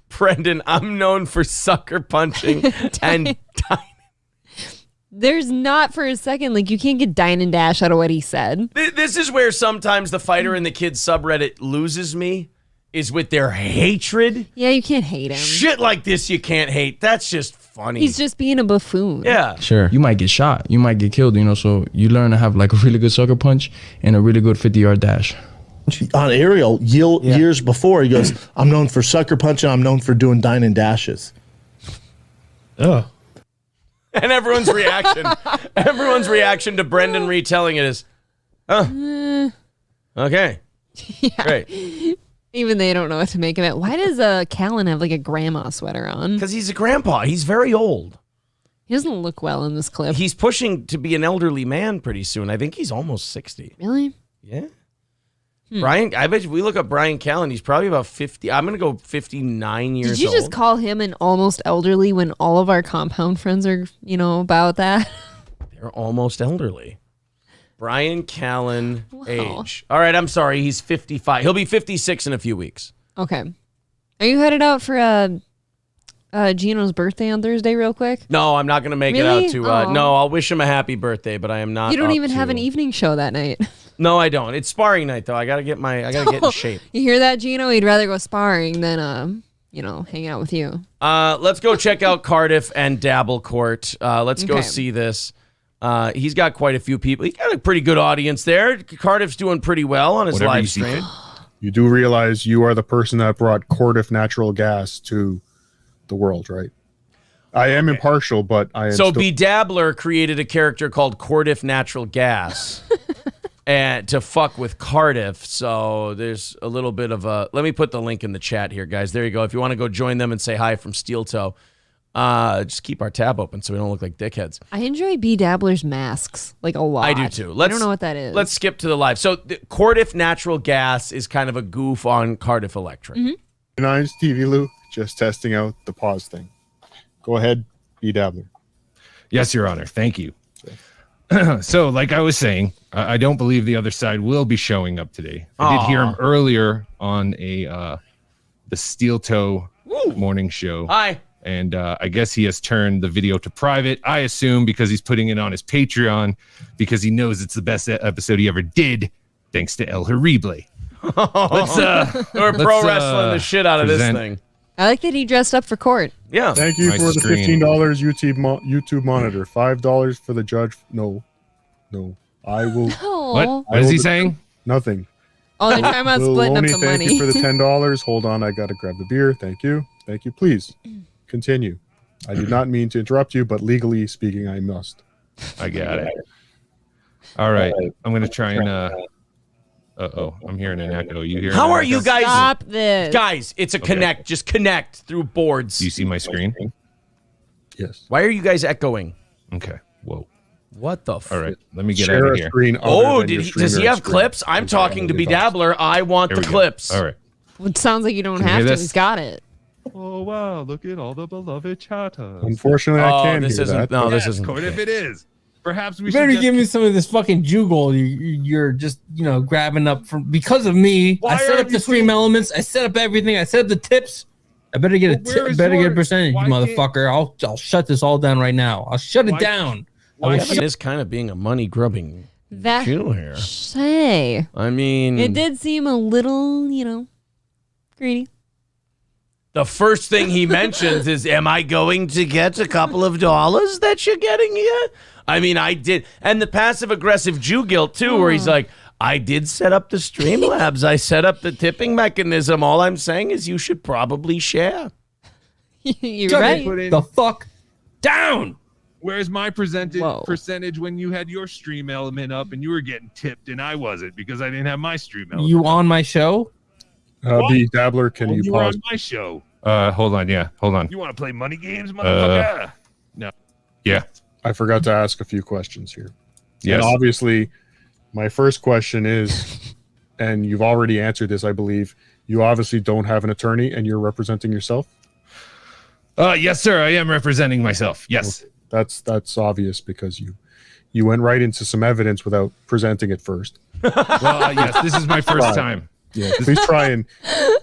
Brendan, I'm known for sucker punching and dining. There's not for a second, like, you can't get dine and dash out of what he said. This is where sometimes the fighter in the kids subreddit loses me, is with their hatred. Yeah, you can't hate him. Shit like this you can't hate. That's just funny. He's just being a buffoon. Yeah. Sure. You might get shot. You might get killed, so you learn to have like a really good sucker punch and a really good 50-yard dash. On Ariel, years before, he goes, I'm known for sucker punching. I'm known for doing dine and dashes. Oh. And everyone's reaction to Brendan retelling it is, okay. Yeah. Great. Even they don't know what to make of it. Why does Callan have like a grandma sweater on? Because he's a grandpa. He's very old. He doesn't look well in this clip. He's pushing to be an elderly man pretty soon. I think he's almost 60. Really? Yeah. Brian, I bet you we look up Brian Callan, he's probably about 50. I'm going to go 59 years old. Did you just call him an almost elderly when all of our compound friends are, about that? They're almost elderly. Brian Callan, age. All right, I'm sorry. He's 55. He'll be 56 in a few weeks. Okay. Are you headed out for Gino's birthday on Thursday real quick? No, I'm not going to make it out to... no, I'll wish him a happy birthday, but I am not. You don't even have an evening show that night. No, I don't. It's sparring night, though. I got to get in shape. You hear that, Gino? He'd rather go sparring than, hang out with you. Let's go check out Cardiff and Dabble Court. Let's go see this. He's got quite a few people. He's got a pretty good audience there. Cardiff's doing pretty well on his live stream. You do realize you are the person that brought Cardiff natural gas to the world, right? I am impartial, but I am So B-Dabbler created a character called Cardiff Natural Gas and to fuck with Cardiff. So there's a little bit of a... Let me put the link in the chat here, guys. There you go. If you want to go join them and say hi from Steel Toe, just keep our tab open so we don't look like dickheads. I enjoy B-Dabbler's masks, like, a lot. I do, too. I don't know what that is. Let's skip to the live. So Cardiff Natural Gas is kind of a goof on Cardiff Electric. Mm-hmm. Nice TV, Lou. Just testing out the pause thing. Go ahead, B-Dabbler. Yes, Your Honor. Thank you. So, like I was saying, I don't believe the other side will be showing up today. I did hear him earlier on the Steel Toe morning show. Hi. And I guess he has turned the video to private, I assume, because he's putting it on his Patreon because he knows it's the best episode he ever did, thanks to El Horrible. We're pro wrestling the shit out of this thing. I like that he dressed up for court. Yeah. Thank you for the $15 YouTube monitor. $5 for the judge. No. I will. Oh. What is he saying? Nothing. Oh, they're talking about splitting up the Thank money. you for the $10. Hold on, I gotta grab the beer. Thank you. Please continue. I did not mean to interrupt you, but legally speaking, I must. I got it. All right. I'm gonna try and. I'm hearing an echo. You hear? How are you guys? Stop this. Guys, it's a connect. Just connect through boards. Do you see my screen? Yes. Why are you guys echoing? Okay. Whoa. What the All right. Let me get out of here. Does he have clips? I'm talking to B-Dabbler. I want the clips. All right. It sounds like you don't have to. He's got it. Oh, wow. Look at all the beloved chatters. Unfortunately, I can't this hear isn't. that. No, this isn't. Code if it is. Perhaps we You should better just give me some of this fucking jugal you're just, grabbing up from because of me. I set up the stream elements. I set up everything. I set up the tips. I better get a percentage, motherfucker. I'll shut this all down right now. I'll shut it down. Kevin is kind of being a money grubbing Jew here. Say. I mean, it did seem a little, greedy. The first thing he mentions is, am I going to get a couple of dollars that you're getting here? I mean, I did. And the passive-aggressive Jew guilt, too, where he's like, I did set up the Streamlabs. I set up the tipping mechanism. All I'm saying is you should probably share. You're right. The fuck down. Where's my percentage when you had your stream element up and you were getting tipped and I wasn't because I didn't have my stream element? You on my show? B-Dabbler, can you You were pause? on my show. Hold on. Yeah, hold on. You want to play money games, motherfucker? No. Yeah. I forgot to ask a few questions here. Yes. And obviously, my first question is, and you've already answered this, I believe, you obviously don't have an attorney and you're representing yourself? Yes, sir. I am representing myself. Yes. Okay. That's obvious because you went right into some evidence without presenting it first. Well, yes, this is my first time. Yeah, please try and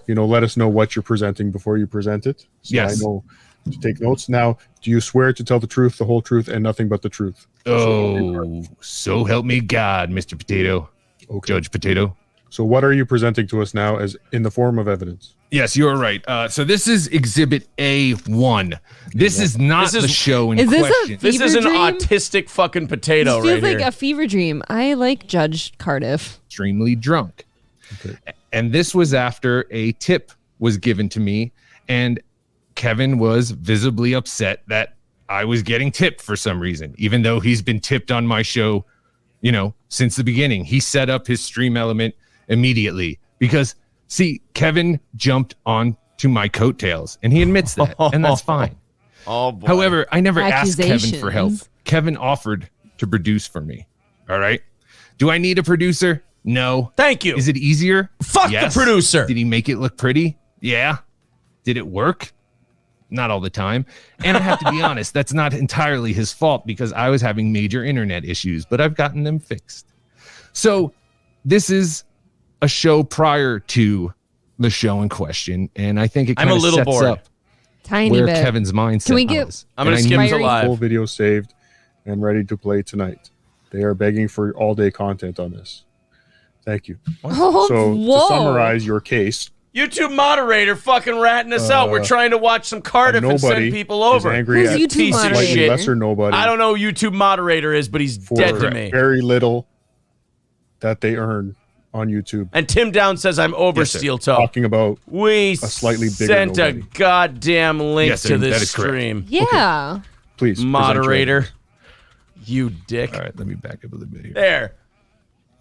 let us know what you're presenting before you present it. So Yes. I know to take notes. Now, do you swear to tell the truth, the whole truth, and nothing but the truth? Oh, so help me God, Mr. Potato. Okay. Judge Potato. So what are you presenting to us now as in the form of evidence? Yes, you're right. So this is Exhibit A1. This is not the show in Is this a question. This is an dream? autistic fucking potato This feels right like here. a fever dream. I like Judge Cardiff. Extremely drunk. And this was after a tip was given to me, and Kevin was visibly upset that I was getting tipped for some reason, even though he's been tipped on my show, since the beginning. He set up his stream element immediately because, see, Kevin jumped on to my coattails, and he admits that, and that's fine. Oh, boy. However, I never asked Kevin for help. Accusations. Kevin offered to produce for me. All right. Do I need a producer? No. Thank you. Is it easier? Fuck Yes. the producer. Did he make it look pretty? Yeah. Did it work? Not all the time. And I have to be honest, that's not entirely his fault because I was having major internet issues, but I've gotten them fixed. So this is a show prior to the show in question, and I think it kind I'm a of little sets bored. up Tiny where bit. Kevin's mindset Can we get- was. I'm going to And I skip need- to live. Full video saved and ready to play tonight. They are begging for all-day content on this. Thank you. Oh, So whoa. to summarize your case, YouTube moderator fucking ratting us out. We're trying to watch some Cardiff and send nobody people over. is angry Who's at YouTube Piece of moderator? slightly shit. lesser nobody I don't know who YouTube moderator is, but he's for dead to me. very little that they earn on YouTube. And Tim Down says I'm over Yes, sir. Steel Toe. Talking about We slightly bigger sent a nobody. goddamn link Yes, sir, to that this is correct. stream. Yeah. please present your Moderator. evidence. You dick. All right, let me back up a little bit here. There.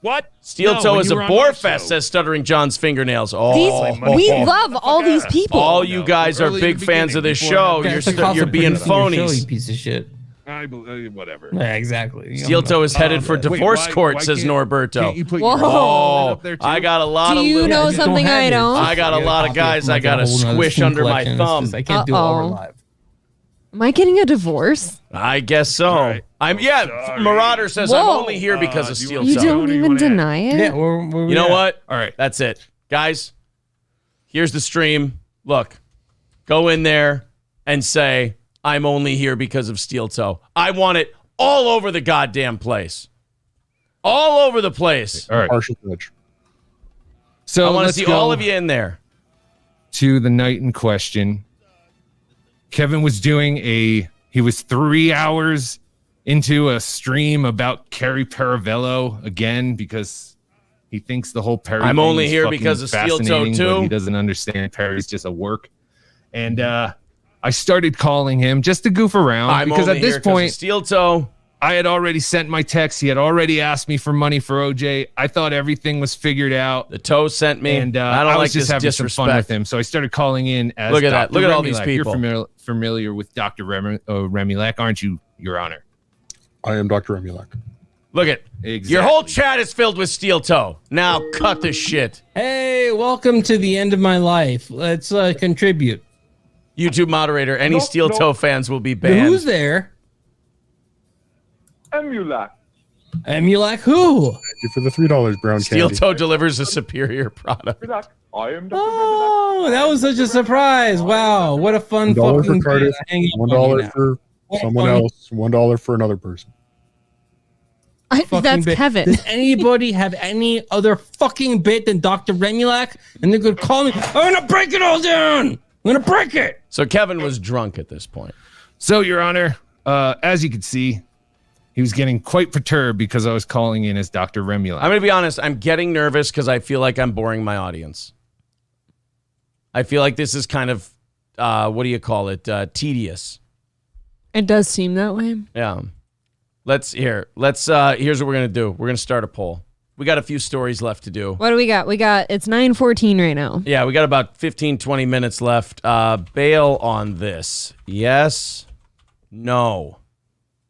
What? Steel No, Toe when is you a were on bore my fest, show. says Stuttering John's fingernails. Oh, These, we love all these people. all you guys are Early in big the fans of beginning, this before- show. That's the You're cost of being producing your show, you phonies. piece of shit. Whatever. Yeah, exactly. Steel Toe is headed for divorce court, says Norberto. Can't you put Whoa. your Oh, up there too? I got a lot Do of you little, know just don't something have I it. don't? I got a Yeah, lot of copy guys from, I like, a gotta whole nother squish Steam under my collection. It's thumb. just- I can't do it over Uh-oh. live. Am I getting a divorce? I guess so. right. Marauder says I'm Whoa. only here because of Steel You Toe. don't even deny it? Yeah, we're You know what? All right. That's it. Guys, here's the stream. Look, go in there and say, I'm only here because of Steel Toe. I want it all over the goddamn place. All over the place. All right. Partial judge. So I want to let's see go all of you in there. to the night in question. Kevin was he was 3 hours into a stream about Carrie Paravello again because he thinks the whole Perry I'm thing only is here fucking because of Steel Toe, fascinating, too. but he doesn't understand Perry's just a work. And I started calling him just to goof around I'm because only at this here 'cause of point Steel Toe. I had already sent my text. He had already asked me for money for OJ. I thought everything was figured out. The Toe sent me. And I don't was like just this having some fun with disrespect. him. So I started calling in as Look at that. Dr. Look at all these Remilak. people. You're familiar with Dr. Remilak, aren't you, Your Honor? I am Dr. Remilak. Look at your whole chat is filled with Steel Toe. Now cut the shit. Hey, welcome to the end of my life. Let's contribute. YouTube moderator, any Steel Toe fans will be banned. Who's there? Emulac. Emulac who? Thank you for the $3 brown Steel candy. Toe delivers a superior product. I am Dr. Oh, that was such a surprise. Wow, what a fun $1 fucking for Cardiff, day. Hanging on $1 now. for What someone fun else, $1 for another person. fucking That's bit. Kevin. Does anybody have any other fucking bit than Dr. Remilak? And they're gonna call me. I'm gonna break it all down. I'm gonna break it. So Kevin was drunk at this point. So, Your Honor, as you can see, he was getting quite perturbed because I was calling in as Dr. Remilak. I'm going to be honest. I'm getting nervous because I feel like I'm boring my audience. I feel like this is kind of, what do you call it? Tedious. It does seem that way. Yeah. Here's what we're going to do. We're going to start a poll. We got a few stories left to do. What do we got? It's 9:14 right now. Yeah, we got about 15, 20 minutes left. Bail on this. Yes. No.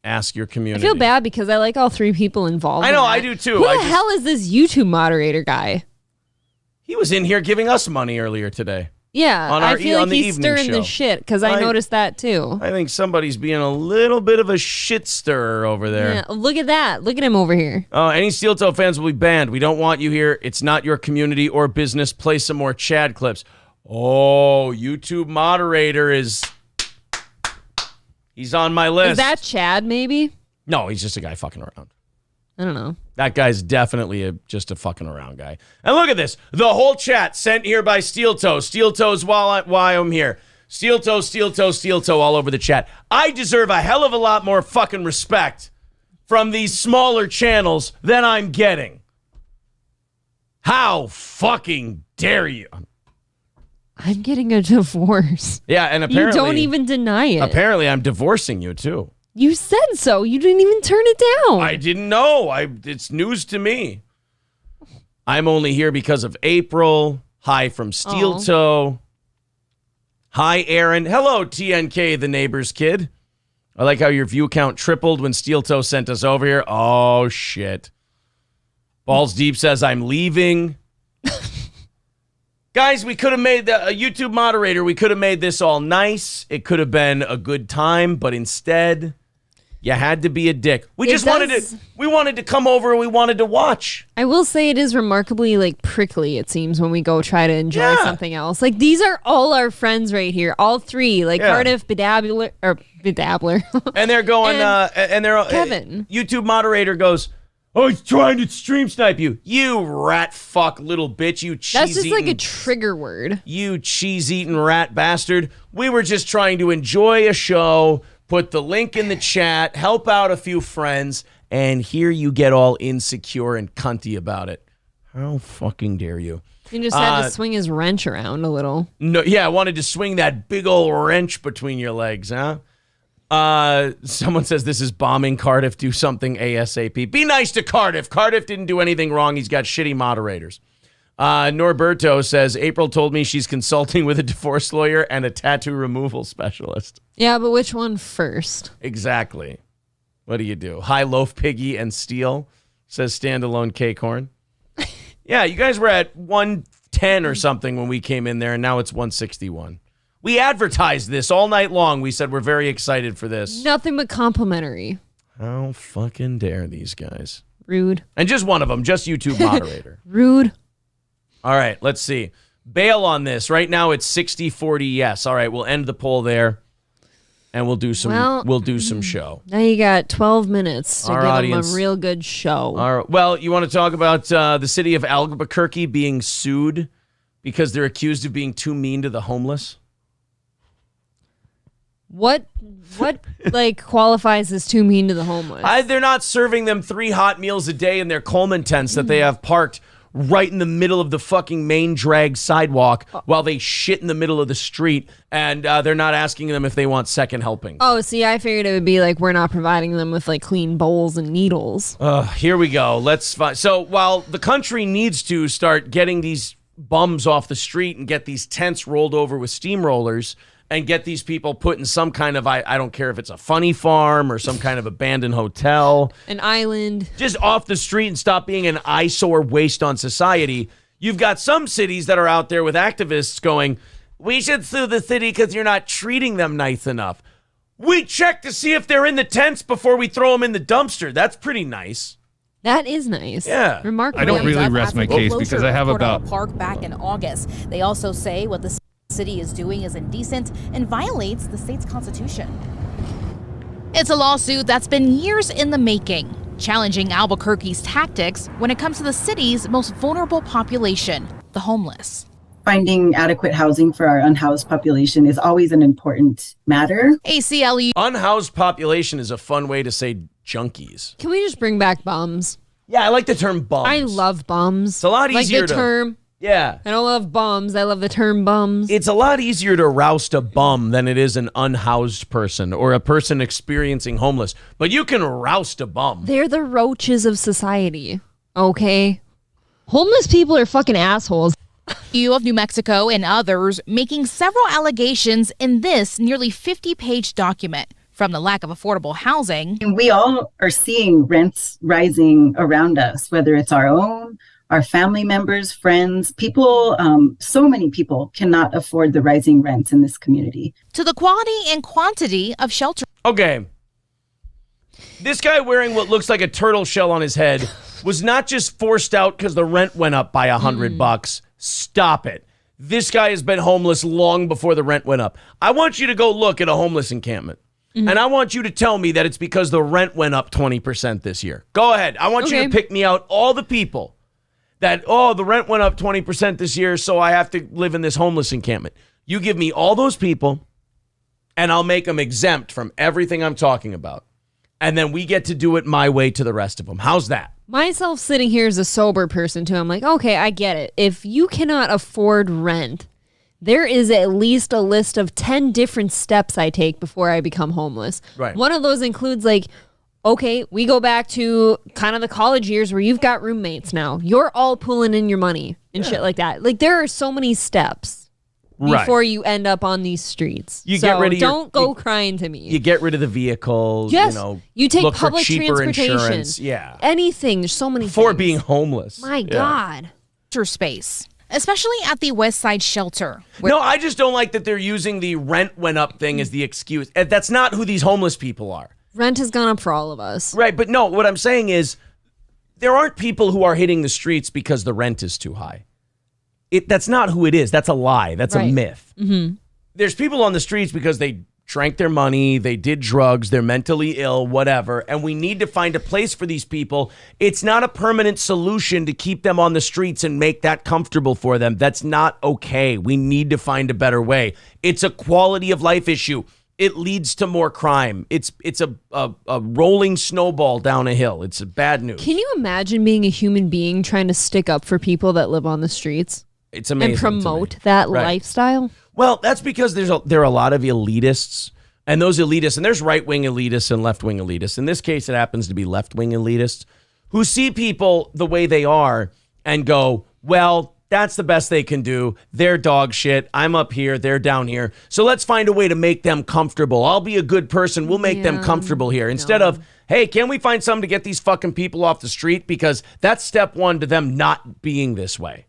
Ask your community. I feel bad because I like all three people involved. I know, I do too. Who the hell is this YouTube moderator guy? He was in here giving us money earlier today. Yeah, I feel like he's stirring the shit because I noticed that too. I think somebody's being a little bit of a shit stirrer over there. Yeah, look at that. Look at him over here. Any Steel Toe fans will be banned. We don't want you here. It's not your community or business. Play some more Chad clips. Oh, YouTube moderator is... He's on my list. Is that Chad, maybe? No, he's just a guy fucking around. I don't know. That guy's definitely just a fucking around guy. And look at this. The whole chat sent here by Steel Toe. Steel Toe's why I'm here. Steel Toe, Steel Toe, Steel Toe all over the chat. I deserve a hell of a lot more fucking respect from these smaller channels than I'm getting. How fucking dare you? I'm getting a divorce. Yeah, and apparently... You don't even deny it. Apparently, I'm divorcing you, too. You said so. You didn't even turn it down. I didn't know. It's news to me. I'm only here because of April. Hi from Steel Toe. Hi, Aaron. Hello, TNK, the neighbor's kid. I like how your view count tripled when Steel Toe sent us over here. Oh, shit. Balls Deep says, I'm leaving. Guys, we could have made a YouTube moderator. We could have made this all nice. It could have been a good time, but instead, you had to be a dick. We wanted to come over and we wanted to watch. I will say it is remarkably prickly, it seems, when we go try to enjoy something else. These are all our friends right here. All three. Cardiff, Bedabbler. And they're going, Kevin. YouTube moderator goes, oh, he's trying to stream snipe you. You rat fuck little bitch. You cheese That's just a trigger word. You cheese-eating rat bastard. We were just trying to enjoy a show, put the link in the chat, help out a few friends, and here you get all insecure and cunty about it. How fucking dare you? He just had to swing his wrench around a little. No, yeah, I wanted to swing that big old wrench between your legs, huh? Someone says this is bombing Cardiff. Do something ASAP. Be nice to Cardiff. Cardiff didn't do anything wrong. He's got shitty moderators. Norberto says April told me she's consulting with a divorce lawyer and a tattoo removal specialist. Yeah, but which one first? Exactly. What do you do? High Loaf Piggy and Steel, says Standalone Cakehorn. Yeah, you guys were at 110 or something when we came in there, and now it's 161. We advertised this all night long. We said we're very excited for this. Nothing but complimentary. How fucking dare these guys? Rude. And just one of them, just YouTube moderator. Rude. All right, let's see. Bail on this. Right now it's 60-40 yes. All right, we'll end the poll there. And we'll do some show. Now you got 12 minutes to give them a real good show. All right. Well, you want to talk about the city of Albuquerque being sued because they're accused of being too mean to the homeless? What qualifies as too mean to the homeless? They're not serving them 3 hot meals a day in their Coleman tents that they have parked right in the middle of the fucking main drag sidewalk while they shit in the middle of the street, and they're not asking them if they want second helping. Oh, see, I figured it would be we're not providing them with clean bowls and needles. Here we go. Let's find. So while the country needs to start getting these bums off the street and get these tents rolled over with steamrollers and get these people put in some kind of, I don't care if it's a funny farm or some kind of abandoned hotel. An island. Just off the street and stop being an eyesore waste on society. You've got some cities that are out there with activists going, we should sue the city because you're not treating them nice enough. We check to see if they're in the tents before we throw them in the dumpster. That's pretty nice. That is nice. Yeah. Remarkable. I don't really rest my case because I have about... Park back in August. They also say what the city is doing is indecent and violates the state's constitution. It's a lawsuit that's been years in the making, challenging Albuquerque's tactics when it comes to the city's most vulnerable population, the homeless. Finding adequate housing for our unhoused population is always an important matter. ACLU. Unhoused population is a fun way to say junkies. Can we just bring back bums? Yeah, I like the term bums. I love bums. It's a lot easier the term. Yeah. I don't love bums. I love the term bums. It's a lot easier to roust a bum than it is an unhoused person or a person experiencing homeless. But you can roust a bum. They're the roaches of society. Okay? Homeless people are fucking assholes. You of New Mexico and others making several allegations in this nearly 50-page document. From the lack of affordable housing. And we all are seeing rents rising around us, whether it's our own, our family members, friends, people, so many people cannot afford the rising rents in this community. To the quality and quantity of shelter. Okay. This guy wearing what looks like a turtle shell on his head was not just forced out because the rent went up by $100. Stop it. This guy has been homeless long before the rent went up. I want you to go look at a homeless encampment. And I want you to tell me that it's because the rent went up 20% this year. Go ahead. I want you to pick me out all the people that, the rent went up 20% this year, so I have to live in this homeless encampment. You give me all those people, and I'll make them exempt from everything I'm talking about. And then we get to do it my way to the rest of them. How's that? Myself sitting here as a sober person, too, I'm like, okay, I get it. If you cannot afford rent, there is at least a list of 10 different steps I take before I become homeless. Right. One of those includes okay, we go back to kind of the college years where you've got roommates now. You're all pulling in your money and shit like that. There are so many steps before you end up on these streets. Get rid of don't go crying to me. You get rid of the vehicles. Yes. You take look public for cheaper transportation. Insurance. Yeah. Anything. There's so many For things. being homeless. My God. Space. Especially at the West Side Shelter. No, I just don't like that they're using the rent went up thing as the excuse. That's not who these homeless people are. Rent has gone up for all of us. Right, but no, what I'm saying is there aren't people who are hitting the streets because the rent is too high. That's not who it is. That's a lie. That's a myth. Mm-hmm. There's people on the streets because they drank their money, they did drugs, they're mentally ill, whatever, and we need to find a place for these people. It's not a permanent solution to keep them on the streets and make that comfortable for them. That's not okay. We need to find a better way. It's a quality of life issue. It leads to more crime. It's a rolling snowball down a hill. It's bad news. Can you imagine being a human being trying to stick up for people that live on the streets? It's amazing. And promote that lifestyle? Well, that's because there are a lot of elitists, and those elitists, and there's right-wing elitists and left-wing elitists. In this case, it happens to be left-wing elitists who see people the way they are and go, well, that's the best they can do. They're dog shit. I'm up here. They're down here. So let's find a way to make them comfortable. I'll be a good person. We'll make them comfortable here. Instead of, hey, can we find something to get these fucking people off the street? Because that's step one to them not being this way.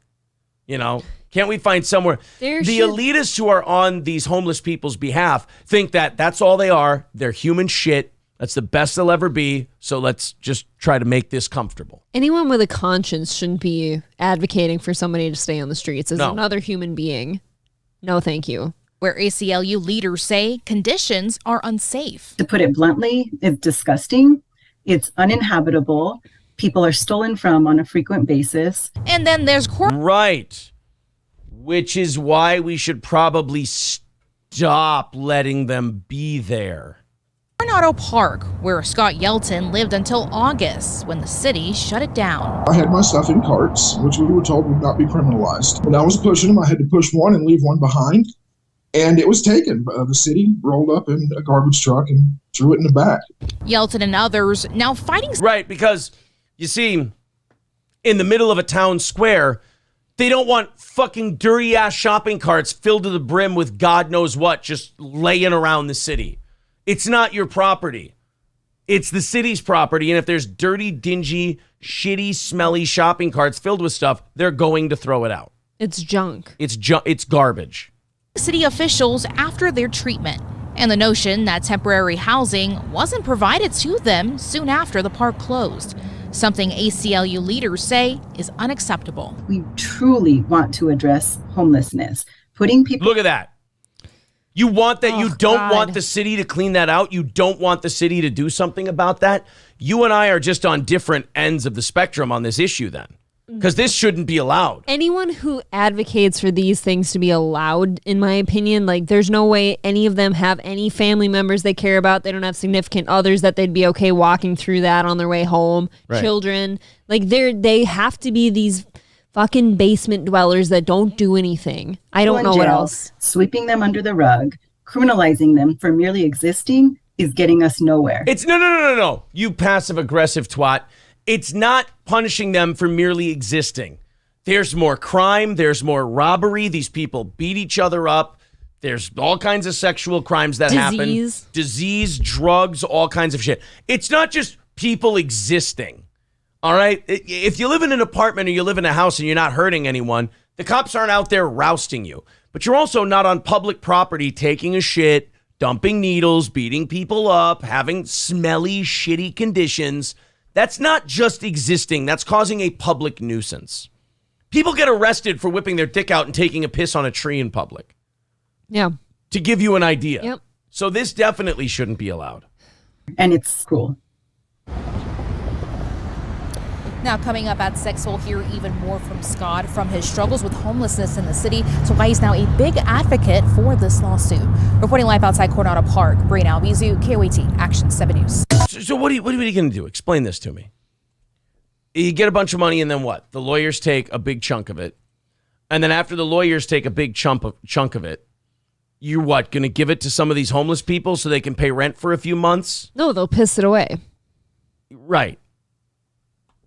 Can't we find somewhere? Elitists who are on these homeless people's behalf think that that's all they are. They're human shit. That's the best they'll ever be. So let's just try to make this comfortable. Anyone with a conscience shouldn't be advocating for somebody to stay on the streets as another human being. No, thank you. Where ACLU leaders say conditions are unsafe. To put it bluntly, it's disgusting. It's uninhabitable. People are stolen from on a frequent basis. And then there's Right. Which is why we should probably stop letting them be there. Coronado Park, where Scott Yelton lived until August when the city shut it down. I had my stuff in carts, which we were told would not be criminalized. When I was pushing them, I had to push one and leave one behind. And it was taken. The city rolled up in a garbage truck and threw it in the back. Yelton and others now fighting. Right, because you see, in the middle of a town square, they don't want fucking dirty ass shopping carts filled to the brim with God knows what just laying around the city. It's not your property. It's the city's property. And if there's dirty, dingy, shitty, smelly shopping carts filled with stuff, they're going to throw it out. It's junk. It's garbage. City officials after their treatment. And the notion that temporary housing wasn't provided to them soon after the park closed. Something ACLU leaders say is unacceptable. We truly want to address homelessness. Putting people... Look at that. You want that? You don't want the city to clean that out? You don't want the city to do something about that? You and I are just on different ends of the spectrum on this issue then. Because this shouldn't be allowed. Anyone who advocates for these things to be allowed, in my opinion, there's no way any of them have any family members they care about. They don't have significant others that they'd be okay walking through that on their way home. Right. Children. They have to be these fucking basement dwellers that don't do anything. I don't know what else. Sweeping them under the rug, criminalizing them for merely existing is getting us nowhere. It's no. You passive aggressive twat. It's not punishing them for merely existing. There's more crime. There's more robbery. These people beat each other up. There's all kinds of sexual crimes that happen. Disease, drugs, all kinds of shit. It's not just people existing. All right? If you live in an apartment or you live in a house and you're not hurting anyone, the cops aren't out there rousting you. But you're also not on public property taking a shit, dumping needles, beating people up, having smelly, shitty conditions. That's not just existing. That's causing a public nuisance. People get arrested for whipping their dick out and taking a piss on a tree in public. Yeah. To give you an idea. Yep. So this definitely shouldn't be allowed. And it's cool. Now, coming up at 6, we'll hear even more from Scott from his struggles with homelessness in the city to why he's now a big advocate for this lawsuit. Reporting live outside Coronado Park, Brian Albizu, KOAT, Action 7 News. So what are you going to do? Explain this to me. You get a bunch of money and then what? The lawyers take a big chunk of it. And then after the lawyers take a big chunk of it, you're what? Going to give it to some of these homeless people so they can pay rent for a few months? No, they'll piss it away. Right.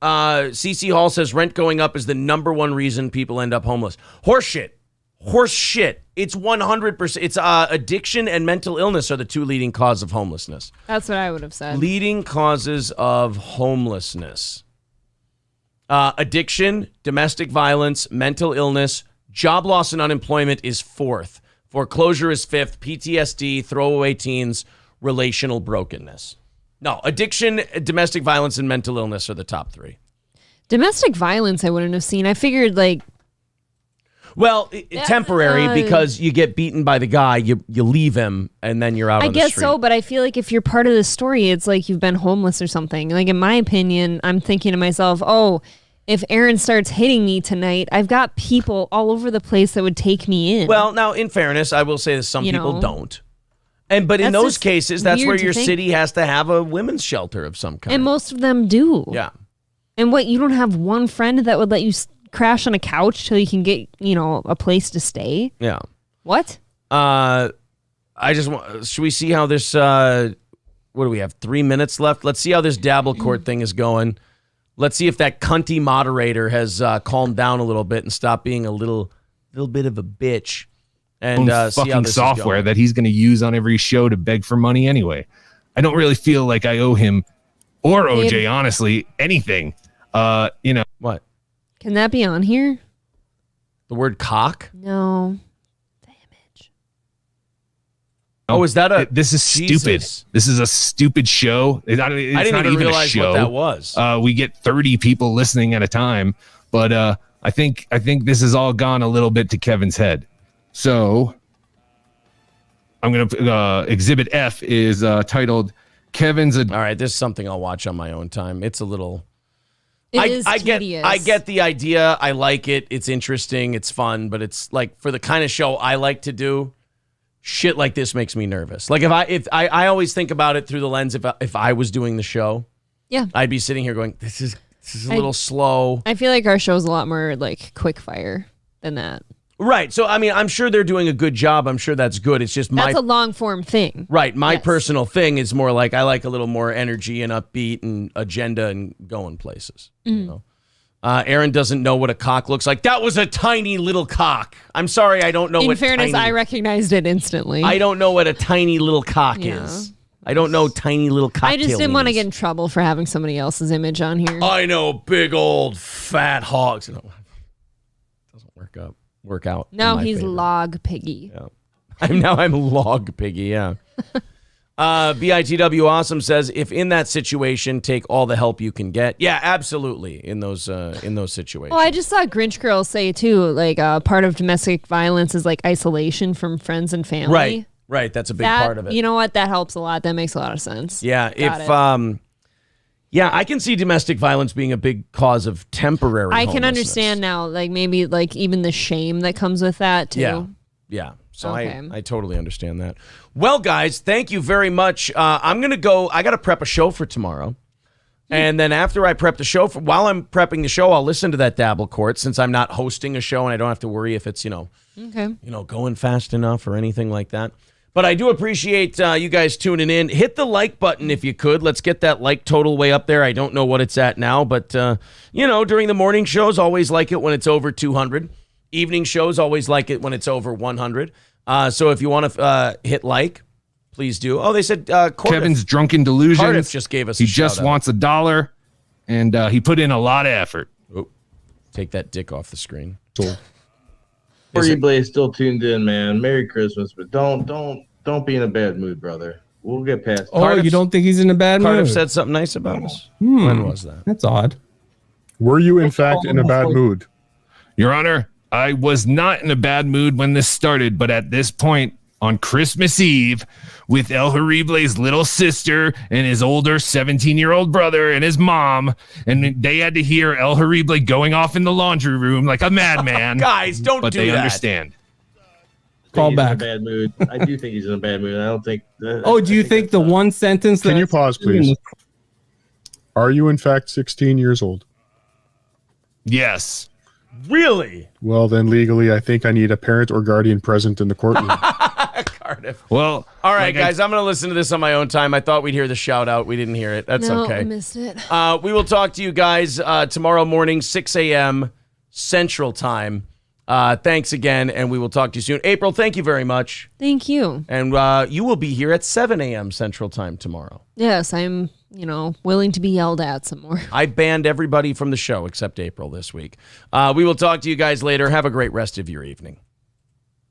CC Hall says rent going up is the number one reason people end up homeless. Horse shit. It's 100%. It's addiction and mental illness are the two leading causes of homelessness. That's what I would have said. Leading causes of homelessness. Addiction, domestic violence, mental illness, job loss and unemployment is 4th. Foreclosure is 5th. PTSD, throwaway teens, relational brokenness. No, addiction, domestic violence, and mental illness are the top 3. Domestic violence I wouldn't have seen. I figured well, temporary because you get beaten by the guy, you leave him, and then you're out on the street. I guess so, but I feel like if you're part of the story, it's like you've been homeless or something. Like in my opinion, I'm thinking to myself, oh, if Aaron starts hitting me tonight, I've got people all over the place that would take me in. Well, now, in fairness, I will say that some people don't. But in those cases, that's where your city has to have a women's shelter of some kind. And most of them do. Yeah. And you don't have one friend that would let you crash on a couch till you can get, a place to stay? Yeah. What? Should we see how this, what do we have, 3 minutes left? Let's see how this Dabble court thing is going. Let's see if that cunty moderator has calmed down a little bit and stopped being a little bit of a bitch. And see how this software is going. that he's going to use on every show to beg for money anyway. I don't really feel like I owe him or OJ, honestly, anything. What? Can that be on here? The word cock? No. Oh, is that this is stupid. This is a stupid show. It's I didn't not even even realize a show. what that was. We get 30 people listening at a time, but I think this has all gone a little bit to Kevin's head. So I'm gonna Exhibit F is titled Kevin's. All right, this is something I'll watch on my own time. It's a little. I get the idea. I like it. It's interesting. It's fun, but it's like for the kind of show I like to do. Shit like this makes me nervous. Like if I always think about it through the lens if I was doing the show, yeah, I'd be sitting here going, this is a little slow. I feel like our show's a lot more like quick fire than that. Right. So I mean, I'm sure they're doing a good job. I'm sure that's good. It's just that's a long form thing. Right. My personal thing is more like I like a little more energy and upbeat and agenda and going places. You know? Aaron doesn't know what a cock looks like. That was a tiny little cock. I'm sorry, I don't know what. In fairness, I recognized it instantly. I don't know what a tiny little cock is. I don't know tiny little cock. I just didn't want to get in trouble for having somebody else's image on here. I know big old fat hogs. It doesn't work out. No, he's log piggy. Yeah. I'm log piggy. Yeah. BITW Awesome says, if in that situation, take all the help you can get. Yeah, absolutely. In those situations. Well, I just saw Grinch Girl say too, like part of domestic violence is like isolation from friends and family. Right. That's a big part of it. You know what? That helps a lot. That makes a lot of sense. Yeah. I can see domestic violence being a big cause of temporary. I can understand now, like maybe like even the shame that comes with that too. Yeah. So I totally understand that. Well, guys, thank you very much. I'm going to go. I got to prep a show for tomorrow. And then after I prep the show, while I'm prepping the show, I'll listen to that Dabble Court since I'm not hosting a show and I don't have to worry if it's, going fast enough or anything like that. But I do appreciate you guys tuning in. Hit the like button if you could. Let's get that like total way up there. I don't know what it's at now, but, during the morning shows, always like it when it's over 200. Evening shows, always like it when it's over 100. So if you want to hit like, please do. Oh, they said Kevin's Drunken Delusions. Cardiff just gave us He a just shout-out. wants $1, and he put in a lot of effort. Oh, take that dick off the screen. Blaze still tuned in, man. Merry Christmas, but don't be in a bad mood, brother. We'll get past. Oh, you don't think he's in a bad mood? Cardiff said something nice about us. When was that? That's odd. Were you in fact in a bad mood? Your Honor, I was not in a bad mood when this started, but at this point on Christmas Eve, with El Horrible's little sister and his older 17-year-old brother and his mom, and they had to hear El Horrible going off in the laundry room like a madman. Guys, don't but do they that. understand. Call he's back. In a bad mood. I do think he's in a bad mood. I don't think. Oh, do you think the one sentence? Can you pause, please? Are you in fact 16 years old? Yes. Really? Well, then legally, I think I need a parent or guardian present in the courtroom. Cardiff. Well, all right, guys, I'm going to listen to this on my own time. I thought we'd hear the shout out. We didn't hear it. That's okay. I missed it. We will talk to you guys tomorrow morning, 6 a.m. Central Time. Thanks again, and we will talk to you soon. April, thank you very much. Thank you. And you will be here at 7 a.m. Central Time tomorrow. Yes, I'm, willing to be yelled at some more. I banned everybody from the show except April this week. We will talk to you guys later. Have a great rest of your evening.